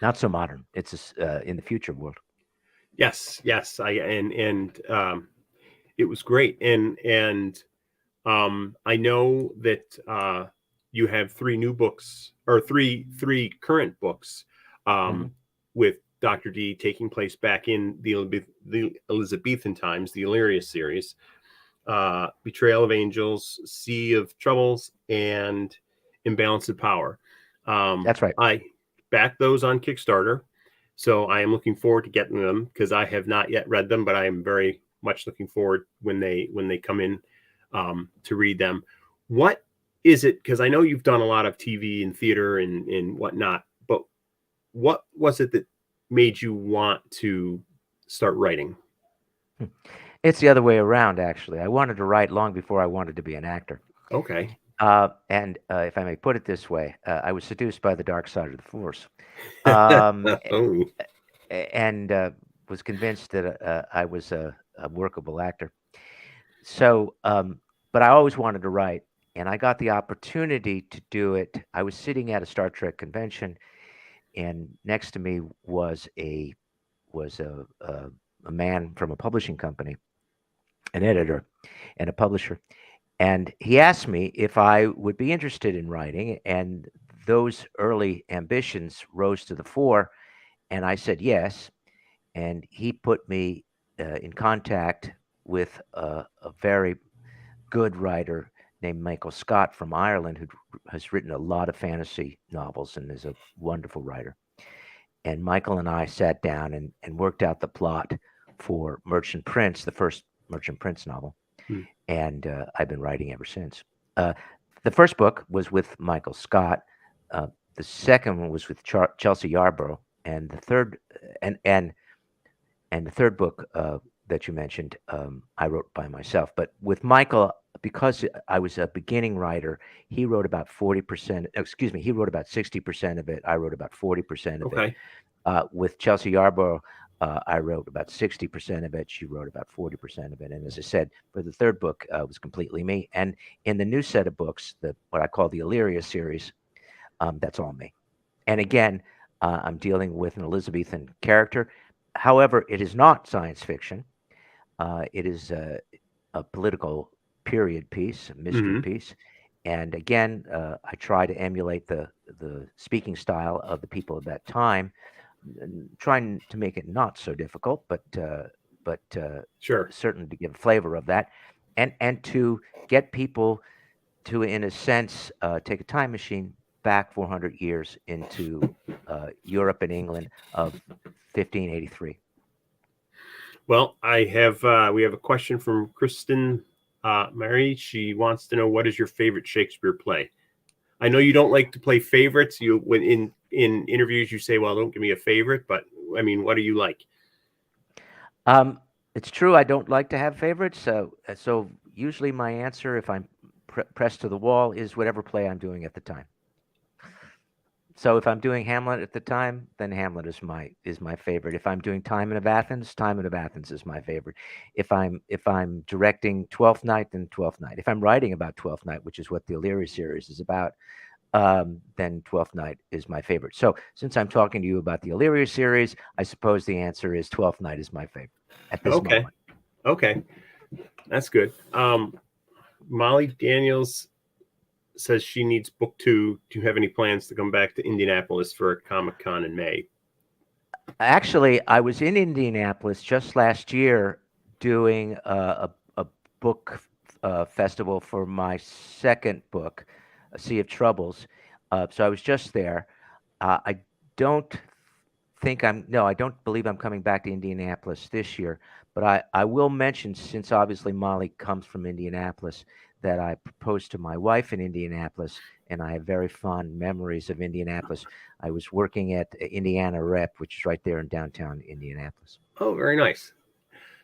Not so modern. It's in the future world. Yes, yes. It was great. And I know that you have 3 new books, or three current books, with Dr. D taking place back in the Elizabethan times, the Illyria series, Betrayal of Angels, Sea of Troubles, and Imbalance of Power. That's right. I backed those on Kickstarter, so I am looking forward to getting them, because I have not yet read them, but I am very much looking forward when they come in to read them. What is it? Because I know you've done a lot of TV and theater and whatnot, but what was it that made you want to start writing? It's the other way around, actually. I wanted to write long before I wanted to be an actor. Okay. And if I may put it this way, I was seduced by the dark side of the force, and was convinced that I was a workable actor. So, but I always wanted to write, and I got the opportunity to do it. I was sitting at a Star Trek convention, and next to me was a man from a publishing company, an editor and a publisher. And he asked me if I would be interested in writing, and those early ambitions rose to the fore. And I said yes. And he put me in contact with a very good writer named Michael Scott from Ireland, who has written a lot of fantasy novels and is a wonderful writer. And Michael and I sat down and worked out the plot for Merchant Prince, the first Merchant Prince novel. And I've been writing ever since. The first book was with Michael Scott. The second one was with Chelsea Yarborough, and the third the third book that you mentioned, I wrote by myself. But with Michael, because I was a beginning writer, he wrote about 40%. Excuse me, he wrote about 60% of it. I wrote about 40% of it. With Chelsea Yarborough, I wrote about 60% of it. She wrote about 40% of it. And as I said, for the third book, it was completely me. And in the new set of books, what I call the Illyria series, that's all me. And again, I'm dealing with an Elizabethan character. However, it is not science fiction. It is a political period piece, a mystery piece. And again, I try to emulate the speaking style of the people of that time, trying to make it not so difficult, but sure, certainly to give a flavor of that, and to get people to, in a sense, take a time machine back 400 years into Europe and England of 1583. Well, we have a question from Kristen Mary. She wants to know, what is your favorite Shakespeare play? I know you don't like to play favorites. When in interviews you say, well, don't give me a favorite, but I mean, what do you like? It's true, I don't like to have favorites. So usually my answer, if I'm pressed to the wall, is whatever play I'm doing at the time. So if I'm doing Hamlet at the time, then Hamlet is my favorite. If I'm doing Timon of Athens is my favorite. If I'm directing Twelfth Night, then Twelfth Night. If I'm writing about Twelfth Night, which is what the Illyria series is about, then Twelfth Night is my favorite. So since I'm talking to you about the Illyria series, I suppose the answer is Twelfth Night is my favorite at this moment. Okay, that's good. Molly Daniels says she needs book 2. Do you have any plans to come back to Indianapolis for a Comic-Con in May? Actually, I was in Indianapolis just last year doing a book festival for my second book, A Sea of Troubles. So I was just there. I don't believe I'm coming back to Indianapolis this year, but I will mention, since obviously Molly comes from Indianapolis, that I proposed to my wife in Indianapolis, and I have very fond memories of Indianapolis. I was working at Indiana Rep, which is right there in downtown Indianapolis. Oh, very nice.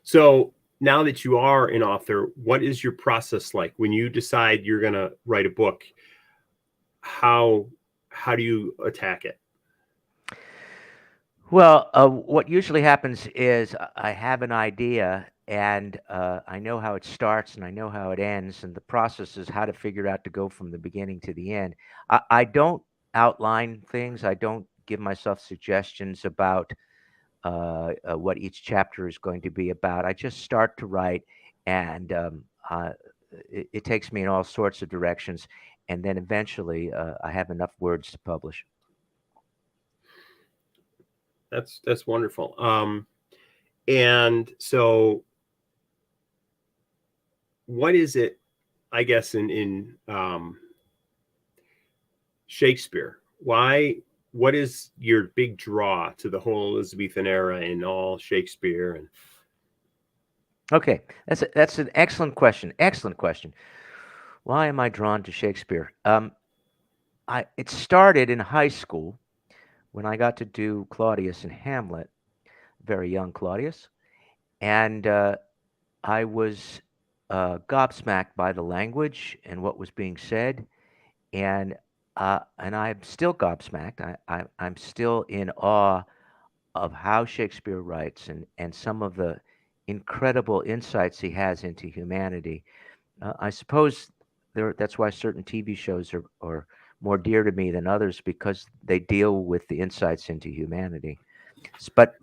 So now that you are an author, what is your process like when you decide you're going to write a book? How do you attack it? Well, what usually happens is I have an idea, and I know how it starts and I know how it ends, and the process is how to figure out to go from the beginning to the end. I don't outline things. I don't give myself suggestions about what each chapter is going to be about. I just start to write, and it takes me in all sorts of directions, and then eventually I have enough words to publish. That's wonderful. And so what is it, I guess, in Shakespeare? What is your big draw to the whole Elizabethan era in all Shakespeare? And Okay, that's an excellent question. Excellent question. Why am I drawn to Shakespeare? It started in high school when I got to do Claudius and Hamlet, very young Claudius, and I was gobsmacked by the language and what was being said, and I'm still gobsmacked. I'm still in awe of how Shakespeare writes and some of the incredible insights he has into humanity. I suppose that's why certain TV shows are more dear to me than others, because they deal with the insights into humanity. But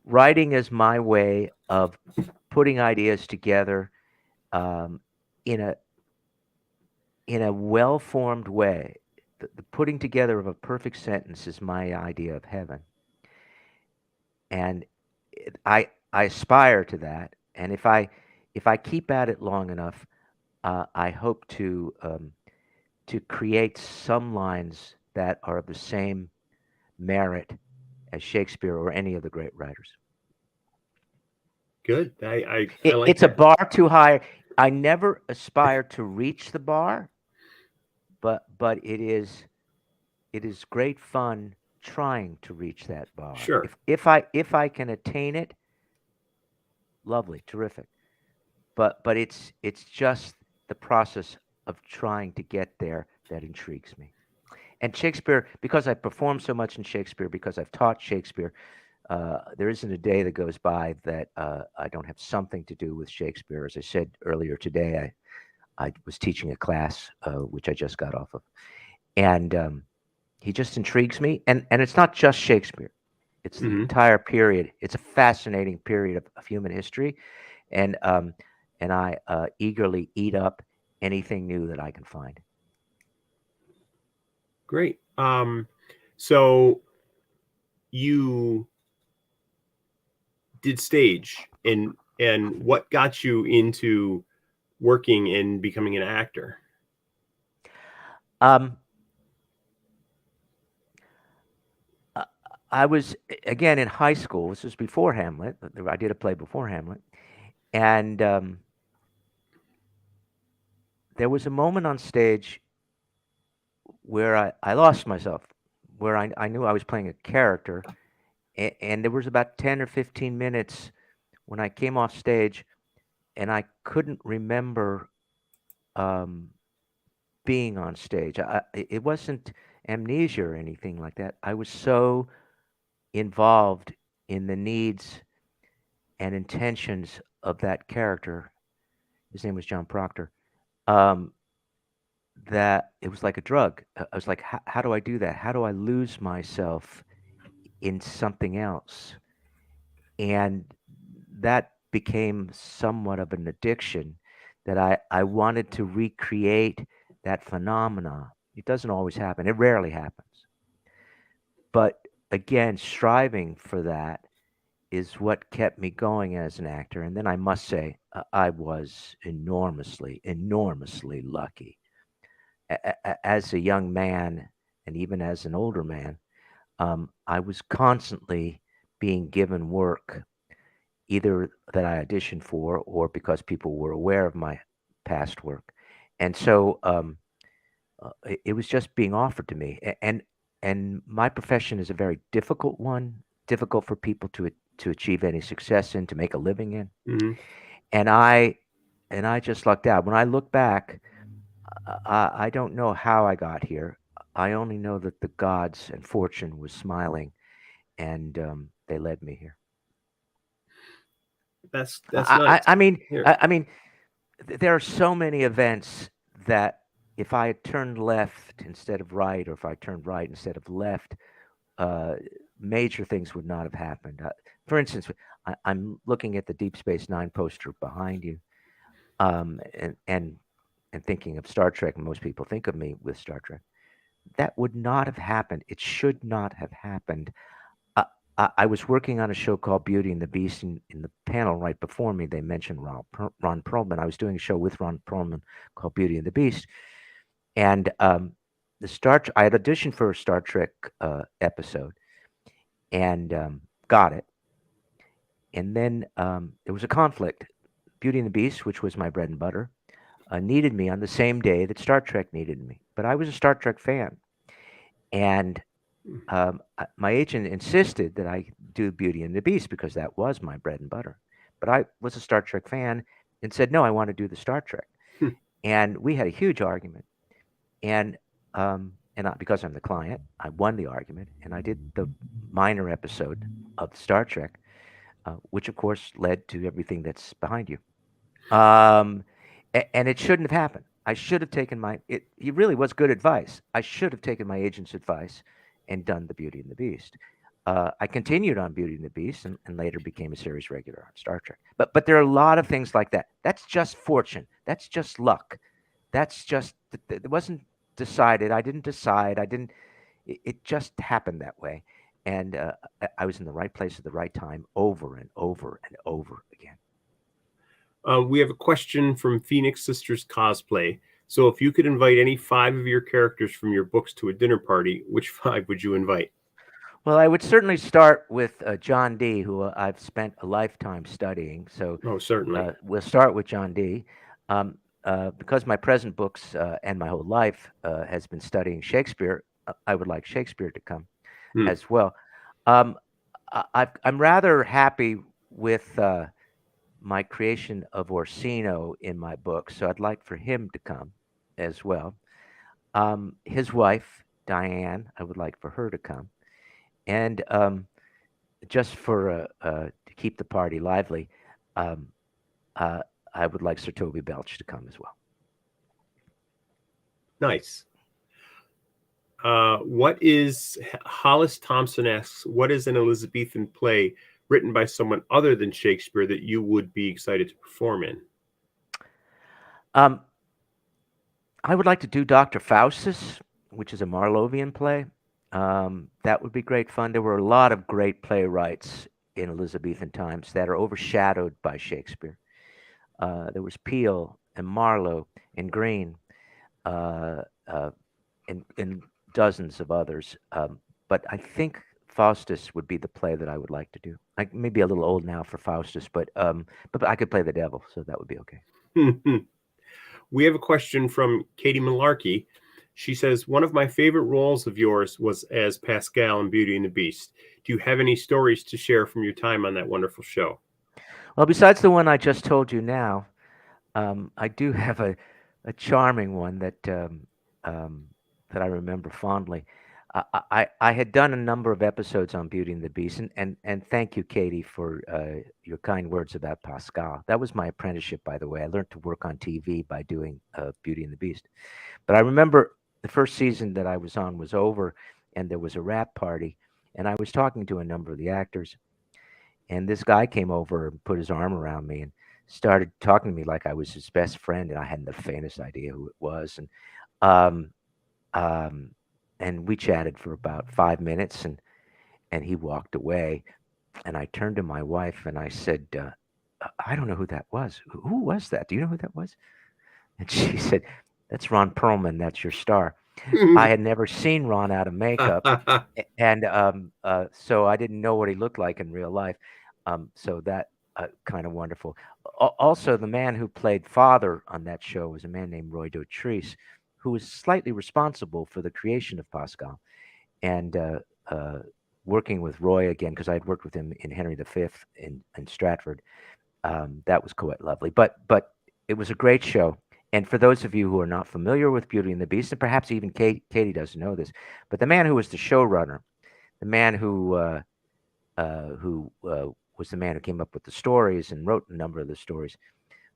writing is my way of putting ideas together in a well-formed way. The putting together of a perfect sentence is my idea of heaven, and I aspire to that. And if I keep at it long enough, I hope to create some lines that are of the same merit as Shakespeare or any of the great writers. good. I like It's that. a bar too high. I never aspire to reach the bar, but it is great fun trying to reach that bar. Sure. If I can attain it, lovely, terrific. But it's just the process of trying to get there that intrigues me. And Shakespeare, because I perform so much in Shakespeare, because I've taught Shakespeare, there isn't a day that goes by that I don't have something to do with Shakespeare. As I said earlier today, I was teaching a class which I just got off of, and he just intrigues me. And it's not just Shakespeare; it's the entire period. It's a fascinating period of human history, and I eagerly eat up anything new that I can find. Great. So you did stage, and what got you into working and becoming an actor? I was, again, in high school. This was before Hamlet. I did a play before Hamlet, and there was a moment on stage where I lost myself, where I knew I was playing a character, and there was about 10 or 15 minutes when I came off stage, and I couldn't remember being on stage. It wasn't amnesia or anything like that. I was so involved in the needs and intentions of that character. His name was John Proctor. That it was like a drug. I was like, how do I do that? How do I lose myself in something else? And that became somewhat of an addiction, that I wanted to recreate that phenomena. It doesn't always happen. It rarely happens. But again, striving for that is what kept me going as an actor. And then I must say, I was enormously lucky. As a young man, and even as an older man, I was constantly being given work, either that I auditioned for or because people were aware of my past work. And so it was just being offered to me, and my profession is a very difficult one, difficult for people to achieve any success in, to make a living in, Mhm. and I just lucked out. When I look back, I don't know how I got here. I only know that the gods and fortune was smiling, and they led me here. That's nice. I mean, Here. I mean, there are so many events that if I had turned left instead of right, or if I turned right instead of left, major things would not have happened. For instance, I'm looking at the Deep Space Nine poster behind you, and thinking of Star Trek. And most people think of me with Star Trek. That would not have happened. It should not have happened. I was working on a show called Beauty and the Beast, and in the panel right before me, they mentioned Ron Perlman. I was doing a show with Ron Perlman called Beauty and the Beast, and I had auditioned for a Star Trek episode, and got it. And then there was a conflict. Beauty and the Beast, which was my bread and butter, needed me on the same day that Star Trek needed me. But I was a Star Trek fan, and my agent insisted that I do Beauty and the Beast because that was my bread and butter. But I was a Star Trek fan and said, no, I want to do the Star Trek. And we had a huge argument. And because I'm the client, I won the argument, and I did the minor episode of Star Trek, which of course led to everything that's behind you. And it shouldn't have happened. I should have taken it really was good advice. I should have taken my agent's advice and done the Beauty and the Beast. I continued on Beauty and the Beast, and later became a series regular on Star Trek. But there are a lot of things like that. That's just fortune. That's just luck. That's just, it wasn't decided. I didn't decide. It just happened that way. And I was in the right place at the right time over and over and over again. We have a question from Phoenix Sisters Cosplay. So if you could invite any 5 of your characters from your books to a dinner party, which 5 would you invite? Well, I would certainly start with John D., who I've spent a lifetime studying. So, certainly. We'll start with John D. Because my present books and my whole life has been studying Shakespeare, I would like Shakespeare to come as well. I'm rather happy with my creation of Orsino in my book, so I'd like for him to come as well. His wife, Diane, I would like for her to come. And just for to keep the party lively, I would like Sir Toby Belch to come as well. Nice. What is Hollis Thompson asks, what is an Elizabethan play written by someone other than Shakespeare that you would be excited to perform in? I would like to do Dr. Faustus, which is a Marlovian play. That would be great fun. There were a lot of great playwrights in Elizabethan times that are overshadowed by Shakespeare. There was Peele and Marlowe and Greene and dozens of others. But I think Faustus would be the play that I would like to do. I may be a little old now for Faustus, but I could play the devil, so that would be okay. We have a question from Katie Malarkey. She says, one of my favorite roles of yours was as Pascal in Beauty and the Beast. Do you have any stories to share from your time on that wonderful show? Well, besides the one I just told you now, I do have a charming one that I remember fondly. I had done a number of episodes on Beauty and the Beast, and thank you, Katie, for your kind words about Pascal. That was my apprenticeship, by the way. I learned to work on TV by doing Beauty and the Beast. But I remember the first season that I was on was over, and there was a wrap party, and I was talking to a number of the actors, and this guy came over and put his arm around me and started talking to me like I was his best friend, and I hadn't the faintest idea who it was. And we chatted for about 5 minutes, and he walked away. And I turned to my wife and I said, I don't know who that was. Who was that? Do you know who that was? And she said, that's Ron Perlman. That's your star. I had never seen Ron out of makeup. And so I didn't know what he looked like in real life. So that kind of wonderful. Also, the man who played father on that show was a man named Roy Dotrice, who was slightly responsible for the creation of Pascal, and working with Roy again, because I had worked with him in Henry V in Stratford. That was quite lovely. But it was a great show. And for those of you who are not familiar with Beauty and the Beast, and perhaps even Katie doesn't know this, but the man who was the showrunner, the man who was the man who came up with the stories and wrote a number of the stories,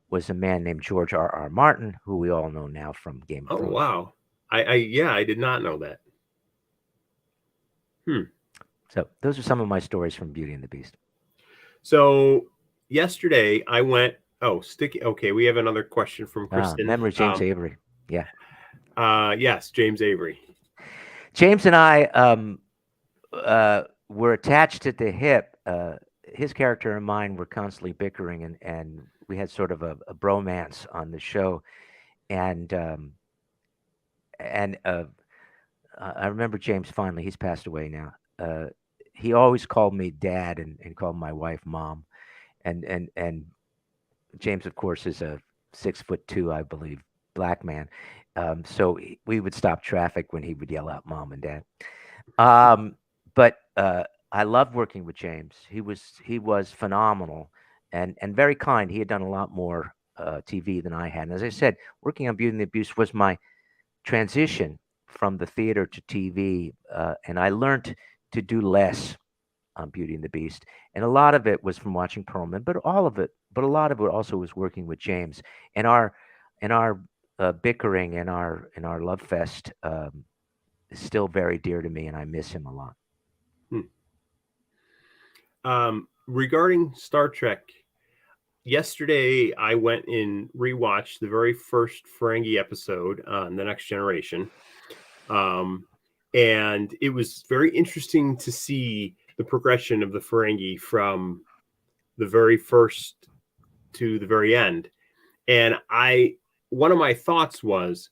was a man named George R.R. Martin, who we all know now from Game of Oh Thrones. wow! I did not know that. So those are some of my stories from Beauty and the Beast. So yesterday I went. Oh, sticky. Okay, we have another question from Kristen. Memory James Avery. Yeah. Yes, James Avery. James and I were attached at the hip. His character and mine were constantly bickering, and we had sort of a bromance on the show. And I remember James fondly. He's passed away now. He always called me Dad and called my wife Mom. And James, of course, is a 6'2", I believe, black man. So we would stop traffic when he would yell out Mom and Dad. But I loved working with James. He was phenomenal and very kind. He had done a lot more TV than I had. And as I said, working on Beauty and the Beast was my transition from the theater to TV. And I learned to do less on Beauty and the Beast. And a lot of it was from watching Perlman, but a lot of it also was working with James. And our bickering and our love fest is still very dear to me, and I miss him a lot. Regarding Star Trek, yesterday I went and rewatched the very first Ferengi episode on The Next Generation. And it was very interesting to see the progression of the Ferengi from the very first to the very end. And one of my thoughts was,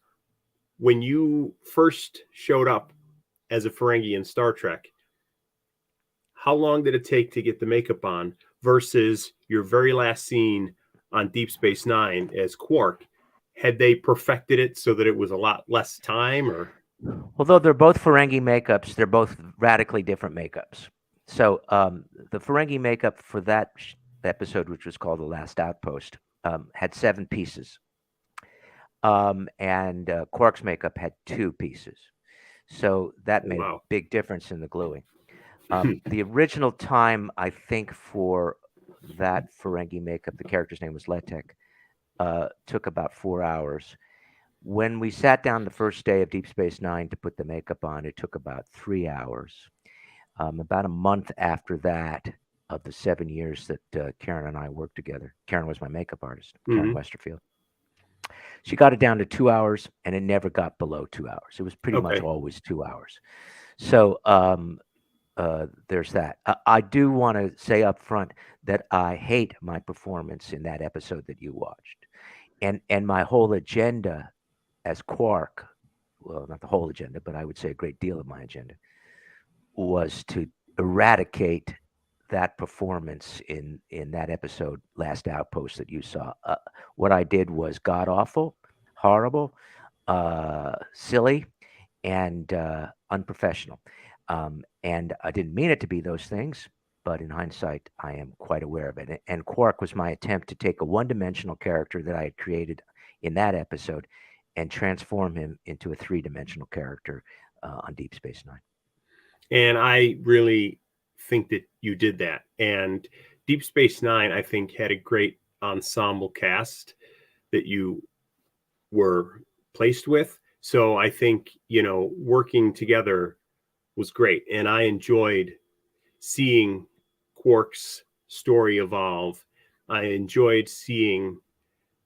when you first showed up as a Ferengi in Star Trek, how long did it take to get the makeup on versus your very last scene on Deep Space Nine as Quark? Had they perfected it so that it was a lot less time, or? Although they're both Ferengi makeups, they're both radically different makeups. So the Ferengi makeup for that episode, which was called The Last Outpost, had 7 pieces. And Quark's makeup had 2 pieces. So that made a big difference in the gluing. The original time, I think, for that Ferengi makeup, the character's name was Letek, took about 4 hours. When we sat down the first day of Deep Space Nine to put the makeup on, it took about 3 hours. About a month after that, of the 7 years that Karen and I worked together, Karen was my makeup artist, Karen Westerfield. She got it down to 2 hours, and it never got below 2 hours. It was pretty much always 2 hours. So there's that. I do want to say up front that I hate my performance in that episode that you watched. And my whole agenda as Quark, well, not the whole agenda, but I would say a great deal of my agenda, was to eradicate that performance in that episode, Last Outpost, that you saw. What I did was god-awful, horrible, silly, and unprofessional. And I didn't mean it to be those things, but in hindsight, I am quite aware of it. And Quark was my attempt to take a one-dimensional character that I had created in that episode and transform him into a 3-dimensional character on Deep Space Nine. And I really think that you did that. And Deep Space Nine, I think, had a great ensemble cast that you were placed with. So I think, working together was great. And I enjoyed seeing Quark's story evolve. I enjoyed seeing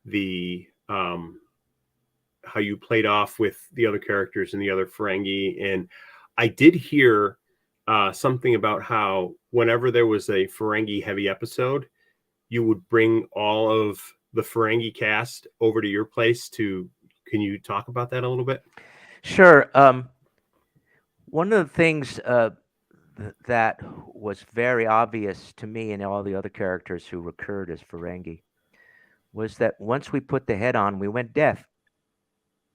the how you played off with the other characters and the other Ferengi. And I did hear something about how whenever there was a Ferengi heavy episode, you would bring all of the Ferengi cast over to your place to. Can you talk about that a little bit? Sure. One of the things that was very obvious to me and all the other characters who recurred as Ferengi was that once we put the head on, we went deaf.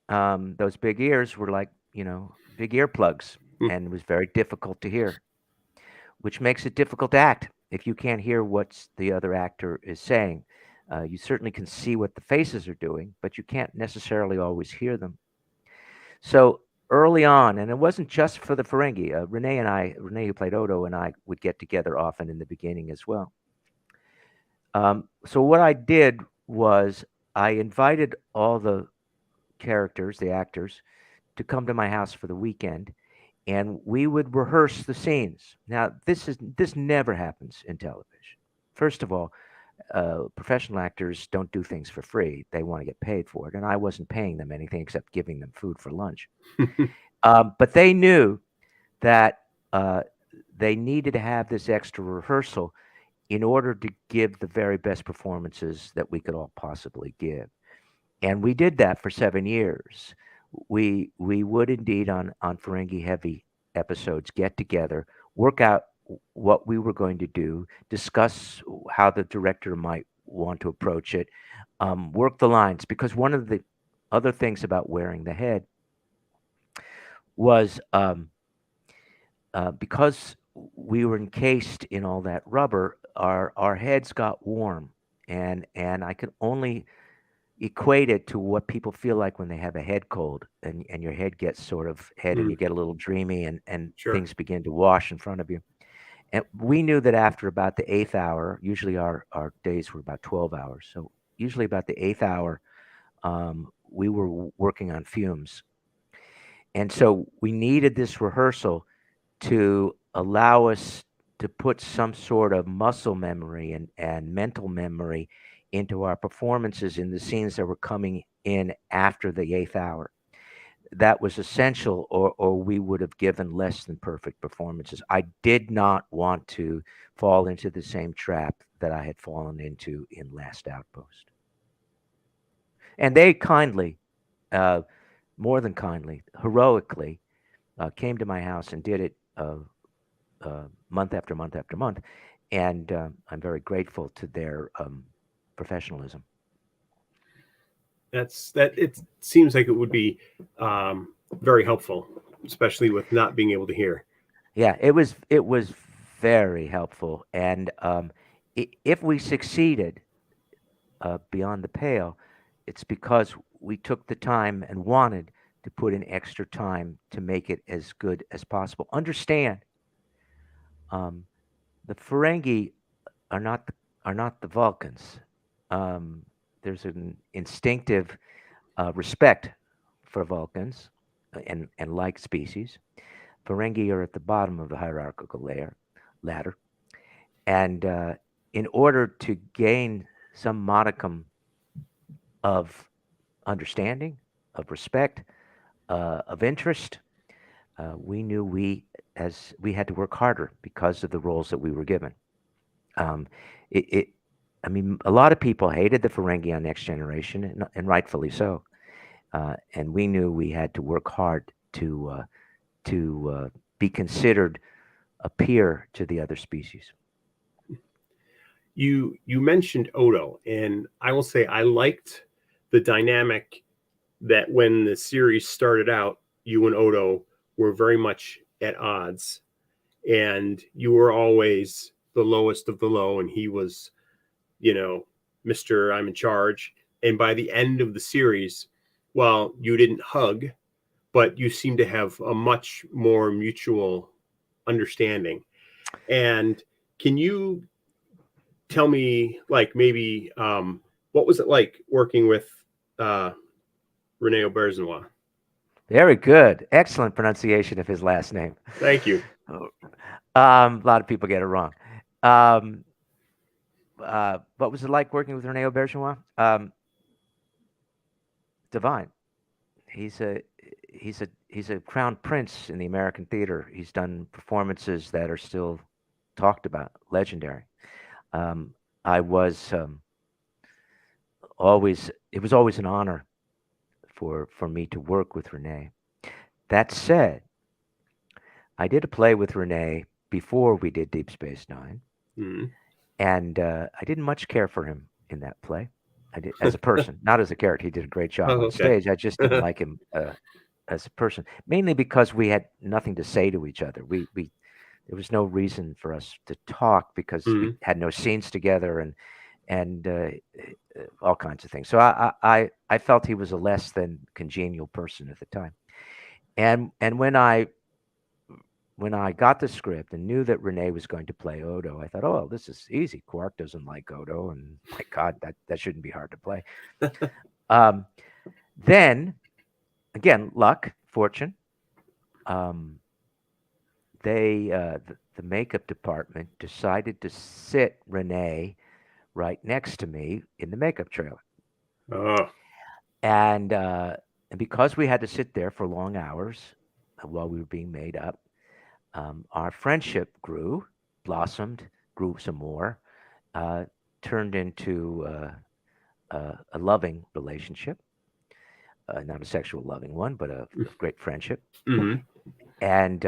those big ears were like, big earplugs, Hmm. and it was very difficult to hear, which makes it difficult to act if you can't hear what the other actor is saying. You certainly can see what the faces are doing, but you can't necessarily always hear them. So early on, and it wasn't just for the Ferengi, Renee who played Odo, and I would get together often in the beginning as well. So what I did was I invited all the characters, the actors, to come to my house for the weekend, and we would rehearse the scenes. Now, this never happens in television. First of all, professional actors don't do things for free. They want to get paid for it, and I wasn't paying them anything except giving them food for lunch. But they knew that they needed to have this extra rehearsal in order to give the very best performances that we could all possibly give. And we did that for 7 years. We would indeed on Ferengi heavy episodes get together, work out what we were going to do, discuss how the director might want to approach it, work the lines. Because one of the other things about wearing the head was because we were encased in all that rubber, our heads got warm, and I could only equate it to what people feel like when they have a head cold, and your head gets sort of and you get a little dreamy, and Sure. things begin to wash in front of you. And we knew that after about the 8th hour, usually our days were about 12 hours, so usually about the 8th hour, we were working on fumes. And so we needed this rehearsal to allow us to put some sort of muscle memory and mental memory into our performances in the scenes that were coming in after the 8th hour. That was essential, or we would have given less than perfect performances. I did not want to fall into the same trap that I had fallen into in Last Outpost. And they kindly, more than kindly, heroically, came to my house and did it month after month after month. And I'm very grateful to their professionalism. It seems like it would be very helpful, especially with not being able to hear. Yeah, it was very helpful, and if we succeeded beyond the pale, it's because we took the time and wanted to put in extra time to make it as good as possible. Understand, the Ferengi are not the Vulcans. There's an instinctive respect for Vulcans and like species. Ferengi are at the bottom of the hierarchical ladder, and in order to gain some modicum of understanding, of respect, of interest, we knew we had to work harder because of the roles that we were given. I mean, a lot of people hated the Ferengi on Next Generation, and rightfully so. And we knew we had to work hard to be considered a peer to the other species. You mentioned Odo, and I will say I liked the dynamic that when the series started out, you and Odo were very much at odds, and you were always the lowest of the low, and he was, Mr. I'm in charge. And by the end of the series, well, you didn't hug, but you seem to have a much more mutual understanding. And can you tell me, like, maybe what was it like working with Rene Auberjonois? Very good. Excellent pronunciation of his last name. Thank you. A lot of people get it wrong. What was it like working with Rene Auberjonois? Divine. He's a crown prince in the American theater. He's done performances that are still talked about, legendary. I was it was always an honor for me to work with Rene. That said, I did a play with Rene before we did Deep Space Nine, Mm-hmm. and I didn't much care for him in that play. I did as a person, not as a character. He did a great job Oh, on okay. stage. I just didn't like him as a person, mainly because we had nothing to say to each other. We there was no reason for us to talk because we had no scenes together and all kinds of things. So I felt he was a less than congenial person at the time. And when I got the script and knew that Renee was going to play Odo, I thought, oh, this is easy. Quark doesn't like Odo, and my God, that shouldn't be hard to play. Then, again, luck, fortune. The makeup department decided to sit Renee right next to me in the makeup trailer. Oh. And because we had to sit there for long hours while we were being made up, our friendship grew, blossomed, grew some more, turned into a loving relationship, not a sexual loving one, but a great friendship. And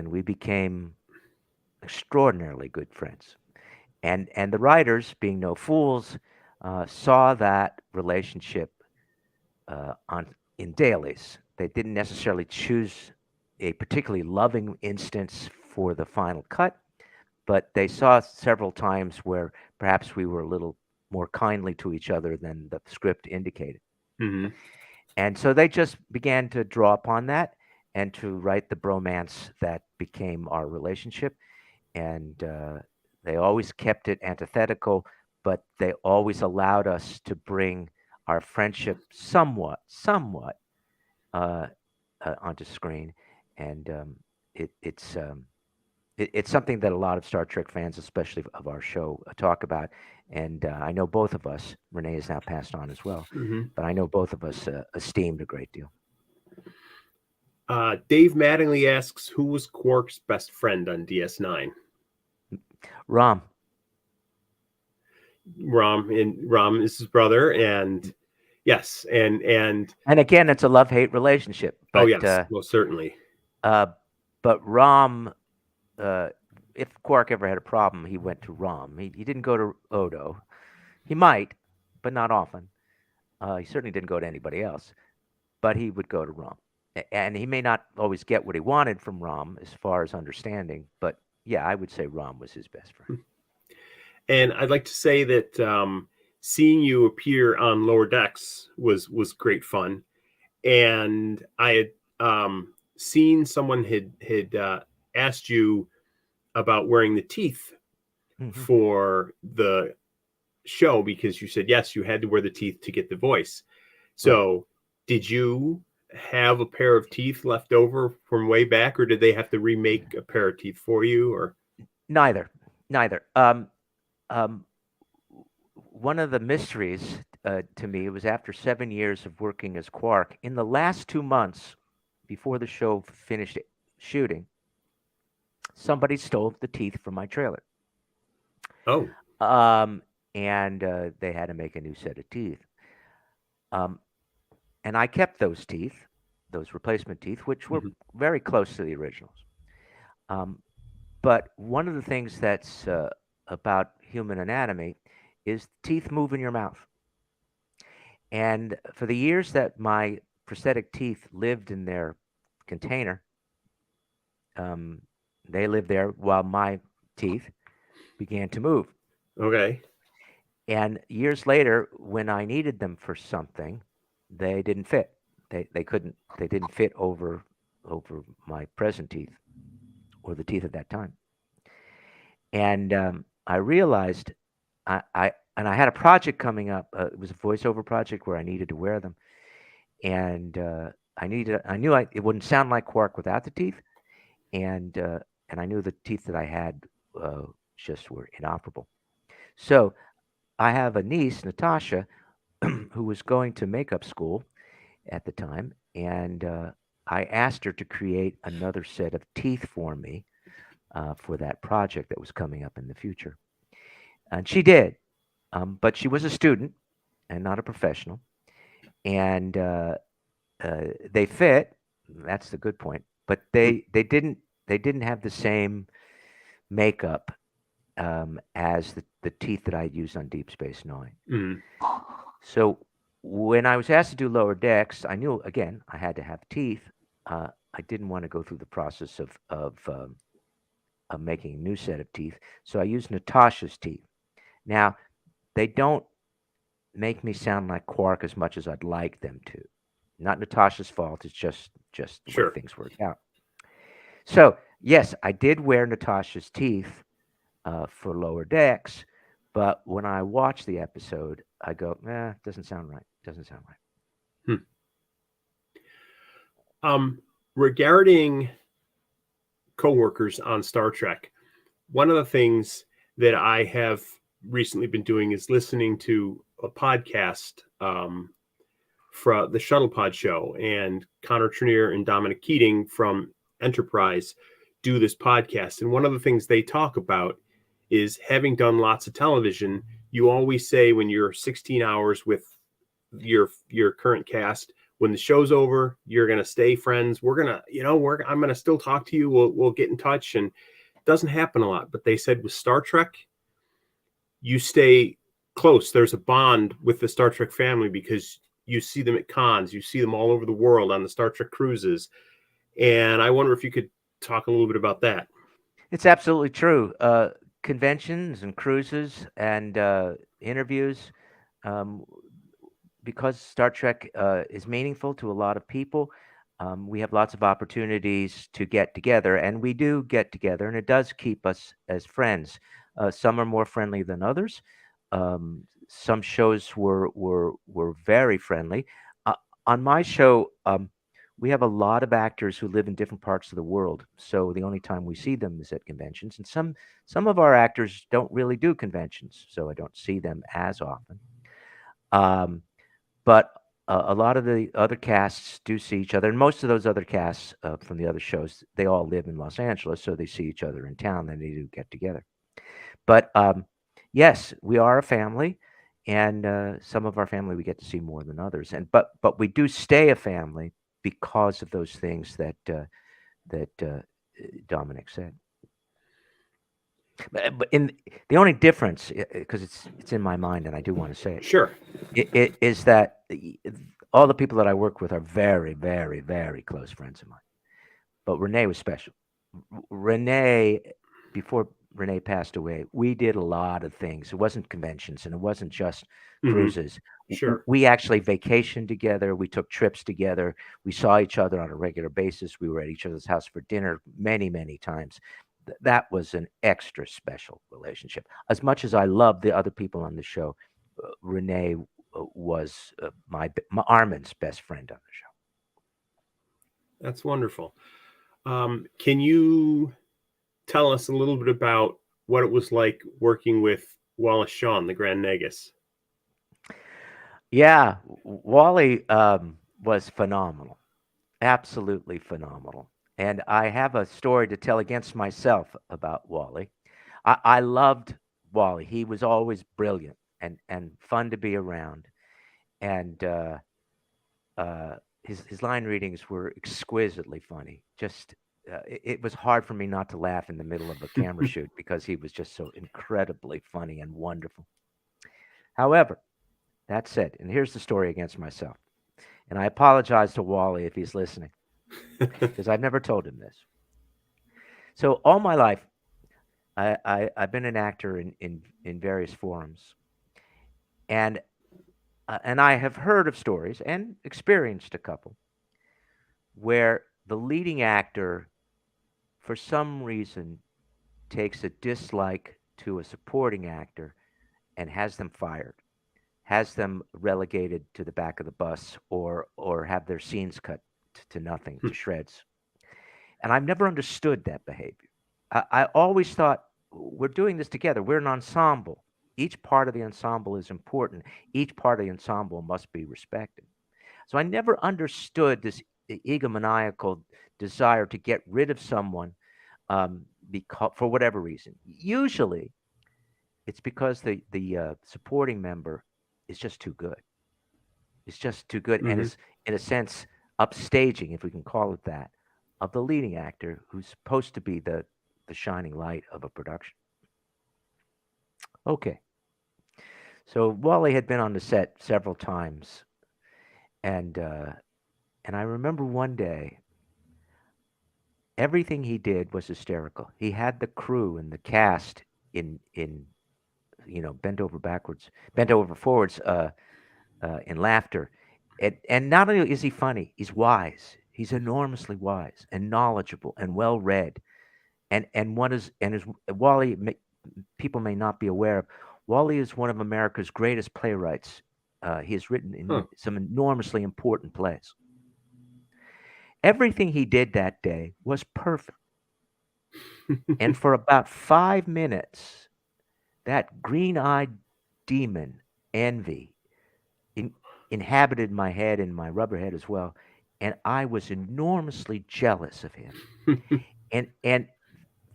we became extraordinarily good friends. And the writers, being no fools, saw that relationship in dailies. They didn't necessarily choose a particularly loving instance for the final cut, but they saw several times where perhaps we were a little more kindly to each other than the script indicated. And so they just began to draw upon that and to write the bromance that became our relationship. And they always kept it antithetical, but they always allowed us to bring our friendship somewhat onto screen. And it's something that a lot of Star Trek fans, especially of our show, talk about. And I know both of us, Renee has now passed on as well, but I know both of us esteemed a great deal. Dave Mattingly asks, who was Quark's best friend on DS9? Rom. Rom is his brother, and yes, and again, it's a love-hate relationship. But, oh yes, most certainly. But Rom, if Quark ever had a problem, he went to Rom. He didn't go to Odo. He might, but not often. He certainly didn't go to anybody else, but he would go to Rom. And he may not always get what he wanted from Rom as far as understanding, but yeah, I would say Rom was his best friend. And I'd like to say that seeing you appear on Lower Decks was great fun. And I had seen someone had asked you about wearing the teeth for the show because you said, yes, you had to wear the teeth to get the voice. So did you have a pair of teeth left over from way back, or did they have to remake a pair of teeth for you? Or neither. One of the mysteries to me was after 7 years of working as Quark, in the last 2 months before the show finished shooting, somebody stole the teeth from my trailer. Oh. And they had to make a new set of teeth. And I kept those teeth, those replacement teeth, which were very close to the originals. But one of the things that's about human anatomy is teeth move in your mouth. And for the years that my prosthetic teeth lived in their container, they lived there while my teeth began to move. Okay. And years later, when I needed them for something, they didn't fit. They didn't fit over my present teeth or the teeth at that time. And I realized I had a project coming up. It was a voiceover project where I needed to wear them, and I knew it wouldn't sound like Quark without the teeth, and I knew the teeth that I had just were inoperable. So I have a niece, Natasha, who was going to makeup school at the time, and I asked her to create another set of teeth for me for that project that was coming up in the future. And she did, but she was a student and not a professional, and they fit. That's the good point. But they didn't have the same makeup as the teeth that I used on Deep Space Nine. Mhm. So when I was asked to do Lower Decks, I knew again I had to have teeth. I didn't want to go through the process of making a new set of teeth, so I used Natasha's teeth. Now they don't make me sound like Quark as much as I'd like them to. Not Natasha's fault. It's just the way Sure. things work out. So yes, I did wear Natasha's teeth for Lower Decks, but when I watch the episode, I go, doesn't sound right. Doesn't sound right. Regarding coworkers on Star Trek, one of the things that I have recently been doing is listening to a podcast from the Shuttle Pod show, and Connor Trenier and Dominic Keating from Enterprise do this podcast. And one of the things they talk about is, having done lots of television, you always say when you're 16 hours with your current cast, when the show's over, you're going to stay friends. We're going to, I'm going to still talk to you. We'll get in touch. And it doesn't happen a lot. But they said with Star Trek, you stay close. There's a bond with the Star Trek family because you see them at cons. You see them all over the world on the Star Trek cruises. And I wonder if you could talk a little bit about that. It's absolutely true. Conventions and cruises and interviews, because Star Trek is meaningful to a lot of people, we have lots of opportunities to get together, and we do get together, and it does keep us as friends. Some are more friendly than others. Some shows were very friendly. On my show, we have a lot of actors who live in different parts of the world, so the only time we see them is at conventions. And some of our actors don't really do conventions, so I don't see them as often. But a lot of the other casts do see each other, and most of those other casts from the other shows, they all live in Los Angeles, so they see each other in town, and they do get together. But yes, we are a family, and some of our family we get to see more than others. And but we do stay a family because of those things that Dominic said. But in the only difference, because it's in my mind, and I do want to say it. Sure. It is that all the people that I work with are very, very, very close friends of mine. But Renee was special. Renee, before Renee passed away, we did a lot of things. It wasn't conventions, and it wasn't just cruises. Sure. We actually vacationed together. We took trips together. We saw each other on a regular basis. We were at each other's house for dinner many, many times. That was an extra special relationship. As much as I love the other people on the show, Renee was my Armin's best friend on the show. That's wonderful. Can you tell us a little bit about what it was like working with Wallace Shawn, the Grand Nagus? Yeah, Wally was phenomenal, absolutely phenomenal. And I have a story to tell against myself about Wally. I loved Wally. He was always brilliant and fun to be around. And his line readings were exquisitely funny. Just it was hard for me not to laugh in the middle of a camera shoot because he was just so incredibly funny and wonderful. However, that said, and here's the story against myself. And I apologize to Wally if he's listening, because I've never told him this. So all my life, I've been an actor in various forums, and I have heard of stories and experienced a couple where the leading actor, for some reason, takes a dislike to a supporting actor and has them fired, has them relegated to the back of the bus, or have their scenes cut to nothing, to shreds. And I've never understood that behavior. I always thought, we're doing this together. We're an ensemble. Each part of the ensemble is important. Each part of the ensemble must be respected. So I never understood this egomaniacal desire to get rid of someone because, for whatever reason. Usually, it's because the supporting member is just too good. It's just too good, and is, in a sense, upstaging, if we can call it that, of the leading actor who's supposed to be the shining light of a production. Okay. So Wally had been on the set several times, and I remember one day everything he did was hysterical. He had the crew and the cast in bent over backwards, bent over forwards, in laughter, and not only is he funny, he's wise. He's enormously wise and knowledgeable and well read, and one is and is Wally. People may not be aware of. Wally is one of America's greatest playwrights. He has written in some enormously important plays. Everything he did that day was perfect. And for about 5 minutes, that green-eyed demon, envy, inhabited my head and my rubber head as well. And I was enormously jealous of him. and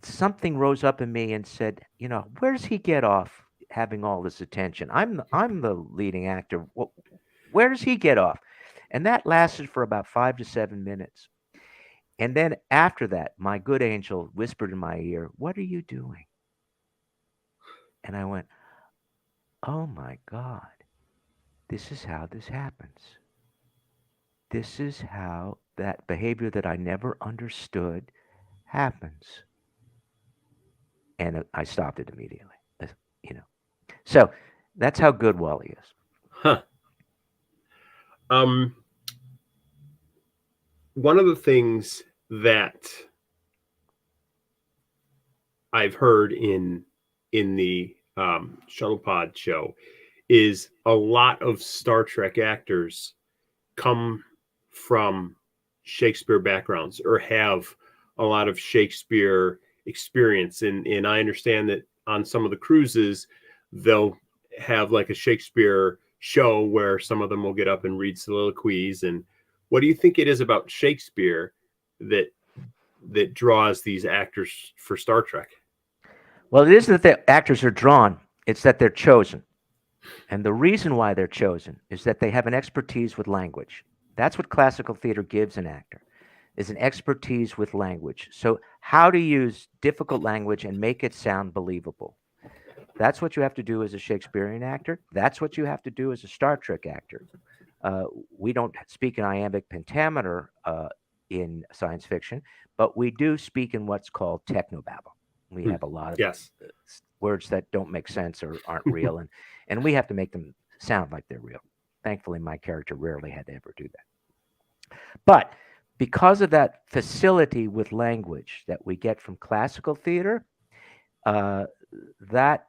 something rose up in me and said, where does he get off having all this attention? I'm the leading actor. Where does he get off? And that lasted for about 5 to 7 minutes. And then after that, my good angel whispered in my ear, "What are you doing?" And I went, "Oh my God, this is how this happens. This is how that behavior that I never understood happens." And I stopped it immediately. So that's how good Wally is. Huh. One of the things that I've heard in the Shuttlepod show is a lot of Star Trek actors come from Shakespeare backgrounds or have a lot of Shakespeare experience. And I understand that on some of the cruises, they'll have like a Shakespeare show where some of them will get up and read soliloquies. And what do you think it is about Shakespeare that draws these actors for Star Trek? Well, it isn't that the actors are drawn, it's that they're chosen. And the reason why they're chosen is that they have an expertise with language. That's what classical theater gives an actor, is an expertise with language. So how to use difficult language and make it sound believable. That's what you have to do as a Shakespearean actor. That's what you have to do as a Star Trek actor. We don't speak in iambic pentameter in science fiction, but we do speak in what's called technobabble. We have a lot of words that don't make sense or aren't real, and we have to make them sound like they're real. Thankfully, my character rarely had to ever do that. But because of that facility with language that we get from classical theater, that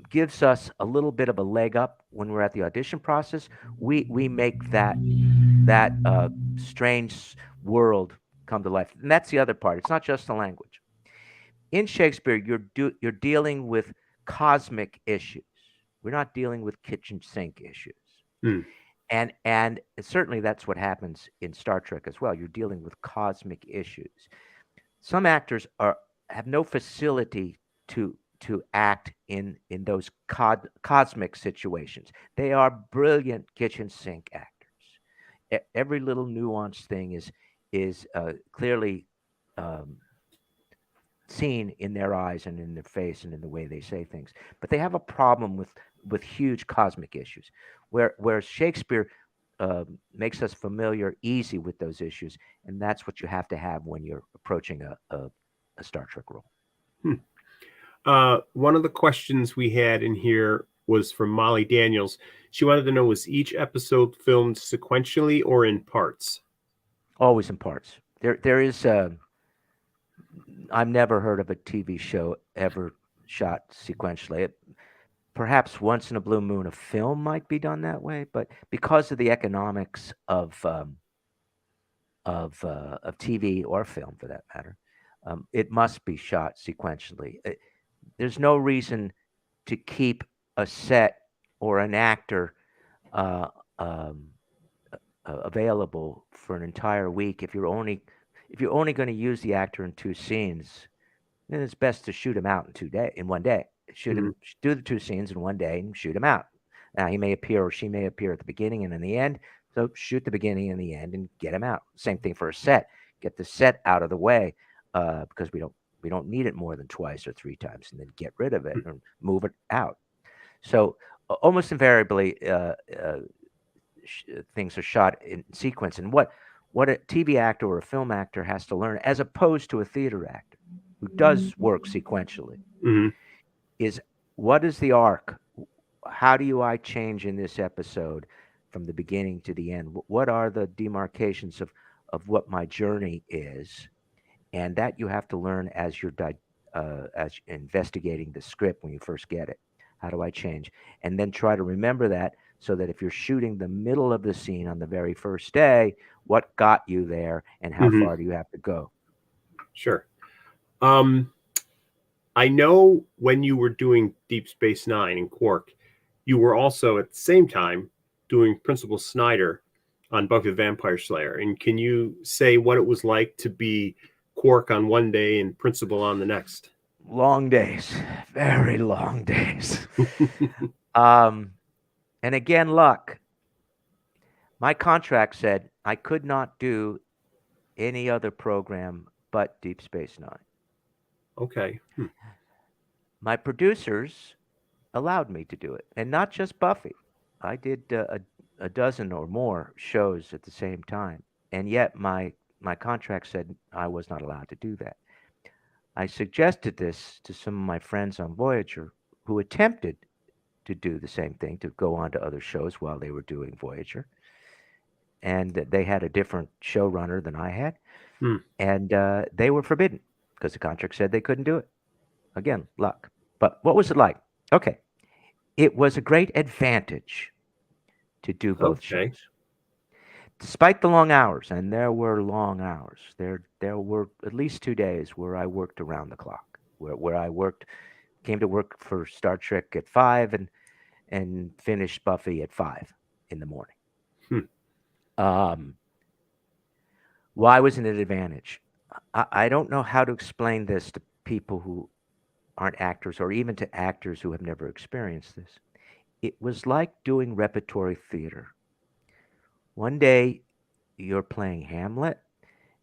gives us a little bit of a leg up when we're at the audition process. We make that strange world come to life, and that's the other part. It's not just the language. In Shakespeare, you're dealing with cosmic issues. We're not dealing with kitchen sink issues. And certainly that's what happens in Star Trek as well. You're dealing with cosmic issues. Some actors have no facility to act in those cosmic situations. They are brilliant kitchen sink actors. Every little nuanced thing is clearly seen in their eyes and in their face and in the way they say things. But they have a problem with huge cosmic issues, where Shakespeare makes us familiar easy with those issues, and that's what you have to have when you're approaching a Star Trek role. One of the questions we had in here was from Molly Daniels. She wanted to know, was each episode filmed sequentially or in parts? Always in parts. There is I've never heard of a TV show ever shot sequentially. Perhaps once in a blue moon, a film might be done that way, but because of the economics of TV or film, for that matter, it must be shot sequentially. There's no reason to keep a set or an actor available for an entire week if you're only going to use the actor in 2 scenes. Then it's best to shoot him out in 1 day. Shoot him, do the 2 scenes in 1 day, and shoot him out. Now he may appear or she may appear at the beginning and in the end. So shoot the beginning and the end and get him out. Same thing for a set. Get the set out of the way because we don't We don't need it more than twice or three times, and then get rid of it and move it out. So almost invariably, things are shot in sequence. And what a TV actor or a film actor has to learn, as opposed to a theater actor who does work sequentially, is what is the arc? How do I change in this episode from the beginning to the end? What are the demarcations of what my journey is? And that you have to learn as you're investigating the script when you first get it. How do I change? And then try to remember that, so that if you're shooting the middle of the scene on the very first day, what got you there and how far do you have to go? Sure. I know when you were doing Deep Space Nine in Quark, you were also at the same time doing Principal Snyder on Buffy the Vampire Slayer. And can you say what it was like to be Quark on one day and Principal on the next? Long days, very long days. And again, luck. My contract said I could not do any other program but Deep Space Nine. Okay. My producers allowed me to do it, and not just Buffy. I did a dozen or more shows at the same time, and yet my contract said I was not allowed to do that. I suggested this to some of my friends on Voyager who attempted to do the same thing, to go on to other shows while they were doing Voyager. And they had a different showrunner than I had. And they were forbidden because the contract said they couldn't do it. Again, luck. But what was it like? Okay. It was a great advantage to do both shows. Despite the long hours, and there were long hours, there were at least 2 days where I worked around the clock, where I came to work for Star Trek at 5 and finished Buffy at 5 in the morning. Why was it an advantage? I don't know how to explain this to people who aren't actors, or even to actors who have never experienced this. It was like doing repertory theater. One day you're playing Hamlet,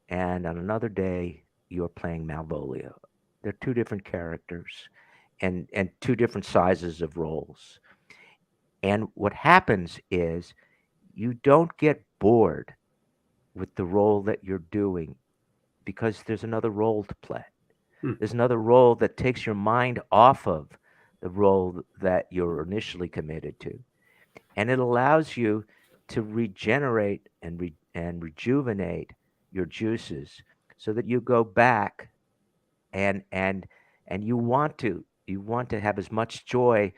and on another day you're playing Malvolio. They're two different characters and two different sizes of roles. And what happens is you don't get bored with the role that you're doing because there's another role to play. There's another role that takes your mind off of the role that you're initially committed to. And it allows you to regenerate and rejuvenate your juices so that you go back and you want to have as much joy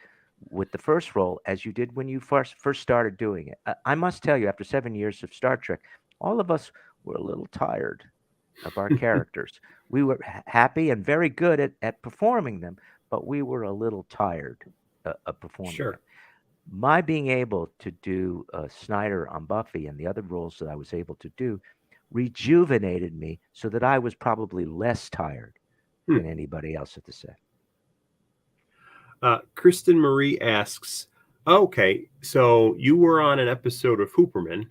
with the first role as you did when you first started doing it. I must tell you, after 7 years of Star Trek, all of us were a little tired of our characters. We were happy and very good at performing them, but we were a little tired of performing them. My being able to do Snyder on Buffy and the other roles that I was able to do rejuvenated me so that I was probably less tired than anybody else at the set. Kristen Marie asks, okay, so you were on an episode of Hooperman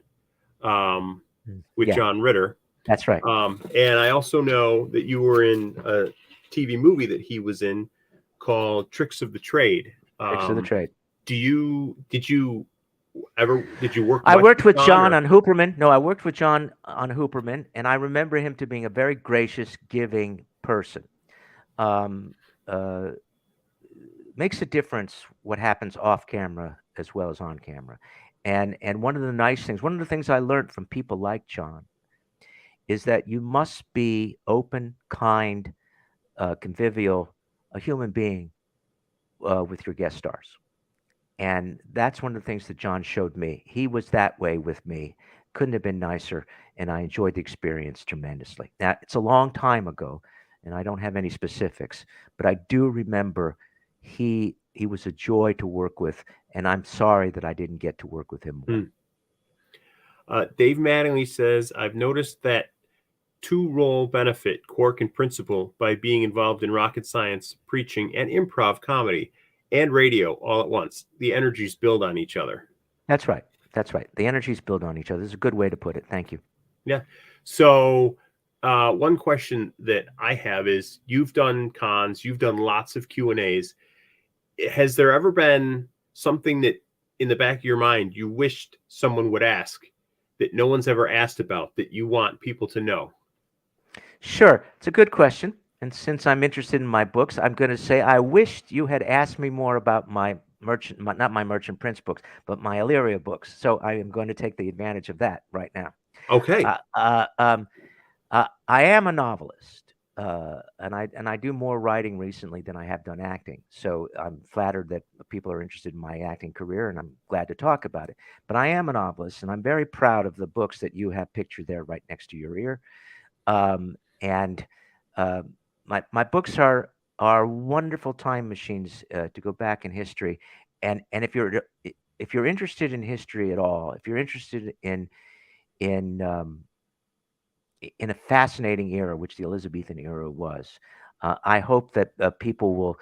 with John Ritter. That's right. And I also know that you were in a TV movie that he was in called Tricks of the Trade. Tricks of the Trade. Did you work? I worked with John on Hooperman. No, I worked with John on Hooperman, and I remember him to being a very gracious, giving person. Makes a difference what happens off camera as well as on camera. And one of the things I learned from people like John is that you must be open, kind, convivial, a human being with your guest stars. And that's one of the things that John showed me. He was that way with me. Couldn't have been nicer, and I enjoyed the experience tremendously. Now, it's a long time ago, and I don't have any specifics, but I do remember he was a joy to work with, and I'm sorry that I didn't get to work with him more. Dave Mattingly says, I've noticed that two role benefit Quark and Principal by being involved in rocket science, preaching, and improv comedy and radio all at once. The energies build on each other. That's right. That's right. The energies build on each other. This is a good way to put it. Thank you. Yeah. So one question that I have is, you've done cons, you've done lots of Q&As. Has there ever been something that in the back of your mind you wished someone would ask that no one's ever asked about that you want people to know? Sure. It's a good question. And since I'm interested in my books, I'm going to say I wished you had asked me more about my not my Merchant Prince books, but my Illyria books. So I am going to take the advantage of that right now. Okay. I am a novelist, and I do more writing recently than I have done acting. So I'm flattered that people are interested in my acting career, and I'm glad to talk about it. But I am a novelist, and I'm very proud of the books that you have pictured there right next to your ear. And my books are wonderful time machines to go back in history. And if you're interested in history at all, if you're interested in a fascinating era, which the Elizabethan era was, I hope that people will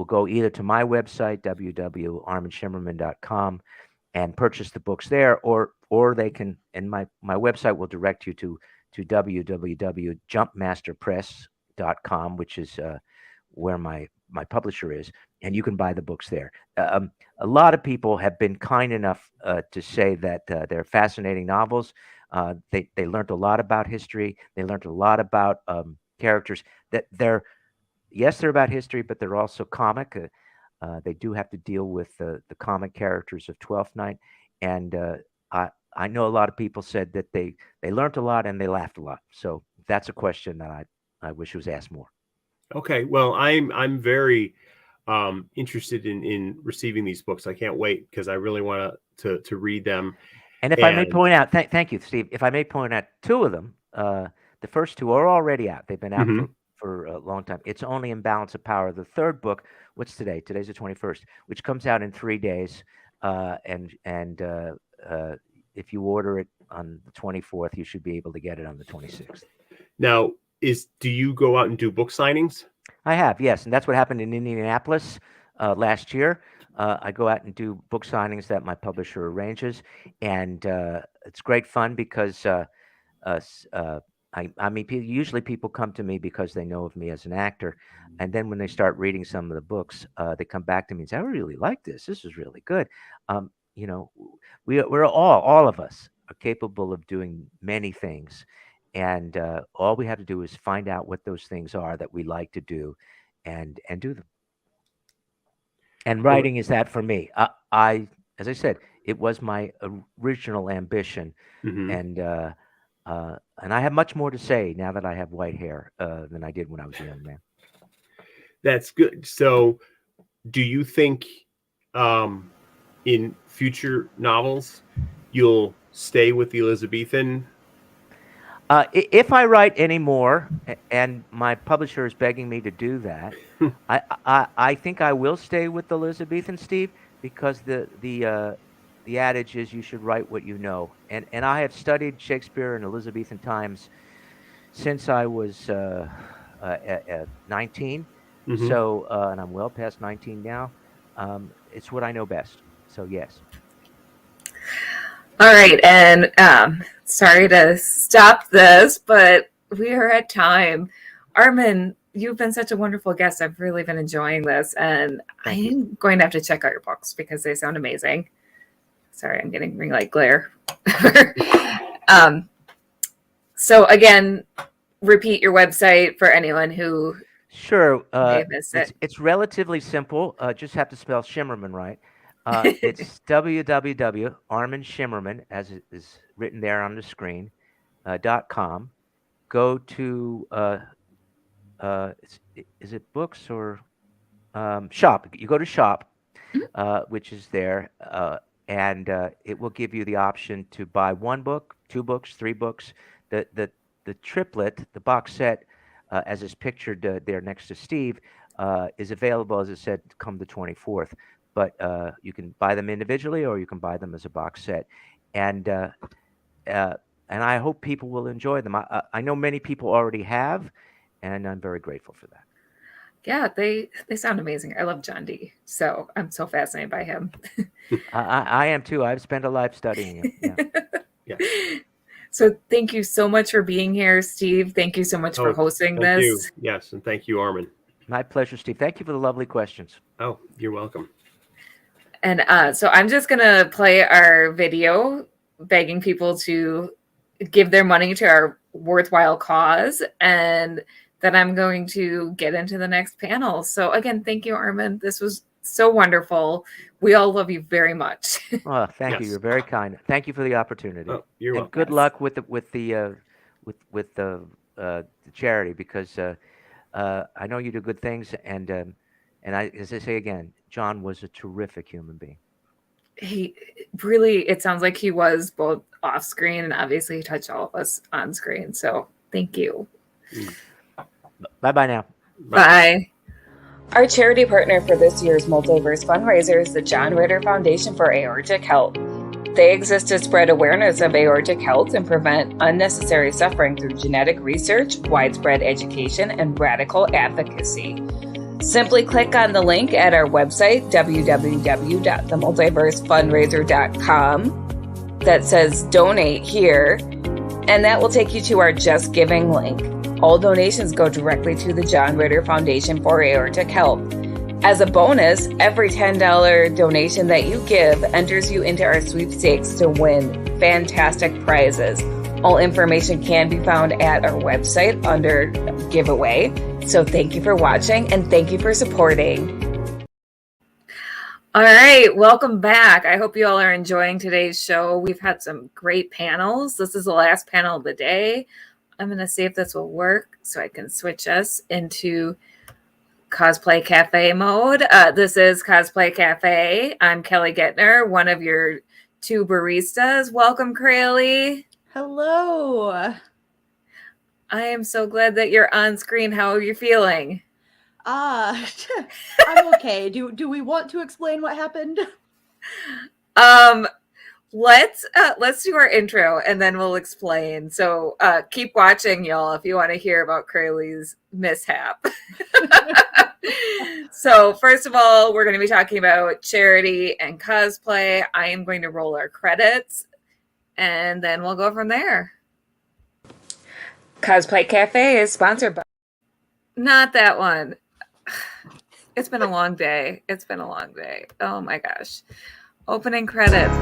go either to my website, www.arminshimerman.com, and purchase the books there, or they can, and my website will direct you to www.jumpmasterpress.com, which is where my publisher is, and you can buy the books there. A lot of people have been kind enough to say that they're fascinating novels. They learned a lot about history. They learned a lot about characters. That they're about history, but they're also comic. They do have to deal with the comic characters of Twelfth Night, and I know a lot of people said that they learned a lot and they laughed a lot. So that's a question that I wish was asked more. Okay, well, I'm very interested in receiving these books. I can't wait because I really want to read them. And if I may point out, thank you, Steve. If I may point out, two of them, the first two are already out. They've been out for a long time. It's only in Balance of Power. The third book, what's today? Today's the 21st, which comes out in 3 days. And if you order it on the 24th, you should be able to get it on the 26th. Now, do you go out and do book signings? I have, yes, and that's what happened in Indianapolis last year. I go out and do book signings that my publisher arranges, and it's great fun because I mean, usually people come to me because they know of me as an actor, and then when they start reading some of the books, they come back to me and say, "I really like this. This is really good." You know, we're all of us are capable of doing many things, and all we have to do is find out what those things are that we like to do, and do them. And writing is that for me. As I said, it was my original ambition, and I have much more to say now that I have white hair than I did when I was a young man. That's good. So, do you think in future novels you'll stay with the Elizabethan? If I write any more, and my publisher is begging me to do that, I think I will stay with the Elizabethan, Steve, because the adage is you should write what you know, and I have studied Shakespeare in Elizabethan times since I was 19. So, and I'm well past 19 now. It's what I know best. So yes. All right, and sorry to stop this, but we are at time. Armin, you've been such a wonderful guest. I've really been enjoying this, and I'm going to have to check out your books because they sound amazing. Sorry, I'm getting ring light glare. So again, repeat your website for anyone who Sure. may have missed it. It's relatively simple. Just have to spell Shimerman right. It's www.arminshimerman, as it is written there on the screen, .com. Go to is it books or shop? You go to shop, which is there, and it will give you the option to buy 1 book, 2 books, 3 books. The triplet, the box set, as is pictured there next to Steve, is available, as I said, come the 24th. But you can buy them individually, or you can buy them as a box set, and I hope people will enjoy them. I know many people already have, and I'm very grateful for that. Yeah, they sound amazing. I love John Dee, so I'm so fascinated by him. I am too. I've spent a life studying him. Yeah. So thank you so much for being here, Steve. Thank you so much for hosting thank this. you. Yes, and thank you, Armin. My pleasure, Steve. Thank you for the lovely questions. Oh, you're welcome. And so I'm just going to play our video begging people to give their money to our worthwhile cause. And then I'm going to get into the next panel. So again, thank you, Armin. This was so wonderful. We all love you very much. Oh, thank you. Yes. You're very kind. Thank you for the opportunity. Oh, you're and welcome. good luck with the charity, because I know you do good things, and as I say again, John was a terrific human being. He really, it sounds like he was both off screen and obviously he touched all of us on screen. So thank you. Bye now. Bye. Our charity partner for this year's Multiverse FunRaiser is the John Ritter Foundation for Aortic Health. They exist to spread awareness of aortic health and prevent unnecessary suffering through genetic research, widespread education, and radical advocacy. Simply click on the link at our website, www.themultiversefunraiser.com, that says donate here, and that will take you to our Just Giving link. All donations go directly to the John Ritter Foundation for Aortic Health. As a bonus, every $10 donation that you give enters you into our sweepstakes to win fantastic prizes. All information can be found at our website under giveaway. So thank you for watching and thank you for supporting. All right, welcome back. I hope you all are enjoying today's show. We've had some great panels. This is the last panel of the day. I'm going to see if this will work so I can switch us into Cosplay Cafe mode. This is Cosplay Cafe. I'm Kelly Guentner, one of your two baristas. Welcome, Crayle. Hello. I am so glad that you're on screen. How are you feeling? I'm okay. Do we want to explain what happened? Let's do our intro and then we'll explain. So keep watching, y'all, if you want to hear about Crayle's mishap. So first of all, we're going to be talking about charity and cosplay. I am going to roll our credits and then we'll go from there. Cosplay Cafe is sponsored by... Not that one. It's been a long day. It's been a long day. Oh my gosh. Opening credits.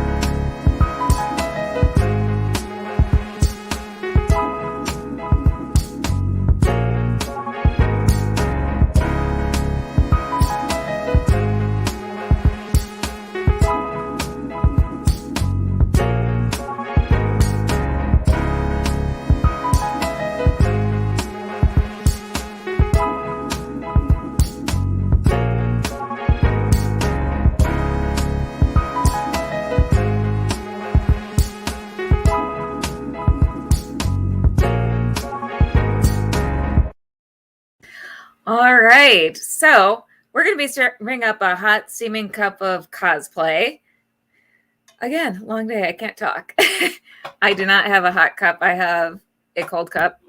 All right, so we're going to be serving up a hot steaming cup of cosplay. Again, long day, I can't talk. I do not have a hot cup. I have a cold cup.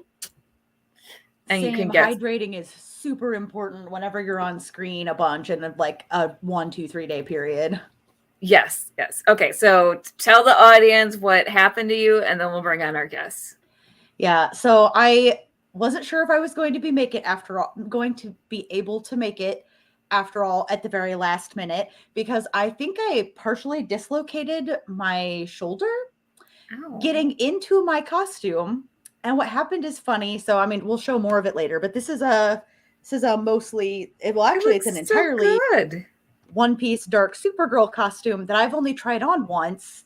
And Same. You can get... Hydrating is super important whenever you're on screen a bunch in like a 1, 2, 3 day period. Yes, yes. Okay, so tell the audience what happened to you and then we'll bring on our guests. Yeah, so I wasn't sure if I was going to be able to make it after all at the very last minute, because I think I partially dislocated my shoulder getting into my costume. And what happened is funny. So, I mean, we'll show more of it later, but this is a mostly, it's an entirely good one-piece dark Supergirl costume that I've only tried on once.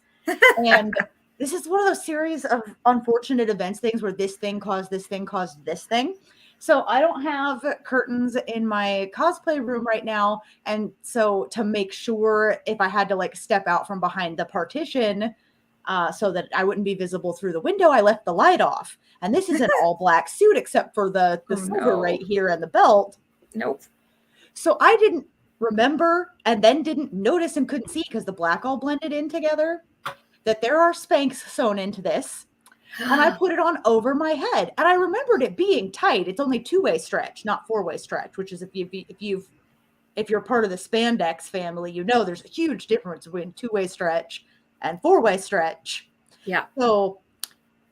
And this is one of those series of unfortunate events, things where this thing caused this thing caused this thing. So I don't have curtains in my cosplay room right now. And so to make sure if I had to like step out from behind the partition so that I wouldn't be visible through the window, I left the light off. And this is an all black suit except for the silver right here and the belt. Nope. So I didn't remember and then didn't notice and couldn't see because the black all blended in together that there are Spanx sewn into this. And I put it on over my head. And I remembered it being tight. It's only 2-way stretch, not 4-way stretch, which is if you're part of the spandex family, you know there's a huge difference between 2-way stretch and 4-way stretch. Yeah. So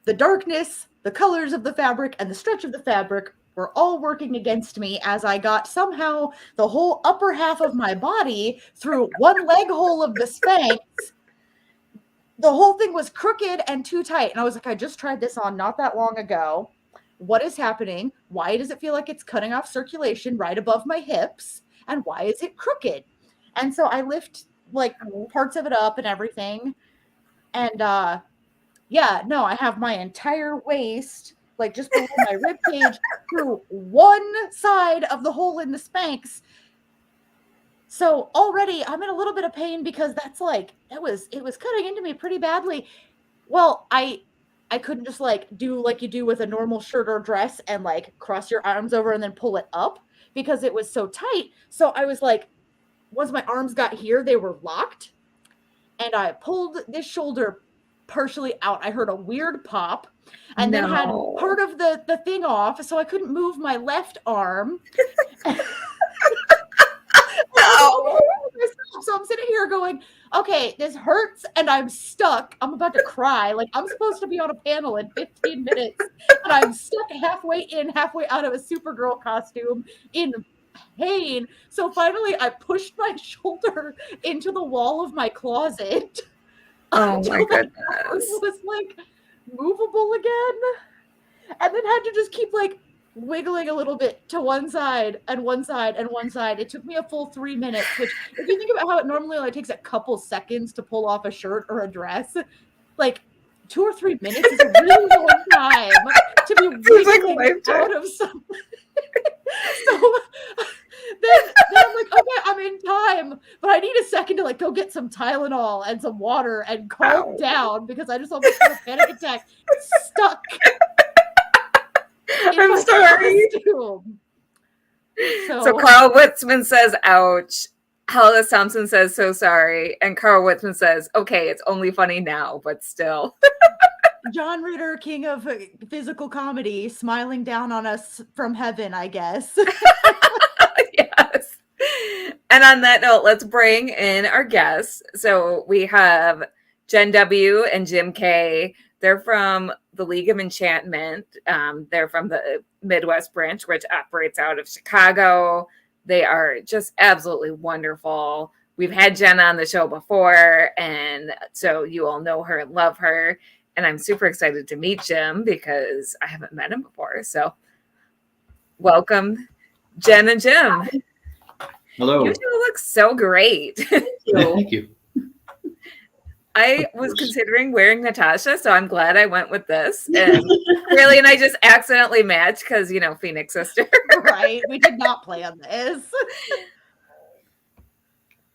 the darkness, the colors of the fabric, and the stretch of the fabric were all working against me as I got somehow the whole upper half of my body through one leg hole of the Spanx. The whole thing was crooked and too tight. And I was like, I just tried this on not that long ago. What is happening? Why does it feel like it's cutting off circulation right above my hips? And why is it crooked? And so I lift like parts of it up and everything. And yeah, no, I have my entire waist, like just below my rib cage, through one side of the hole in the Spanx. So already I'm in a little bit of pain because that's like it was cutting into me pretty badly. Well, I couldn't just like do like you do with a normal shirt or dress and like cross your arms over and then pull it up because it was so tight. So I was like, once my arms got here, they were locked. And I pulled this shoulder partially out. I heard a weird pop and then had part of the thing off. So I couldn't move my left arm. So I'm sitting here going, okay, this hurts and I'm stuck. I'm about to cry. Like I'm supposed to be on a panel in 15 minutes and I'm stuck halfway in, halfway out of a Supergirl costume in pain. So finally I pushed my shoulder into the wall of my closet. Oh my goodness. It was like movable again. And then had to just keep like wiggling a little bit to one side and one side and one side. It took me a full 3 minutes, which if you think about how it normally only takes a couple seconds to pull off a shirt or a dress, like 2 or 3 minutes is a really long time to be wiggling out of something. So then I'm like, okay, I'm in time, but I need a second to like go get some Tylenol and some water and calm down because I just almost had a panic attack stuck. I'm sorry. So Carl Witzman says, ouch. Hollis Thompson says, so sorry. And Carl Witzman says, okay, it's only funny now, but still. John Ritter, king of physical comedy, smiling down on us from heaven, I guess. Yes. And on that note, let's bring in our guests. So we have Jen W. and Jim K. They're from the League of Enchantment. They're from the Midwest branch, which operates out of Chicago. They are just absolutely wonderful. We've had Jen on the show before, and so you all know her and love her. And I'm super excited to meet Jim because I haven't met him before. So welcome, Jen and Jim. Hello. You two look so great. Thank you. I was considering wearing Natasha, so I'm glad I went with this. And Crayle and I just accidentally matched because, you know, Phoenix Sister. Right. We did not plan this.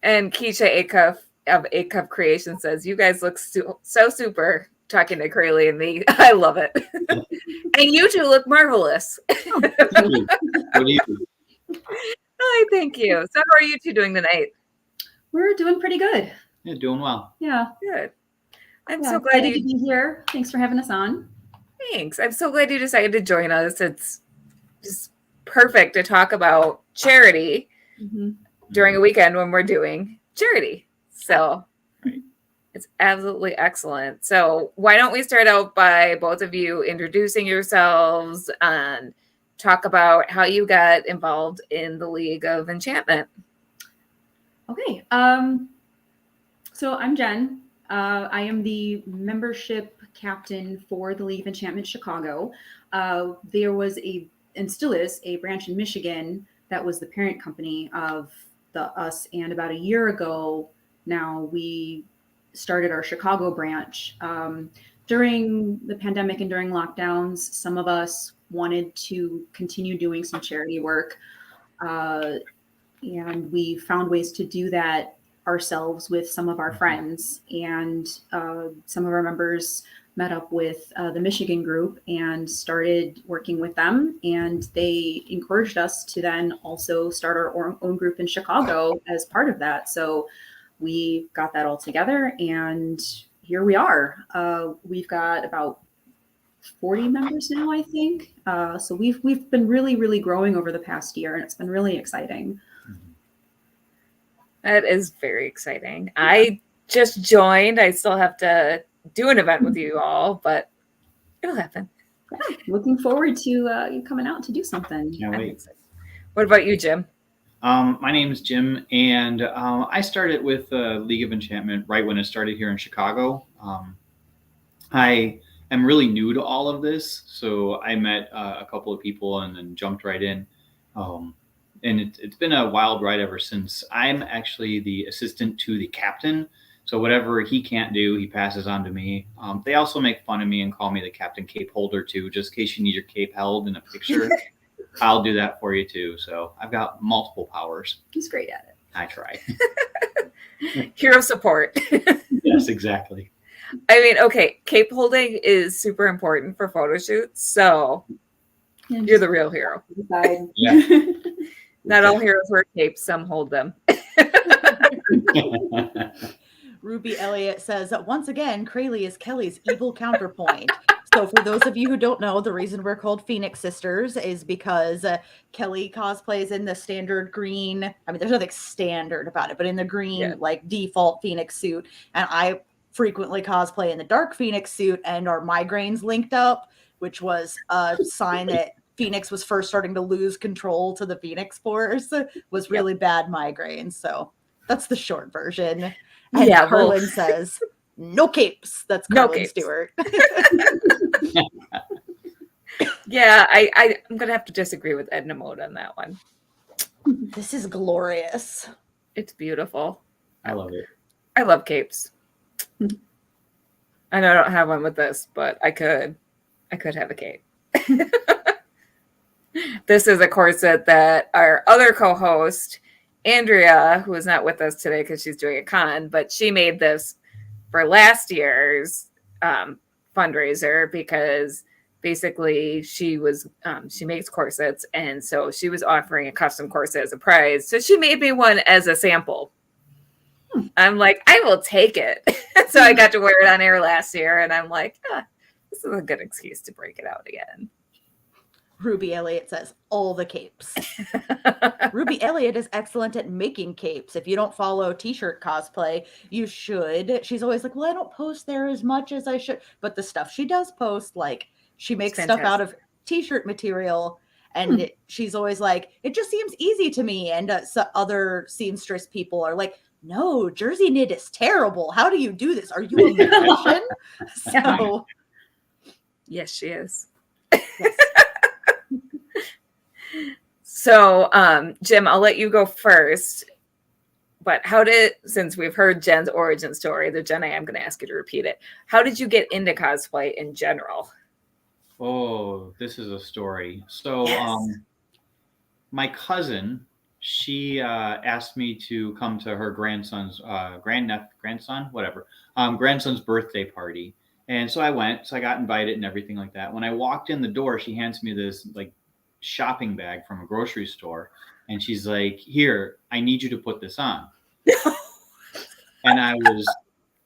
And Keisha Acuff of Acuff Creation says, you guys look so super, talking to Crayle and me. I love it. And you two look marvelous. Thank you. What do you do? Hi, thank you. So how are you two doing tonight? We're doing pretty good. Yeah, doing well. Yeah. Good. I'm Yeah, so glad excited you to be here. Thanks for having us on. Thanks. I'm so glad you decided to join us. It's just perfect to talk about charity during a weekend when we're doing charity. So it's absolutely excellent. So why don't we start out by both of you introducing yourselves and talk about how you got involved in the League of Enchantment. Okay. So I'm Jen. I am the membership captain for the League of Enchantment Chicago. There was and still is, a branch in Michigan that was the parent company of us. And about a year ago now, we started our Chicago branch. During the pandemic and during lockdowns, some of us wanted to continue doing some charity work. And we found ways to do that ourselves with some of our friends. And some of our members met up with the Michigan group and started working with them. And they encouraged us to then also start our own group in Chicago as part of that. So we got that all together and here we are. We've got about 40 members now, I think. So we've been really, really growing over the past year, and it's been really exciting. That is very exciting. I just joined. I still have to do an event with you all, but It'll happen. Looking forward to you coming out to do something. Can't wait. What about you, Jim? My name is Jim, and I started with League of Enchantment right when it started here in Chicago. I am really new to all of this, so I met a couple of people and then jumped right in. And it's been a wild ride ever since. I'm actually the assistant to the captain, so whatever he can't do, he passes on to me. They also make fun of me and call me the captain cape holder too, just in case you need your cape held in a picture. I'll do that for you too. So I've got multiple powers. He's great at it. I try. Hero support. Yes, exactly. I mean, okay, cape holding is super important for photo shoots, so you're the real hero. Yeah. Not all heroes wear capes, some hold them. Ruby Elliott says that once again, Crayle is Kelly's evil counterpoint. So for those of you who don't know, the reason we're called Phoenix Sisters is because Kelly cosplays in the standard green. I mean, there's nothing standard about it, but in the green, like default Phoenix suit. And I frequently cosplay in the dark Phoenix suit, and our migraines linked up, which was a sign that Phoenix was first starting to lose control to the Phoenix Force, was really bad migraines. So that's the short version. And Yeah, well- Carlin says, no capes. That's Carlin Stewart. Yeah, I'm going to have to disagree with Edna Mode on that one. This is glorious. It's beautiful. I love it. I love capes. I know I don't have one with this, but I could have a cape. This is a corset that our other co-host, Andrea, who is not with us today because she's doing a con, but she made this for last year's fundraiser because basically she makes corsets, and so she was offering a custom corset as a prize. So she made me one as a sample. I'm like, I will take it. So I got to wear it on air last year, and I'm like, this is a good excuse to break it out again. Ruby Elliott says, all the capes. Ruby Elliott is excellent at making capes. If you don't follow t-shirt cosplay, you should. She's always like, well, I don't post there as much as I should. But the stuff she does post, like, she makes stuff out of t-shirt material. And she's always like, it just seems easy to me. And other seamstress people are like, no, jersey knit is terrible. How do you do this? Are you a magician? So, yes, she is. So, Jim, I'll let you go first. But since we've heard Jen's origin story, the Jen I'm going to ask you to repeat it. How did you get into cosplay in general? Oh, this is a story. So, my cousin, she asked me to come to her grandson's grandson's birthday party. And so I went. So I got invited and everything like that. When I walked in the door, she hands me this like shopping bag from a grocery store, and she's like, "Here, I need you to put this on." And I was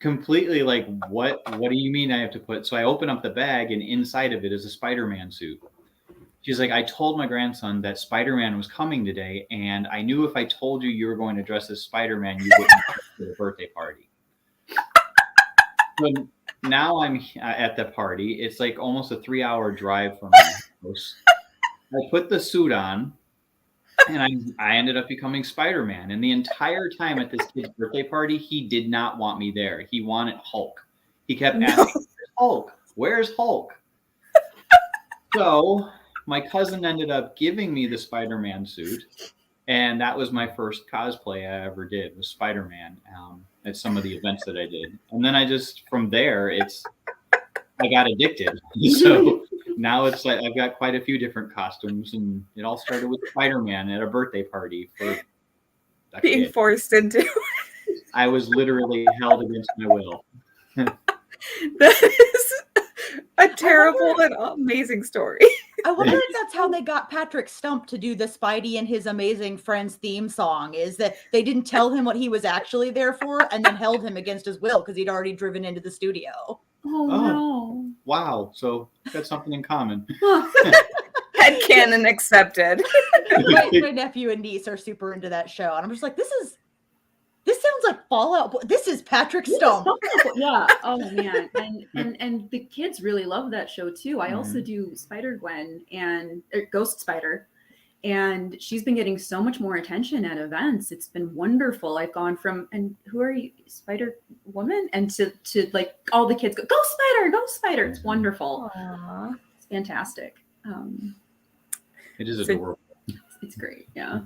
completely like, what do you mean I have to put? So I open up the bag, and inside of it is a Spider-Man suit. She's like, I told my grandson that Spider-Man was coming today, and I knew if I told you were going to dress as Spider-Man, you wouldn't come to the birthday party. So now I'm at the party. It's like almost a 3-hour drive from my house. I put the suit on, and I ended up becoming Spider-Man. And the entire time at this kid's birthday party, he did not want me there. He wanted Hulk. He kept asking, "Where's Hulk? Where's Hulk?" So my cousin ended up giving me the Spider-Man suit, and that was my first cosplay I ever did, was Spider-Man at some of the events that I did. And then from there, I got addicted. So now it's like I've got quite a few different costumes, and it all started with Spider-Man at a birthday party for being forced into. I was literally held against my will. That is a terrible and amazing story. I wonder if that's how they got Patrick Stump to do the Spidey and His Amazing Friends theme song, is that they didn't tell him what he was actually there for and then held him against his will because he'd already driven into the studio. Oh, no. Wow. So that's something in common. Headcanon accepted. My nephew and niece are super into that show. And I'm just like, this is sounds like Fallout Boy. This is Patrick This is Stone. Fallout Boy. Yeah. Oh man. And the kids really love that show too. I also do Spider Gwen and Ghost Spider. And she's been getting so much more attention at events. It's been wonderful. I've gone from, and who are you, Spider Woman? And to like all the kids go, go Spider, go Spider. It's wonderful. Aww. It's fantastic. It is adorable. It's great. Yeah.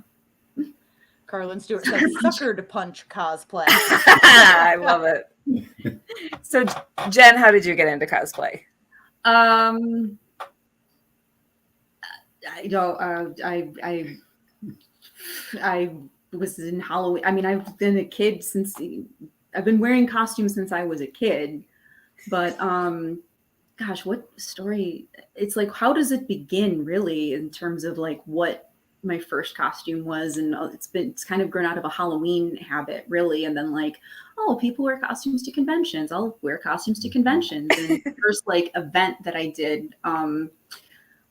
Carlin Stuart says suckered punch cosplay. I love it. So Jen, how did you get into cosplay? I don't. I was in Halloween. I mean, I've been a kid since. I've been wearing costumes since I was a kid. But gosh, what story? It's like, how does it begin, really, in terms of like what my first costume was, and it's kind of grown out of a Halloween habit, really, and then like, oh, people wear costumes to conventions. I'll wear costumes to conventions. And the first like event that I did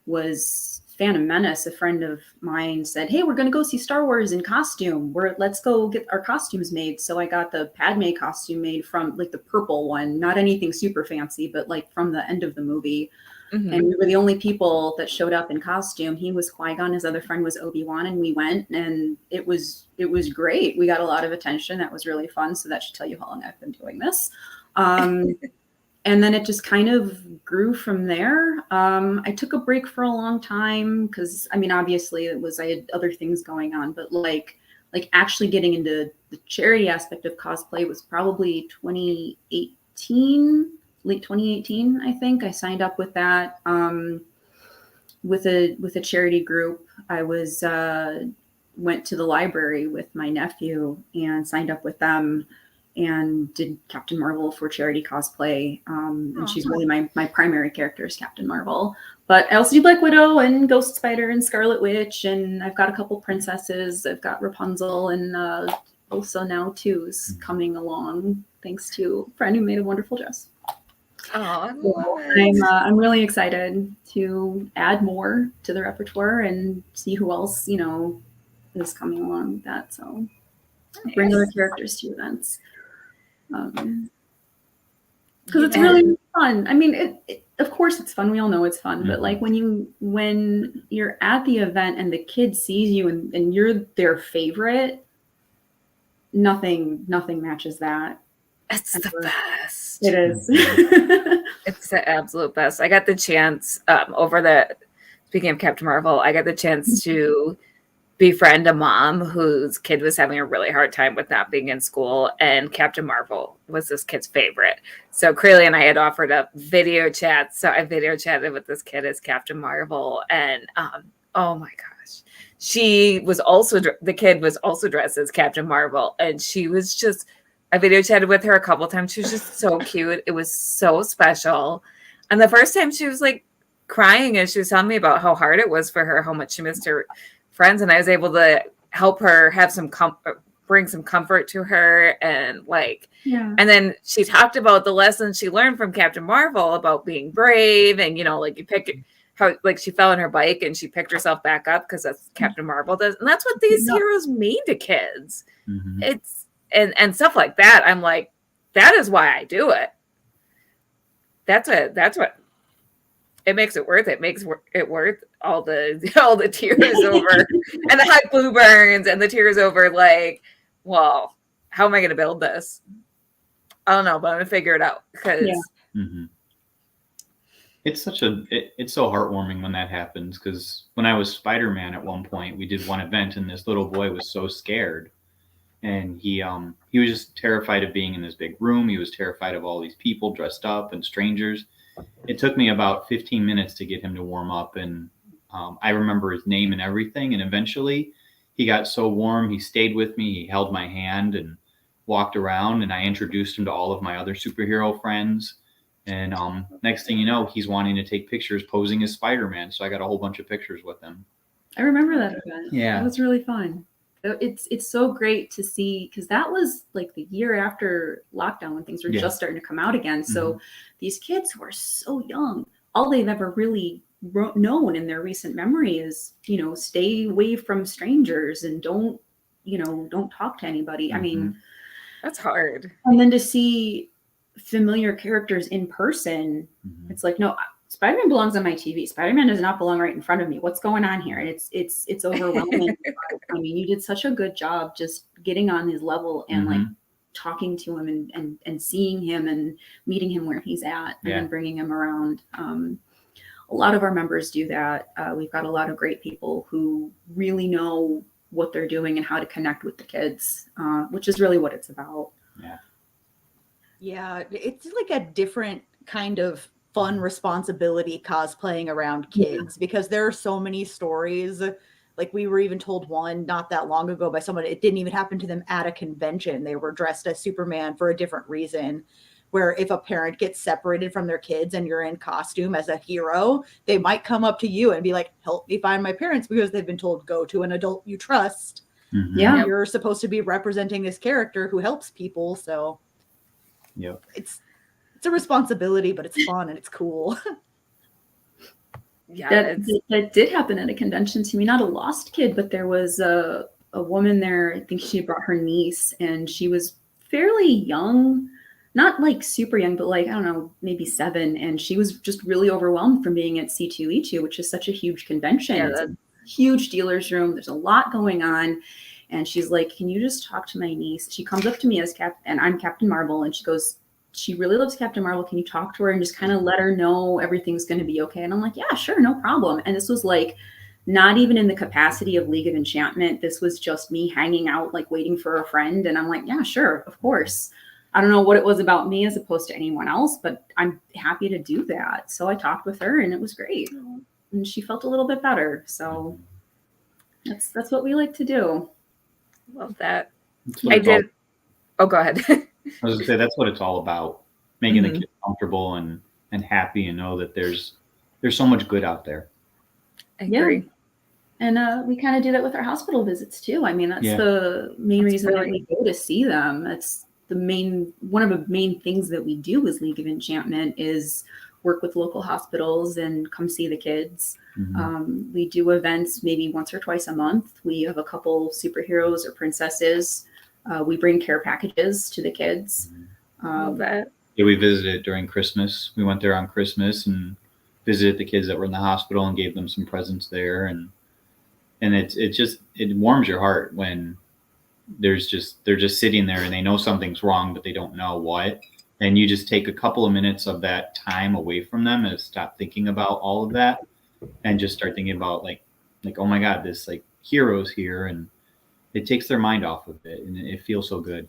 was Phantom Menace. A friend of mine said, hey, we're going to go see Star Wars in costume. Let's go get our costumes made. So I got the Padme costume made from like the purple one, not anything super fancy, but like from the end of the movie. Mm-hmm. And we were the only people that showed up in costume. He was Qui-Gon, his other friend was Obi-Wan, and we went, and it was great. We got a lot of attention. That was really fun. So that should tell you how long I've been doing this. And then it just kind of grew from there. I took a break for a long time because, I mean, obviously I had other things going on, but like actually getting into the charity aspect of cosplay was probably 2018, late 2018, I think. I signed up with that with a charity group. I went to the library with my nephew and signed up with them and did Captain Marvel for charity cosplay. And she's really my primary character is Captain Marvel. But I also do Black Widow and Ghost Spider and Scarlet Witch, and I've got a couple princesses. I've got Rapunzel, and also now Two's coming along, thanks to a friend who made a wonderful dress. Oh, I'm really excited to add more to the repertoire and see who else, is coming along with that. So bring other characters to events. Because it's really fun. I mean, of course it's fun. We all know it's fun, but like when you're at the event and the kid sees you and you're their favorite, nothing matches that. It's the best. It is. It's the absolute best. I got the chance speaking of Captain Marvel, I got the chance to befriend a mom whose kid was having a really hard time with not being in school, and Captain Marvel was this kid's favorite. So Crayle and I had offered up video chats. So I video chatted with this kid as Captain Marvel, and oh my gosh, the kid was also dressed as Captain Marvel, and she was just, I video chatted with her a couple times. She was just so cute. It was so special. And the first time she was like crying as she was telling me about how hard it was for her, how much she missed her friends, and I was able to help her have some bring some comfort to her, and and then she talked about the lessons she learned from Captain Marvel about being brave, and like you pick how like she fell on her bike and she picked herself back up because that's Captain Marvel does, and that's what these heroes mean to kids. Mm-hmm. It's and stuff like that. I'm like, that is why I do it. That's what. It makes it worth it. Makes it worth all the tears over and the hot glue burns and the tears over like, well, how am I going to build this? I don't know, but I'm going to figure it out because it's so heartwarming when that happens. Because when I was Spider-Man at one point, we did one event and this little boy was so scared, and he was just terrified of being in this big room. He was terrified of all these people dressed up and strangers. It took me about 15 minutes to get him to warm up, and I remember his name and everything. And eventually he got so warm, he stayed with me. He held my hand and walked around, and I introduced him to all of my other superhero friends. And next thing you know, he's wanting to take pictures posing as Spider-Man. So I got a whole bunch of pictures with him. I remember that event. Yeah. That was really fun. It's so great to see, because that was like the year after lockdown when things were just starting to come out again. So these kids who are so young, all they've ever really known in their recent memory is, stay away from strangers and don't talk to anybody. I mean, That's hard. And then to see familiar characters in person, it's like, no, Spider-Man belongs on my TV. Spider-Man does not belong right in front of me. What's going on here? And it's overwhelming. I mean, you did such a good job just getting on his level and like talking to him and seeing him and meeting him where he's at and then bringing him around. A lot of our members do that. We've got a lot of great people who really know what they're doing and how to connect with the kids, which is really what it's about. Yeah, it's like a different kind of fun responsibility cosplaying around kids because there are so many stories. Like we were even told one not that long ago by someone, it didn't even happen to them at a convention. They were dressed as Superman for a different reason, where if a parent gets separated from their kids and you're in costume as a hero, they might come up to you and be like, help me find my parents, because they've been told, go to an adult you trust. Yeah. You're supposed to be representing this character who helps people. So it's a responsibility, but it's fun and it's cool. That did happen at a convention to me. Not a lost kid, but there was a woman there. I think she brought her niece, and she was fairly young, not like super young, but like, I don't know, maybe 7. And she was just really overwhelmed from being at C2E2, which is such a huge convention. It's a huge dealer's room. There's a lot going on. And she's like, can you just talk to my niece? She comes up to me as and I'm Captain Marvel. And she goes, she really loves Captain Marvel. Can you talk to her and just kind of let her know everything's going to be okay? And I'm like, yeah, sure. No problem. And this was like, not even in the capacity of League of Enchantment. This was just me hanging out, like waiting for a friend. And I'm like, yeah, sure. Of course. I don't know what it was about me as opposed to anyone else, but I'm happy to do that. So I talked with her and it was great. And she felt a little bit better. So that's what we like to do. Love that. I did. Oh, go ahead. I was gonna say that's what it's all about, making the kids comfortable and happy and know that there's so much good out there. I agree. And we kind of do that with our hospital visits too. I mean, that's the main reason that we go to see them. That's one of the main things that we do as League of Enchantment is work with local hospitals and come see the kids. We do events maybe once or twice a month. We have a couple superheroes or princesses. We bring care packages to the kids. We visited during Christmas. We went there on Christmas and visited the kids that were in the hospital and gave them some presents there. And it warms your heart when they're just sitting there and they know something's wrong, but they don't know what. And you just take a couple of minutes of that time away from them and stop thinking about all of that and just start thinking about like, oh my God, this like hero's here, and it takes their mind off of it and it feels so good.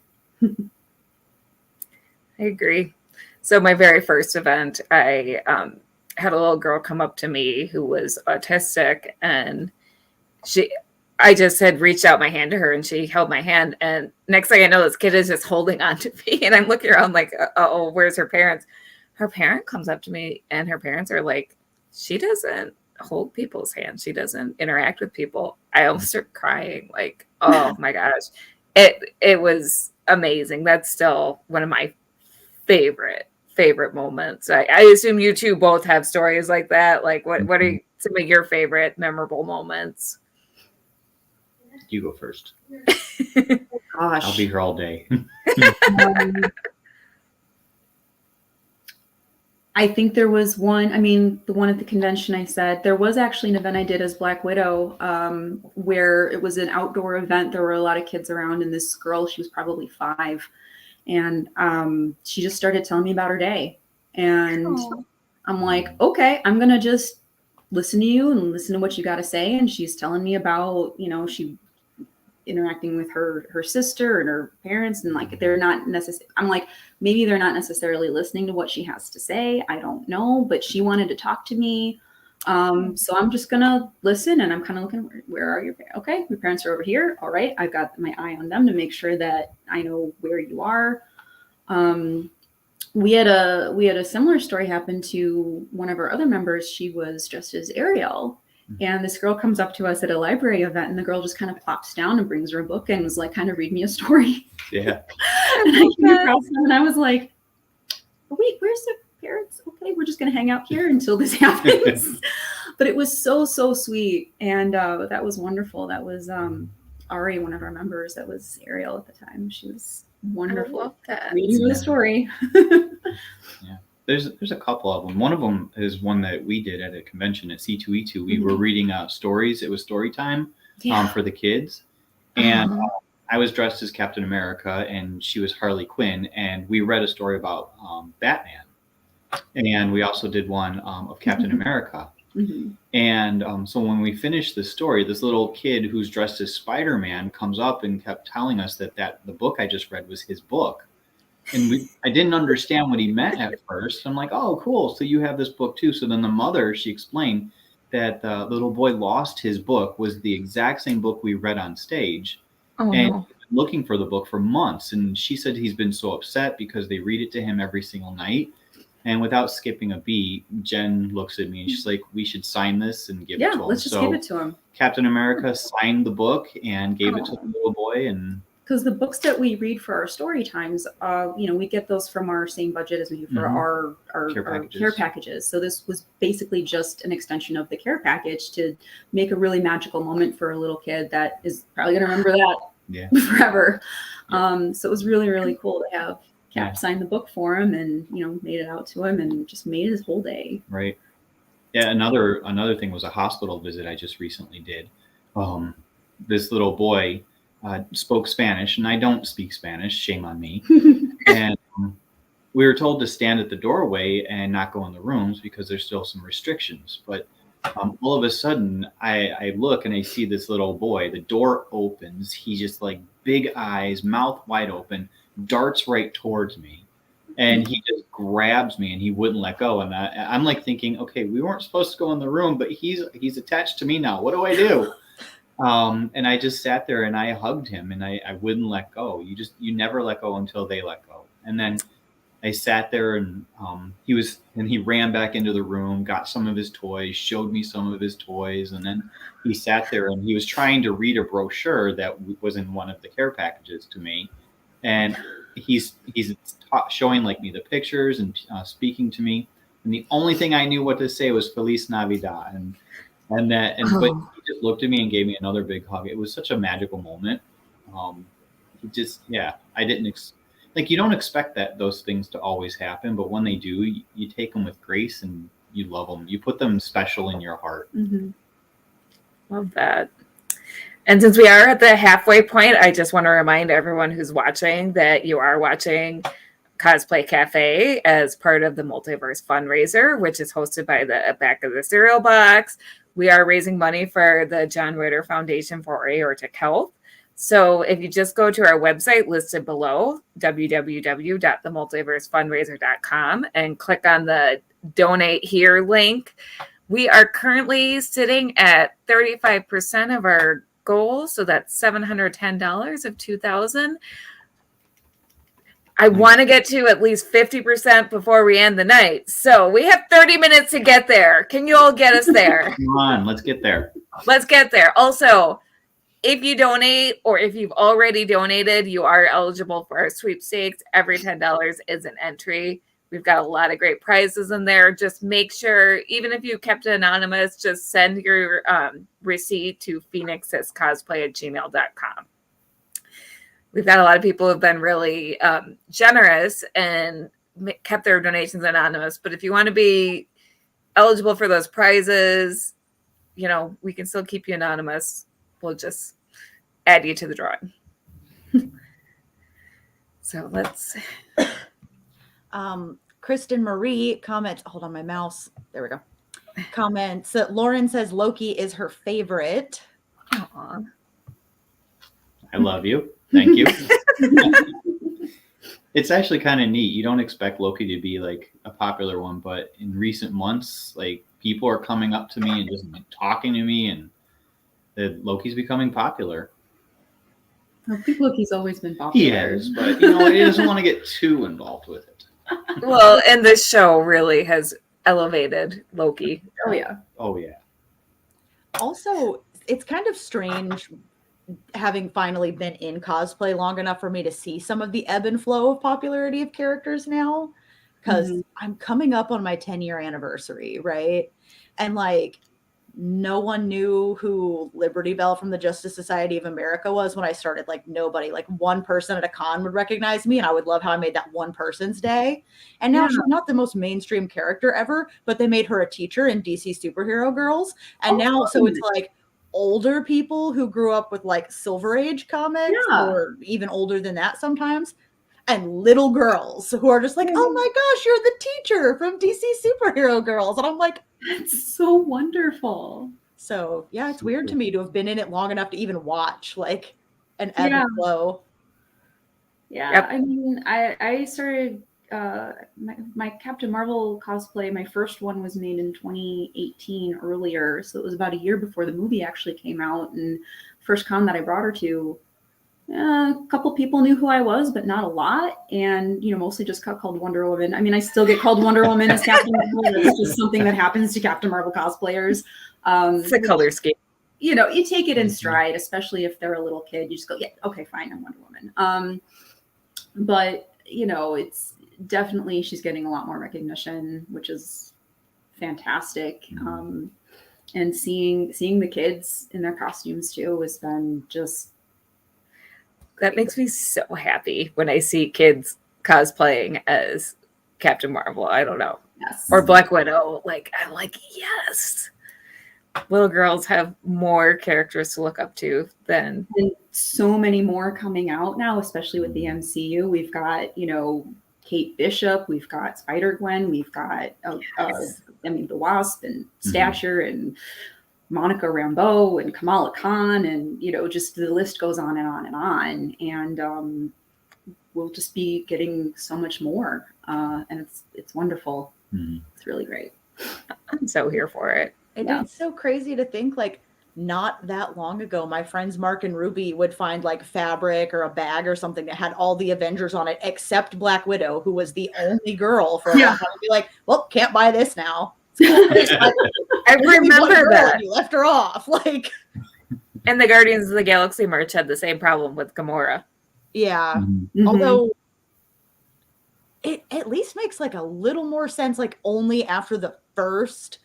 I agree. So my very first event, I had a little girl come up to me who was autistic, and I just had reached out my hand to her and she held my hand. And next thing I know, this kid is just holding on to me. And I'm looking around like, oh, where's her parents? Her parent comes up to me and her parents are like, she doesn't hold people's hands. She doesn't interact with people. I almost start crying like, oh my gosh. It was amazing. That's still one of my favorite moments. I assume you two both have stories like that. Like what are some of your favorite memorable moments? You go first. Gosh. I'll be here all day. I think there was one, the one at the convention I said, there was actually an event I did as Black Widow where it was an outdoor event. There were a lot of kids around, and this girl, she was probably 5. And she just started telling me about her day. And I'm like, okay, I'm going to just listen to you and listen to what you got to say. And she's telling me about, she interacting with her sister and her parents, and like they're not necessarily, I'm like, maybe they're not necessarily listening to what she has to say. I don't know, but she wanted to talk to me. So I'm just gonna listen, and I'm kind of looking, where are your parents? Okay, your parents are over here. All right, I've got my eye on them to make sure that I know where you are. We had a similar story happen to one of our other members. She was dressed as Ariel. And this girl comes up to us at a library event, and the girl just kind of plops down and brings her a book and was like, kind of read me a story. Yeah. And I came across them and I was like, wait, where's the parents? Okay, we're just going to hang out here until this happens. But it was so sweet. And that was wonderful. That was Ari, one of our members. That was Ariel at the time. She was Wonderful. I love that. Reading the story. Yeah. There's a couple of them. One of them is one that we did at a convention at C2E2. We were reading stories. It was story time for the kids. And I was dressed as Captain America and she was Harley Quinn. And we read a story about Batman. And we also did one of Captain America. And so when we finished the story, this little kid who's dressed as Spider-Man comes up and kept telling us that the book I just read was his book. And I didn't understand what he meant at first. I'm like, oh, cool. So you have this book too. So then the mother, she explained that the little boy lost his book, was the exact same book we read on stage. Oh, and no. looking for the book for months. And she said he's been so upset because they read it to him every single night. And without skipping a beat, Jen looks at me and she's like, we should sign this and give it to him. Yeah, let's just give it to him. Captain America signed the book and gave it to the little boy. And Because the books that we read for our story times, we get those from our same budget as we do for our care packages. So this was basically just an extension of the care package to make a really magical moment for a little kid that is probably going to remember that forever. So it was really, really cool to have Cap sign the book for him and, made it out to him and just made his whole day. Right. Yeah. Another thing was a hospital visit I just recently did. This little boy spoke Spanish, and I don't speak Spanish. Shame on me. And we were told to stand at the doorway and not go in the rooms because there's still some restrictions. But all of a sudden, I look and I see this little boy. The door opens. He just like big eyes, mouth wide open, darts right towards me. And he just grabs me and he wouldn't let go. And I'm like thinking, okay, we weren't supposed to go in the room, but he's attached to me now. What do I do? And I just sat there and I hugged him and I wouldn't let go. You never let go until they let go. And then I sat there and he ran back into the room, got some of his toys, showed me some of his toys. And then he sat there and he was trying to read a brochure that was in one of the care packages to me. And he's showing me the pictures and speaking to me. And the only thing I knew what to say was Feliz Navidad. But he just looked at me and gave me another big hug. It was such a magical moment. I didn't you don't expect those things to always happen, but when they do, you take them with grace and you love them. You put them special in your heart. Love that. And since we are at the halfway point, I just want to remind everyone who's watching that you are watching Cosplay Cafe as part of the Multiverse FunRaiser, which is hosted by the Back of the Cereal Box. We are raising money for the John Ritter Foundation for Aortic Health. So if you just go to our website listed below, www.themultiversefunraiser.com, and click on the Donate Here link, we are currently sitting at 35% of our goal. So that's $710 of $2,000. I want to get to at least 50% before we end the night. So we have 30 minutes to get there. Can you all get us there? Come on, let's get there. Let's get there. Also, if you donate or if you've already donated, you are eligible for our sweepstakes. Every $10 is an entry. We've got a lot of great prizes in there. Just make sure, even if you kept it anonymous, just send your receipt to phoenixscosplay@gmail.com. We've got a lot of people who have been really generous and kept their donations anonymous. But if you want to be eligible for those prizes, we can still keep you anonymous. We'll just add you to the drawing. So let's... Kristen Marie comments, hold on my mouse. There we go. Comments. Lauren says Loki is her favorite. Aww. I love you. Thank you. It's actually kind of neat. You don't expect Loki to be a popular one, but in recent months, people are coming up to me and just talking to me, and Loki's becoming popular. I think Loki's always been popular. He has, but he doesn't want to get too involved with it. Well, and this show really has elevated Loki. Oh yeah. Oh yeah. Also, it's kind of strange having finally been in cosplay long enough for me to see some of the ebb and flow of popularity of characters now, because I'm coming up on my 10-year anniversary, right? And no one knew who Liberty Bell from the Justice Society of America was when I started. Like nobody, like one person at a con would recognize me, and I would love how I made that one person's day. And now she's not the most mainstream character ever, but they made her a teacher in DC Superhero Girls. And now, so it's like older people who grew up with like Silver Age comics or even older than that sometimes. And little girls who are just like, oh my gosh, you're the teacher from DC Superhero Girls. And I'm like, that's so wonderful. So yeah, it's weird to me to have been in it long enough to even watch like an ebb and flow. Yeah, I mean, I started my Captain Marvel cosplay. My first one was made in 2018 earlier, so it was about a year before the movie actually came out. And first con that I brought her to, a couple people knew who I was, but not a lot. And, you know, mostly just got called Wonder Woman. I mean, I still get called Wonder Woman as Captain Marvel. It's just something that happens to Captain Marvel cosplayers. It's a color scheme. You know, you take it in stride, especially if they're a little kid. You just go, yeah, okay, fine, I'm Wonder Woman. But, you know, it's definitely, she's getting a lot more recognition, which is fantastic. And seeing the kids in their costumes too has been just, that makes me so happy when I see kids cosplaying as Captain Marvel. I don't know. Yes. Or Black Widow. Like, I'm like, yes. Little girls have more characters to look up to than. And so many more coming out now, especially with the MCU. We've got, you know, Kate Bishop, we've got Spider-Gwen, we've got, the Wasp and Stature and Monica Rambeau and Kamala Khan, and you know, just the list goes on and on and on. And we'll just be getting so much more, and it's wonderful. It's really great. I'm so here for it. And it's so crazy to think, like, not that long ago, my friends Mark and Ruby would find like fabric or a bag or something that had all the Avengers on it, except Black Widow, who was the only girl for a long time. And be like, well, can't buy this now. I remember that. You left her off. Like, and the Guardians of the Galaxy merch had the same problem with Gamora. Yeah. Although it at least makes like a little more sense, like only after the first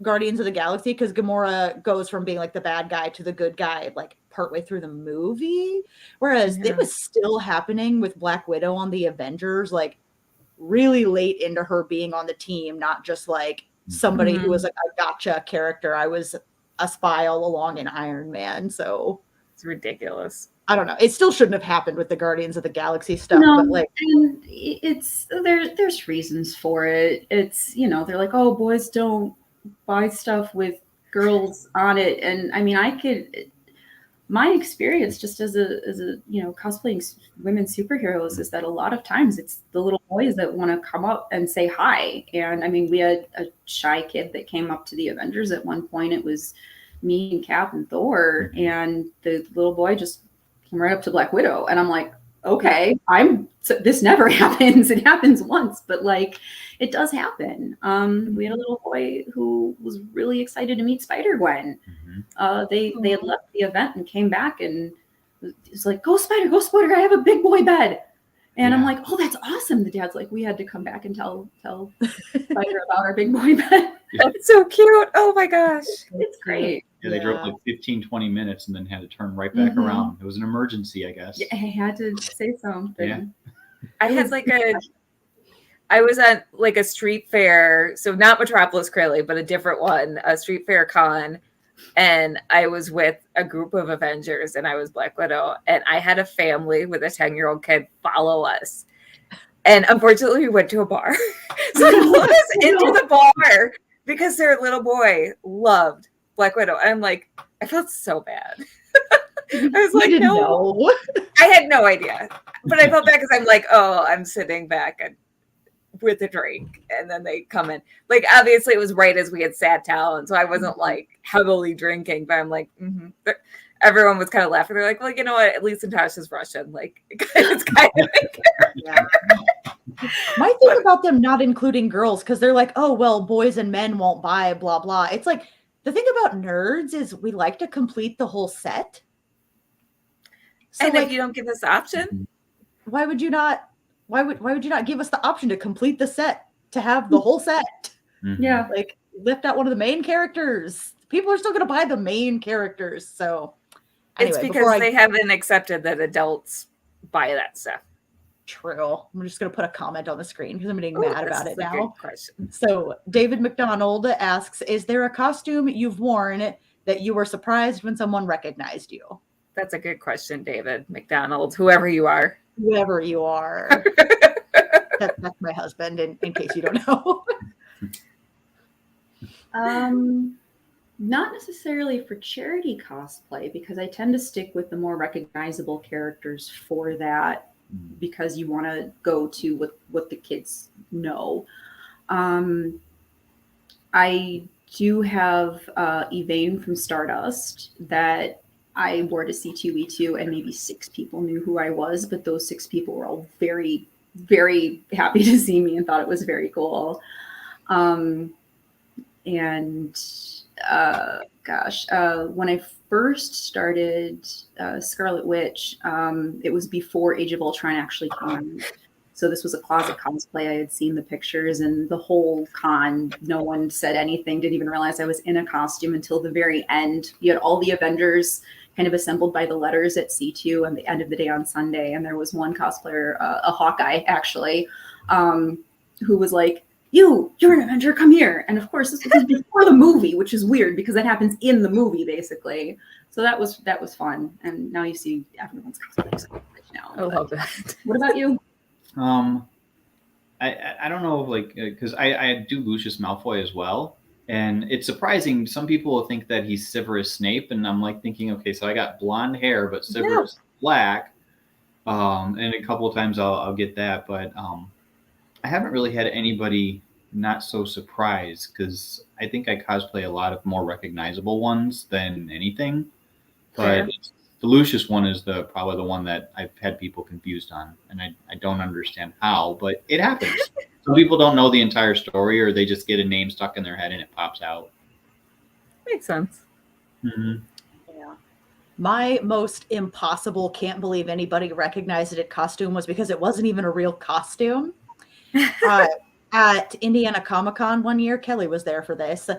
Guardians of the Galaxy, because Gamora goes from being like the bad guy to the good guy like partway through the movie. Whereas it was still happening with Black Widow on the Avengers, like really late into her being on the team, not just like somebody who was like a gotcha character. I was a spy all along in Iron Man. So it's ridiculous. I don't know. It still shouldn't have happened with the Guardians of the Galaxy stuff, but like, and it's there's reasons for it. It's, you know, they're like, oh, boys don't buy stuff with girls on it. And I mean, my experience just as a you know, cosplaying women superheroes is that a lot of times it's the little boys that want to come up and say hi. And I mean, we had a shy kid that came up to the Avengers at one point. It was me and Cap and Thor, and the little boy just came right up to Black Widow, and I'm like, okay, this never happens. It happens once, but like, it does happen. We had a little boy who was really excited to meet Spider-Gwen. They had left the event and came back and was like, go Spider, I have a big boy bed. And I'm like, oh, that's awesome. The dad's like, we had to come back and tell Spider about our big boy bed. That's so cute. Oh my gosh. It's great. Yeah, they drove like 15, 20 minutes and then had to turn right back around. It was an emergency, I guess. Yeah, I had to say something. Yeah. I had I was at like a street fair, so not Metropolis Crayle, but a different one, a street fair con. And I was with a group of Avengers, and I was Black Widow, and I had a family with a 10-year-old kid follow us. And unfortunately, we went to a bar. So they put us into the bar because their little boy loved Black Widow. And I'm like, I felt so bad. I was like, no. I had no idea. But I felt bad because I'm like, oh, I'm sitting back and with a drink, and then they come in. Like, obviously it was right as we had sat down, so I wasn't like heavily drinking, but I'm like, everyone was kind of laughing. They're like, well, you know what, at least Natasha's Russian, like it's kind of my thing about them not including girls, because they're like, oh well, boys and men won't buy blah blah. It's like, the thing about nerds is we like to complete the whole set. So and like, if you don't give us the option, why would you not give us the option to complete the set, to have the whole set? Yeah. Like, lift out one of the main characters, People are still going to buy the main characters. So It's anyway, because they haven't accepted that adults buy that stuff. True. I'm just going to put a comment on the screen because I'm getting Ooh, mad this about is it a good now. question. So David McDonald asks, is there a costume you've worn that you were surprised when someone recognized you? That's a good question, David McDonald, whoever you are. Whoever you are. That's my husband, in case you don't know. Not necessarily for charity cosplay, because I tend to stick with the more recognizable characters for that, because you want to go to what the kids know. I do have Evane from Stardust that I wore to C2E2, and maybe 6 people knew who I was, but those 6 people were all very, very happy to see me and thought it was very cool. When I first started Scarlet Witch, it was before Age of Ultron actually came out. So this was a closet cosplay. I had seen the pictures, and the whole con, no one said anything, didn't even realize I was in a costume until the very end. You had all the Avengers kind of assembled by the letters at C2 and the end of the day on Sunday. And there was one cosplayer, a Hawkeye actually, who was like, you're an Avenger, come here. And of course, this was before the movie, which is weird because that happens in the movie, basically. So that was fun. And now you see everyone's cosplaying now. I love that. What about you? I don't know, like, because I do Lucius Malfoy as well, and it's surprising. Some people think that he's Severus Snape, and I'm like thinking, okay, so I got blonde hair, but Severus black, and a couple of times I'll get that, but I haven't really had anybody not so surprised, because I think I cosplay a lot of more recognizable ones than anything, but the Lucius one is probably the one that I've had people confused on, and I don't understand how, but it happens. Some people don't know the entire story, or they just get a name stuck in their head and it pops out. Makes sense. Mm-hmm. Yeah. My most impossible, can't believe anybody recognized it costume was because it wasn't even a real costume. At Indiana Comic-Con one year, Kelly was there for this.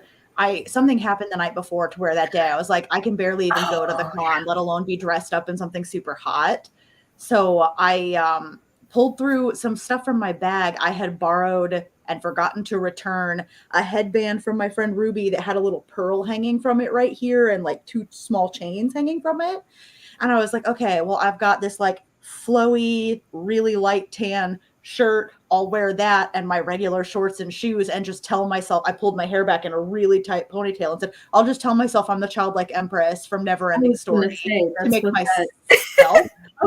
Something happened the night before to where that day I was like, I can barely even go to the con, let alone be dressed up in something super hot. So I pulled through some stuff from my bag. I had borrowed and forgotten to return a headband from my friend Ruby that had a little pearl hanging from it right here and like 2 small chains hanging from it. And I was like, okay, well, I've got this like flowy, really light tan shirt. I'll wear that and my regular shorts and shoes and just tell myself, I pulled my hair back in a really tight ponytail and said, I'll just tell myself I'm the childlike empress from Neverending Story to make myself.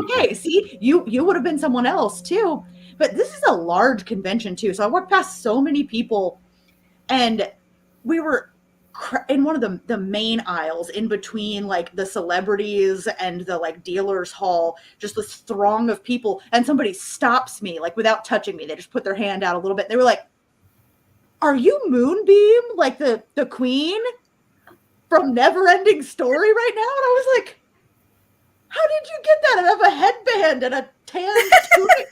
Okay, see, you would have been someone else too. But this is a large convention too. So I walked past so many people, and we were in one of the main aisles in between like the celebrities and the like dealers hall, just this throng of people, and somebody stops me like without touching me. They just put their hand out a little bit. They were like, are you Moonbeam, like the queen from Neverending Story right now? And I was like, how did you get that? I have a headband and a tan tunic.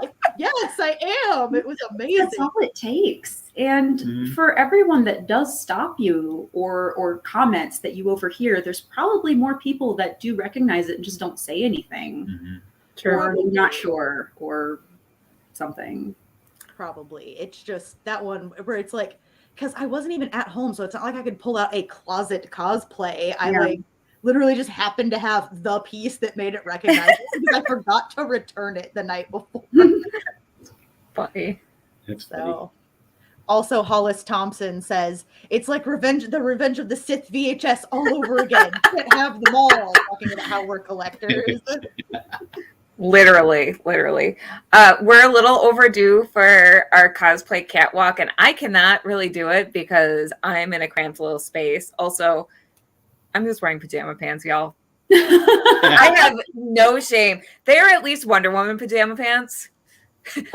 Like, yes, I am. It was amazing. That's all it takes. And for everyone that does stop you or comments that you overhear, there's probably more people that do recognize it and just don't say anything. Or not sure or something. Probably. It's just that one where it's like, because I wasn't even at home, so it's not like I could pull out a closet cosplay. I like literally just happened to have the piece that made it recognizable because I forgot to return it the night before. Funny. So, also Hollis Thompson says it's like the Revenge of the Sith VHS all over again. Can't have them all. Talking about how we're collectors. Literally. We're a little overdue for our cosplay catwalk, and I cannot really do it because I'm in a cramped little space. Also, I'm just wearing pajama pants, y'all. I have no shame. They are at least Wonder Woman pajama pants.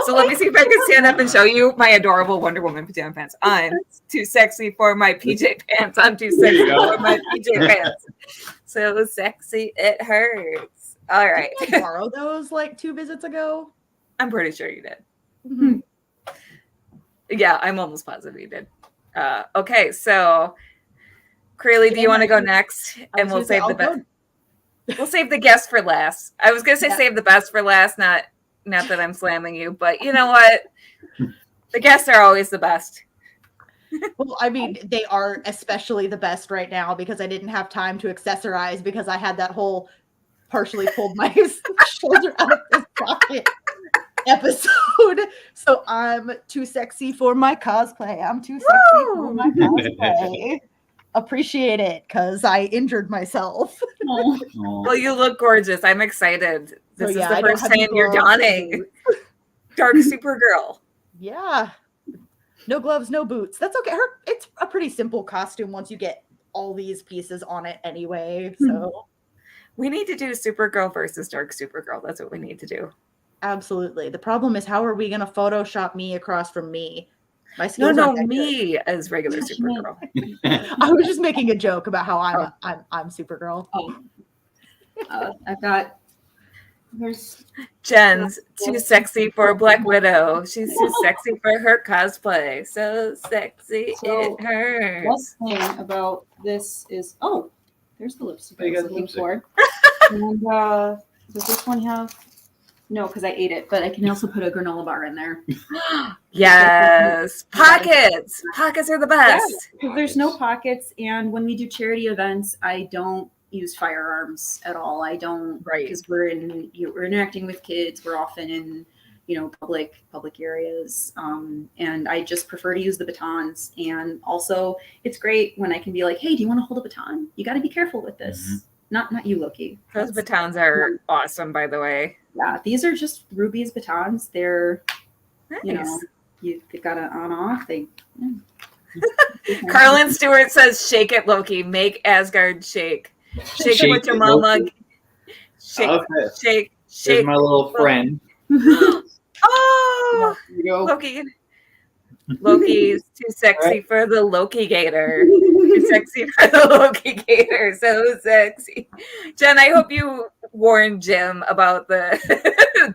So let me see if I can stand up and show you my adorable Wonder Woman pajama pants. I'm too sexy for my PJ pants. I'm too sexy for my PJ pants. So sexy, it hurts. All right. Did I borrow those like 2 visits ago? I'm pretty sure you did. Yeah, I'm almost positive you did. Okay, so Crayle, do you want to go next? And we'll save the best. We'll save the guest for last. I was gonna say save the best for last, not that I'm slamming you, but you know what? The guests are always the best. Well, I mean, they are especially the best right now because I didn't have time to accessorize because I had that whole partially pulled my shoulder out of this socket episode. So I'm too sexy for my cosplay. I'm too sexy for my cosplay. Appreciate it because I injured myself. Well, you look gorgeous. I'm excited. This is the I don't first have time any you're gloves or donning Dark Supergirl. Yeah. No gloves, no boots. That's okay. It's a pretty simple costume once you get all these pieces on it anyway. So we need to do Supergirl versus Dark Supergirl. That's what we need to do. Absolutely. The problem is how are we going to Photoshop me across from me? My skills No, aren't that me as regular Supergirl. I was just making a joke about how I'm Supergirl. I've got. There's Jen's too sexy for Black Widow. She's too sexy for her cosplay. So sexy it hurts. One thing about this is there's the lipstick I You was got looking lipstick. for. And does this one have? No, because I ate it, but I can also put a granola bar in there. Yes, pockets. Pockets are the best. Yeah, there's no pockets, and when we do charity events, I don't use firearms at all. I don't, because we're interacting with kids. We're often in public areas, and I just prefer to use the batons. And also, it's great when I can be like, "Hey, do you want to hold a baton? You got to be careful with this." Mm-hmm. Not you, Loki. Those batons are awesome, by the way. Yeah, these are just Ruby's batons. They're, Nice. they've got an on-off. Carlin Stuart says, "Shake it, Loki. Make Asgard shake. Shake it with your mama. Shake, Okay. shake. Here's my little friend. Oh, Loki. Loki's too sexy for the Loki Gator. Too sexy for the Loki Gator. So sexy. Jen, I hope you warned Jim about the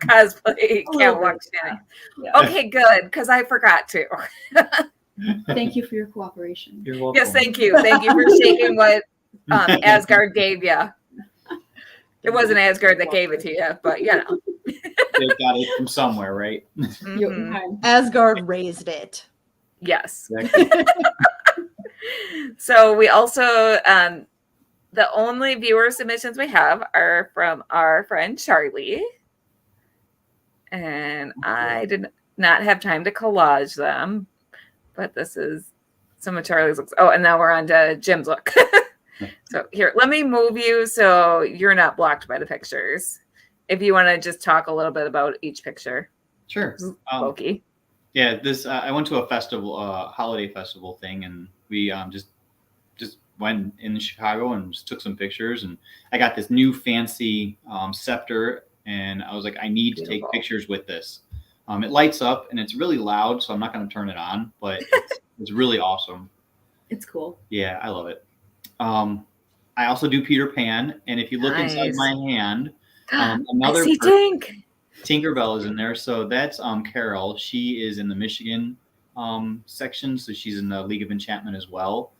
cosplay catwalk shenanigans. Yeah. Okay, good, because I forgot to. Thank you for your cooperation. You're welcome. Yes, thank you. Thank you for shaking what Asgard gave you. It wasn't Asgard that gave it to you, but They got it from somewhere, right? Asgard raised it. Yes. So we also, the only viewer submissions we have are from our friend Charlie. And I did not have time to collage them, but this is some of Charlie's looks. Oh, and now we're on to Jim's look. So here, let me move you so you're not blocked by the pictures. If you want to just talk a little bit about each picture. Sure. Loki. Yeah, this I went to a festival, holiday festival thing, and we just went in Chicago and just took some pictures. And I got this new fancy scepter, and I was like, I need to take pictures with this. It lights up, and it's really loud, so I'm not going to turn it on, but it's really awesome. It's cool. Yeah, I love it. I also do Peter Pan, and if you look inside my hand, another I see Tink. Tinkerbell is in there. So that's Carol. She is in the Michigan section, so she's in the League of Enchantment as well.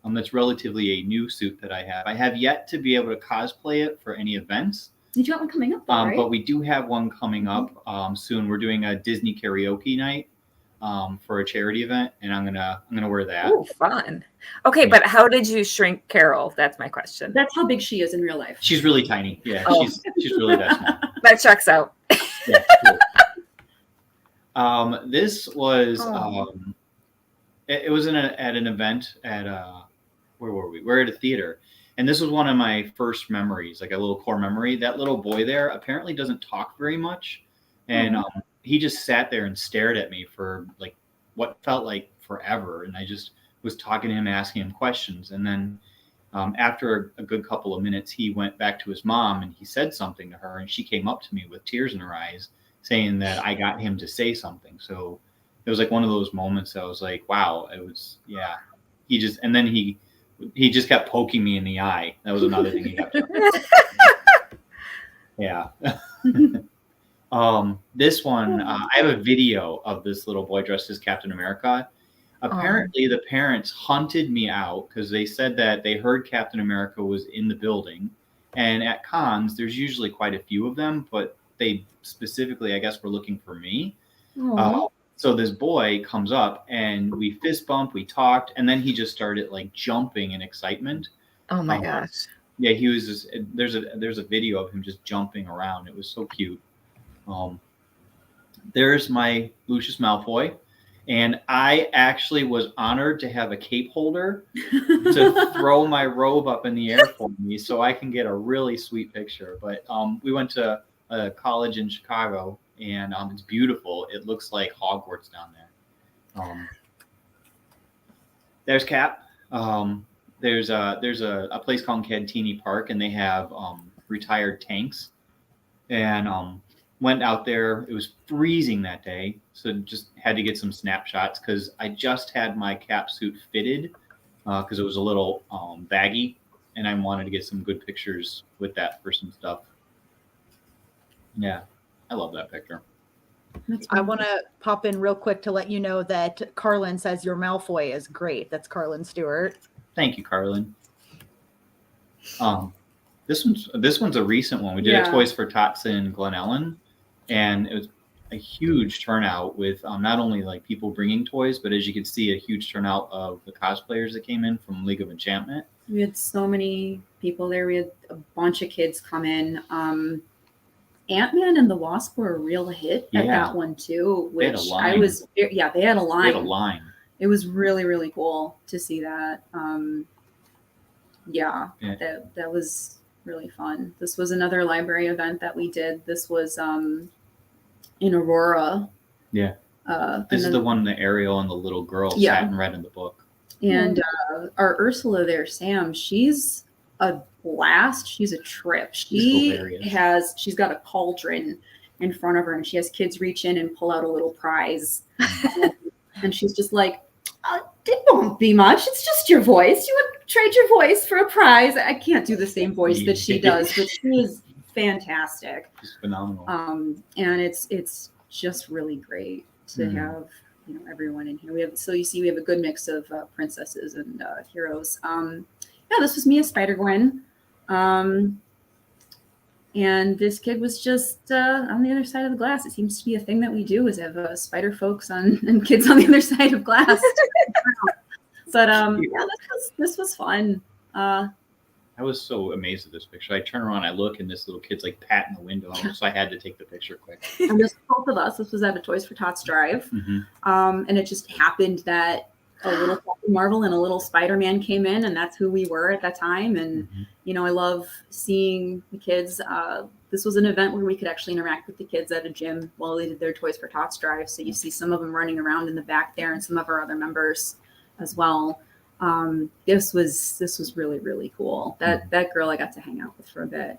That's relatively a new suit that I have. I have yet to be able to cosplay it for any events. Did you have one coming up, though, right? But we do have one coming up soon. We're doing a Disney karaoke night for a charity event, and I'm gonna wear that. Oh, fun. Okay, but how did you shrink Carol? That's my question. That's how big she is in real life. She's really tiny. Yeah, she's really that small. That checks out. Yeah, cool. This was it was at an event at where were we? We're at a theater, and this was one of my first memories, like a little core memory. That little boy there apparently doesn't talk very much, and he just sat there and stared at me for like what felt like forever, and I just was talking to him, asking him questions, and then after a good couple of minutes, he went back to his mom and he said something to her, and she came up to me with tears in her eyes, saying that I got him to say something. So it was like one of those moments that I was like, wow, it was, yeah. He just, and then he just kept poking me in the eye. That was another thing he kept doing. Yeah. This one, I have a video of this little boy dressed as Captain America. Apparently, the parents hunted me out because they said that they heard Captain America was in the building. And at cons, there's usually quite a few of them, but they specifically, I guess, were looking for me. Aw. So this boy comes up and we fist bump, we talked, and then he just started like jumping in excitement. Oh my gosh. Yeah, he was just, there's a video of him just jumping around. It was so cute. There's my Lucius Malfoy. And I actually was honored to have a cape holder to throw my robe up in the air for me so I can get a really sweet picture. But we went to a college in Chicago, and it's beautiful. It looks like Hogwarts down there. There's Cap. There's a place called Cantini Park, and they have retired tanks. And went out there. It was freezing that day, so just had to get some snapshots because I just had my cap suit fitted because it was a little baggy, and I wanted to get some good pictures with that for some stuff. Yeah, I love that picture. I want to pop in real quick to let you know that Carlin says your Malfoy is great. That's Carlin Stuart. Thank you, Carlin. This one's a recent one. We did Yeah. a Toys for Tots in Glen Ellen, and it was a huge turnout with not only like people bringing toys, but as you can see, a huge turnout of the cosplayers that came in from League of Enchantment. We had so many people there. We had a bunch of kids come in. Ant-Man and the Wasp were a real hit at Yeah. that one too, They had a which line. I was, yeah, they had a line. They had a line. It was really, really cool to see that. Yeah. That was really fun. This was another library event that we did. This was in Aurora. Yeah. And This is then- the one the Ariel and the little girl Yeah. sat and read in the book. And our Ursula there, Sam, she's a blast. She's a trip. hilarious. She's got a cauldron in front of her, and she has kids reach in and pull out a little prize. and she's just like, it won't be much. It's just your voice. You would trade your voice for a prize. I can't do the same voice that she does, but she is fantastic. She's phenomenal. And it's just really great to Mhm. have everyone in here. We have we have a good mix of princesses and heroes. Yeah, this was me as Spider-Gwen. And this kid was just on the other side of the glass. It seems to be a thing that we do is have spider folks and kids on the other side of glass. But yeah, this was fun. I was so amazed at this picture. I turn around, I look, and this little kid's like patting the window, so I had to take the picture quick. And this was both of us. This was at a Toys for Tots drive. And it just happened that a little Captain Marvel and a little Spider-Man came in, and that's who we were at that time. And I love seeing the kids. This was an event where we could actually interact with the kids at a gym while they did their Toys for Tots drive. So you see some of them running around in the back there, and some of our other members as well. This was really, really cool. That girl I got to hang out with for a bit.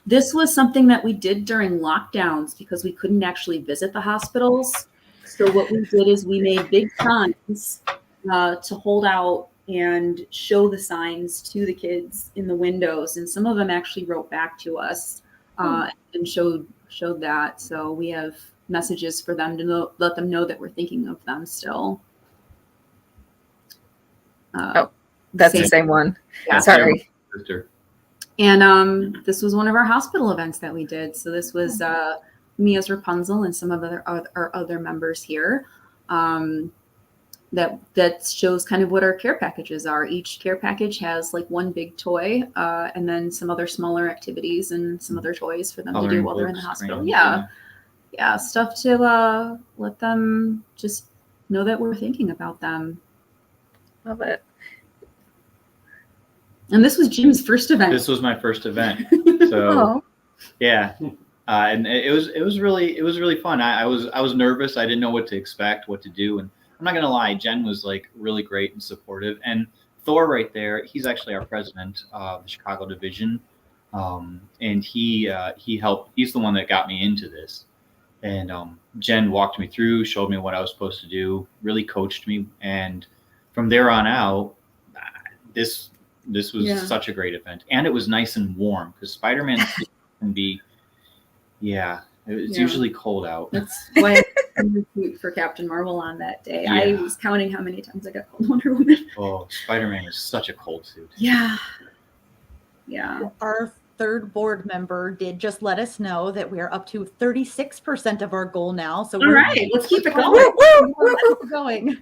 This was something that we did during lockdowns because we couldn't actually visit the hospitals. So what we did is we made big signs to hold out and show the signs to the kids in the windows. And some of them actually wrote back to us and showed that. So we have messages for them to let them know that we're thinking of them still. That's the same one. Yeah. Sorry. And this was one of our hospital events that we did. So this was me as Rapunzel and some of our other members here. That shows kind of what our care packages are. Each care package has like one big toy and then some other smaller activities and some other toys for them to do while they're in the hospital. Yeah, stuff to let them just know that we're thinking about them. Love it. And this was Jim's first event. This was my first event. So yeah. And it was really fun. I was nervous. I didn't know what to expect, what to do. And I'm not gonna lie, Jen was like really great and supportive. And Thor right there, he's actually our president of the Chicago division. And he helped, he's the one that got me into this. And Jen walked me through, showed me what I was supposed to do, really coached me. And from there on out, this was such a great event. And it was nice and warm because Spider-Man can be, It's Yeah. usually cold out. That's why I'm cute for Captain Marvel on that day. I Yeah. was counting how many times I got called Wonder Woman. Oh, Spider-Man is such a cold suit. Yeah. Yeah. Our third board member did just let us know that we are up to 36% of our goal now. So All right, let's keep it going. Let's keep it going.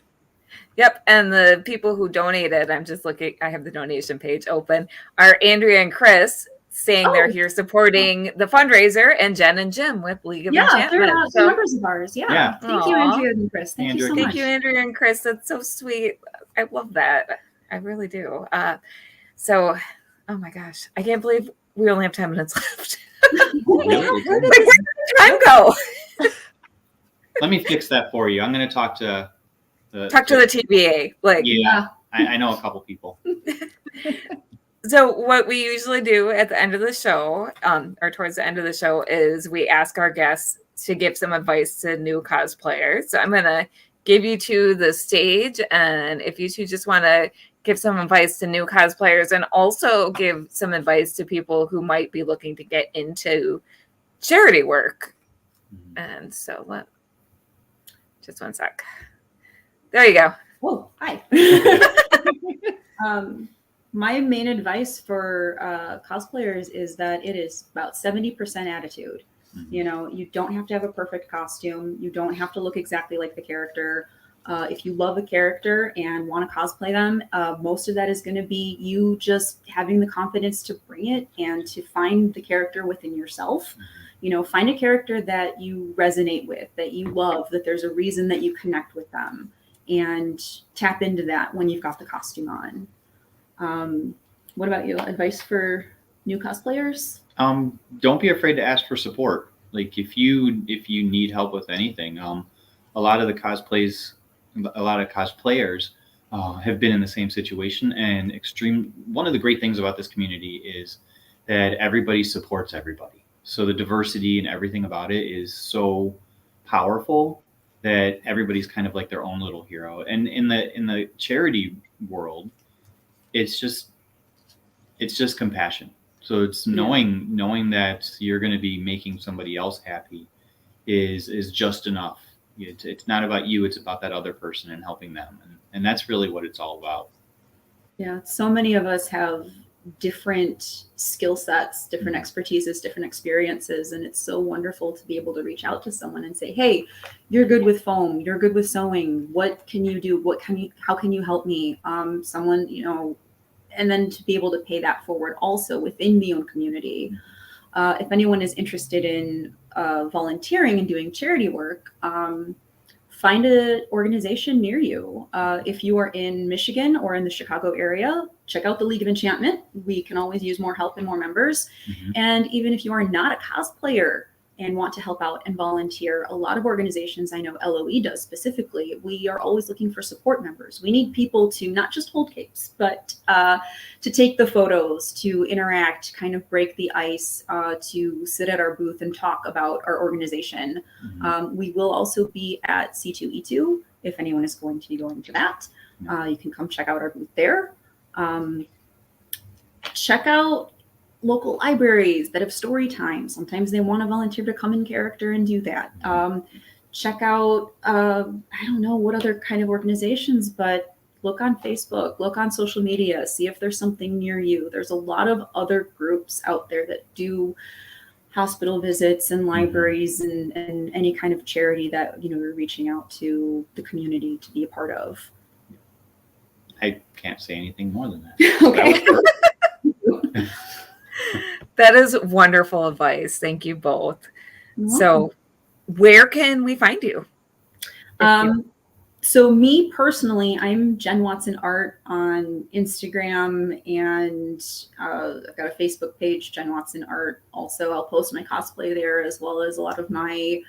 Yep, and the people who donated, I'm just looking, I have the donation page open, are Andrea and Chris saying they're here supporting the fundraiser, and Jen and Jim with League of Yeah, Enchantment. they're members of ours. Yeah. Yeah. Thank you, Aw. Andrea and Chris. Thank you so Thank much. you, Andrea and Chris. That's so sweet. I love that. I really do. So, oh my gosh, I can't believe we only have 10 minutes left. Really? Like, where did the time go? Let me fix that for you. I'm going to talk to the TBA. Like, yeah, I know a couple people. So what we usually do at the end of the show, or towards the end of the show, is we ask our guests to give some advice to new cosplayers. So I'm going to give you two the stage, and if you two just want to give some advice to new cosplayers and also give some advice to people who might be looking to get into charity work. And so just one sec. There you go. Whoa, hi. My main advice for cosplayers is that it is about 70% attitude. You know, you don't have to have a perfect costume. You don't have to look exactly like the character. If you love a character and want to cosplay them, most of that is going to be you just having the confidence to bring it and to find the character within yourself. You know, find a character that you resonate with, that you love, that there's a reason that you connect with them, and tap into that when you've got the costume on. What about you? Advice for new cosplayers? Don't be afraid to ask for support. Like if you need help with anything, a lot of cosplayers have been in the same situation. And one of the great things about this community is that everybody supports everybody. So the diversity and everything about it is so powerful that everybody's kind of like their own little hero. And in the charity world, it's just compassion. So it's knowing that you're going to be making somebody else happy is just enough. It's not about you, it's about that other person and helping them. And that's really what it's all about. Yeah, so many of us have different skill sets, different expertises, different experiences, and it's so wonderful to be able to reach out to someone and say, hey, you're good with foam, you're good with sewing, what can you do, how can you help me? Someone, you know, and then to be able to pay that forward also within the own community. If anyone is interested in volunteering and doing charity work, find an organization near you. If you are in Michigan or in the Chicago area, check out the League of Enchantment. We can always use more help and more members. And even if you are not a cosplayer and want to help out and volunteer, a lot of organizations, I know LOE does specifically, we are always looking for support members. We need people to not just hold capes, but to take the photos, to interact, kind of break the ice, to sit at our booth and talk about our organization. We will also be at C2E2 if anyone is going to be going to that. You can come check out our booth there. Check out local libraries that have story time. Sometimes they want to volunteer to come in character and do that. Check out, I don't know what other kind of organizations, but look on Facebook, look on social media, see if there's something near you. There's a lot of other groups out there that do hospital visits and libraries and any kind of charity that, you know, we're reaching out to the community to be a part of. I can't say anything more than that. Okay. That is wonderful advice. Thank you both. So where can we find you? So me personally, I'm Jen Watson Art on Instagram, and I've got a Facebook page, Jen Watson Art. Also, I'll post my cosplay there as well as a lot of my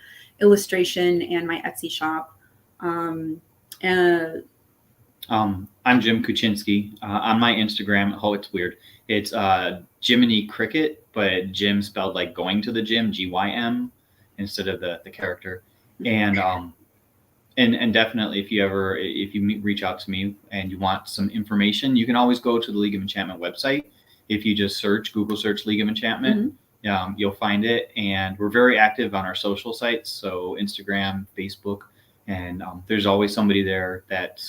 illustration and my Etsy shop. I'm Jim Kuczynski. On my Instagram, it's weird. It's Jiminy Cricket, but Jim spelled like going to the gym, GYM, instead of the character. And definitely, if you reach out to me and you want some information, you can always go to the League of Enchantment website. If you just Google search League of Enchantment, you'll find it. And we're very active on our social sites, so Instagram, Facebook, and there's always somebody there that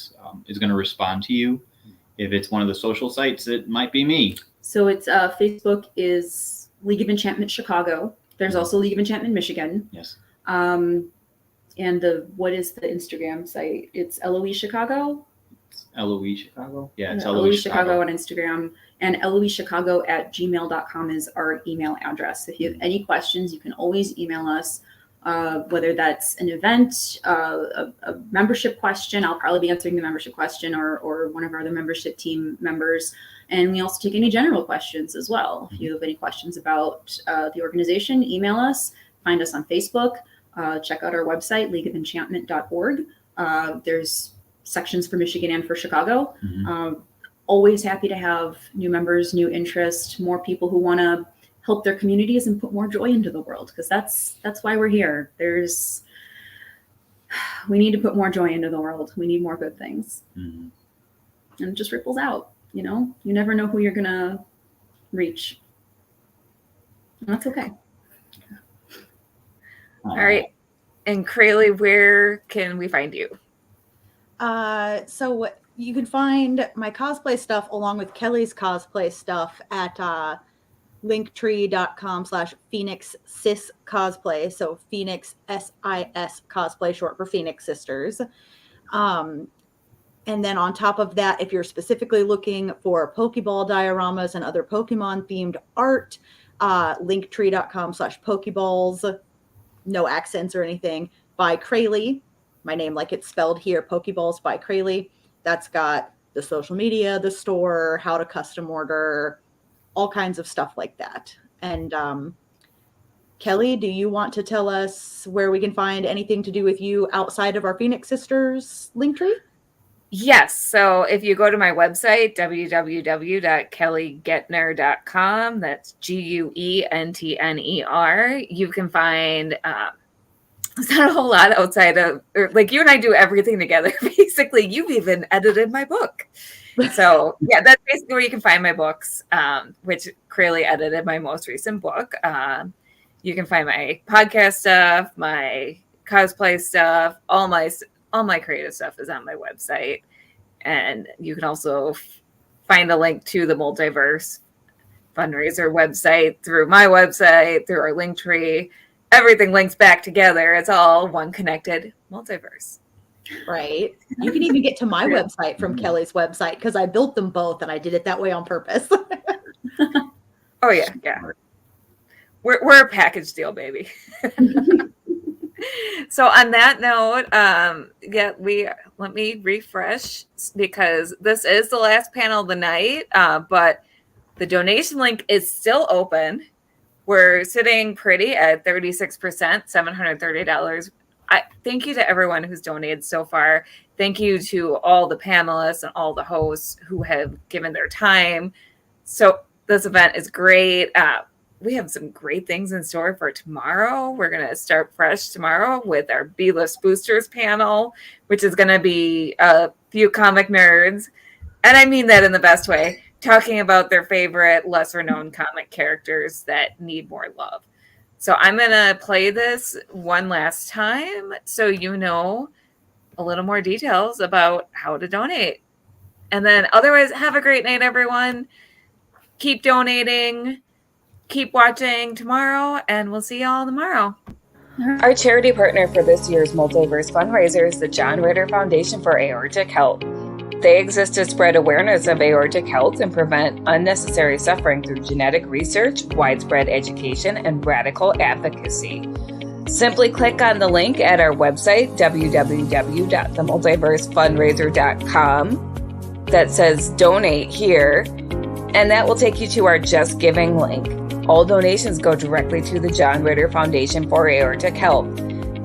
is going to respond to you. If it's one of the social sites, it might be me. So it's Facebook is League of Enchantment Chicago. There's also League of Enchantment Michigan. Yes. And what is the Instagram site? It's LOE Chicago. It's LOE Chicago. Yeah, it's LOE Chicago on Instagram, and loechicago@gmail.com is our email address. If you have any questions, you can always email us. Whether that's an event, a membership question, I'll probably be answering the membership question, or one of our other membership team members. And we also take any general questions as well. If you have any questions about the organization, email us, find us on Facebook, check out our website, leagueofenchantment.org. There's sections for Michigan and for Chicago. Always happy to have new members, new interest, more people who want to help their communities and put more joy into the world, because that's why we're here. We need to put more joy into the world. We need more good things. And it just ripples out, you never know who you're gonna reach. And that's okay. All right. And Crayle, where can we find you? So you can find my cosplay stuff along with Kelly's cosplay stuff at linktree.com/Phoenix Sis Cosplay. So Phoenix SIS Cosplay, short for Phoenix Sisters. And then on top of that, if you're specifically looking for Pokeball dioramas and other Pokemon themed art, linktree.com/Pokeballs, no accents or anything, by Crayle, my name like it's spelled here, Pokeballs by Crayle. That's got the social media, the store, how to custom order, all kinds of stuff like that. And Kelly, do you want to tell us where we can find anything to do with you outside of our Phoenix Sisters link tree? Yes. So if you go to my website, www.kellyguentner.com, that's GUENTNER, you can find, there's not a whole lot outside of, like you and I do everything together. Basically, you've even edited my book. So yeah, that's basically where you can find my books, which Crayle edited my most recent book. You can find my podcast stuff, my cosplay stuff, all my creative stuff is on my website. And you can also find a link to the Multiverse FunRaiser website through my website, through our link tree. Everything links back together. It's all one connected multiverse. Right. You can even get to my website from Kelly's website because I built them both and I did it that way on purpose. Oh yeah. We're a package deal, baby. So on that note, let me refresh because this is the last panel of the night, but the donation link is still open. We're sitting pretty at 36%, $730. Thank you to everyone who's donated so far. Thank you to all the panelists and all the hosts who have given their time. So this event is great. We have some great things in store for tomorrow. We're going to start fresh tomorrow with our B-List Boosters panel, which is going to be a few comic nerds. And I mean that in the best way, talking about their favorite lesser-known comic characters that need more love. So I'm going to play this one last time so you know a little more details about how to donate. And then otherwise, have a great night, everyone. Keep donating. Keep watching tomorrow, and we'll see y'all tomorrow. Our charity partner for this year's Multiverse FunRaiser is the John Ritter Foundation for Aortic Health. They exist to spread awareness of aortic health and prevent unnecessary suffering through genetic research, widespread education, and radical advocacy. Simply click on the link at our website, www.themultiversefunraiser.com, that says Donate Here, and that will take you to our Just Giving link. All donations go directly to the John Ritter Foundation for Aortic Health.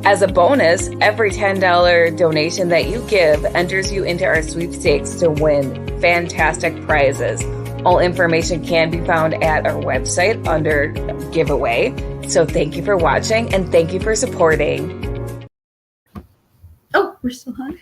As a bonus, every $10 donation that you give enters you into our sweepstakes to win fantastic prizes. All information can be found at our website under giveaway. So thank you for watching and thank you for supporting. Oh, we're still on?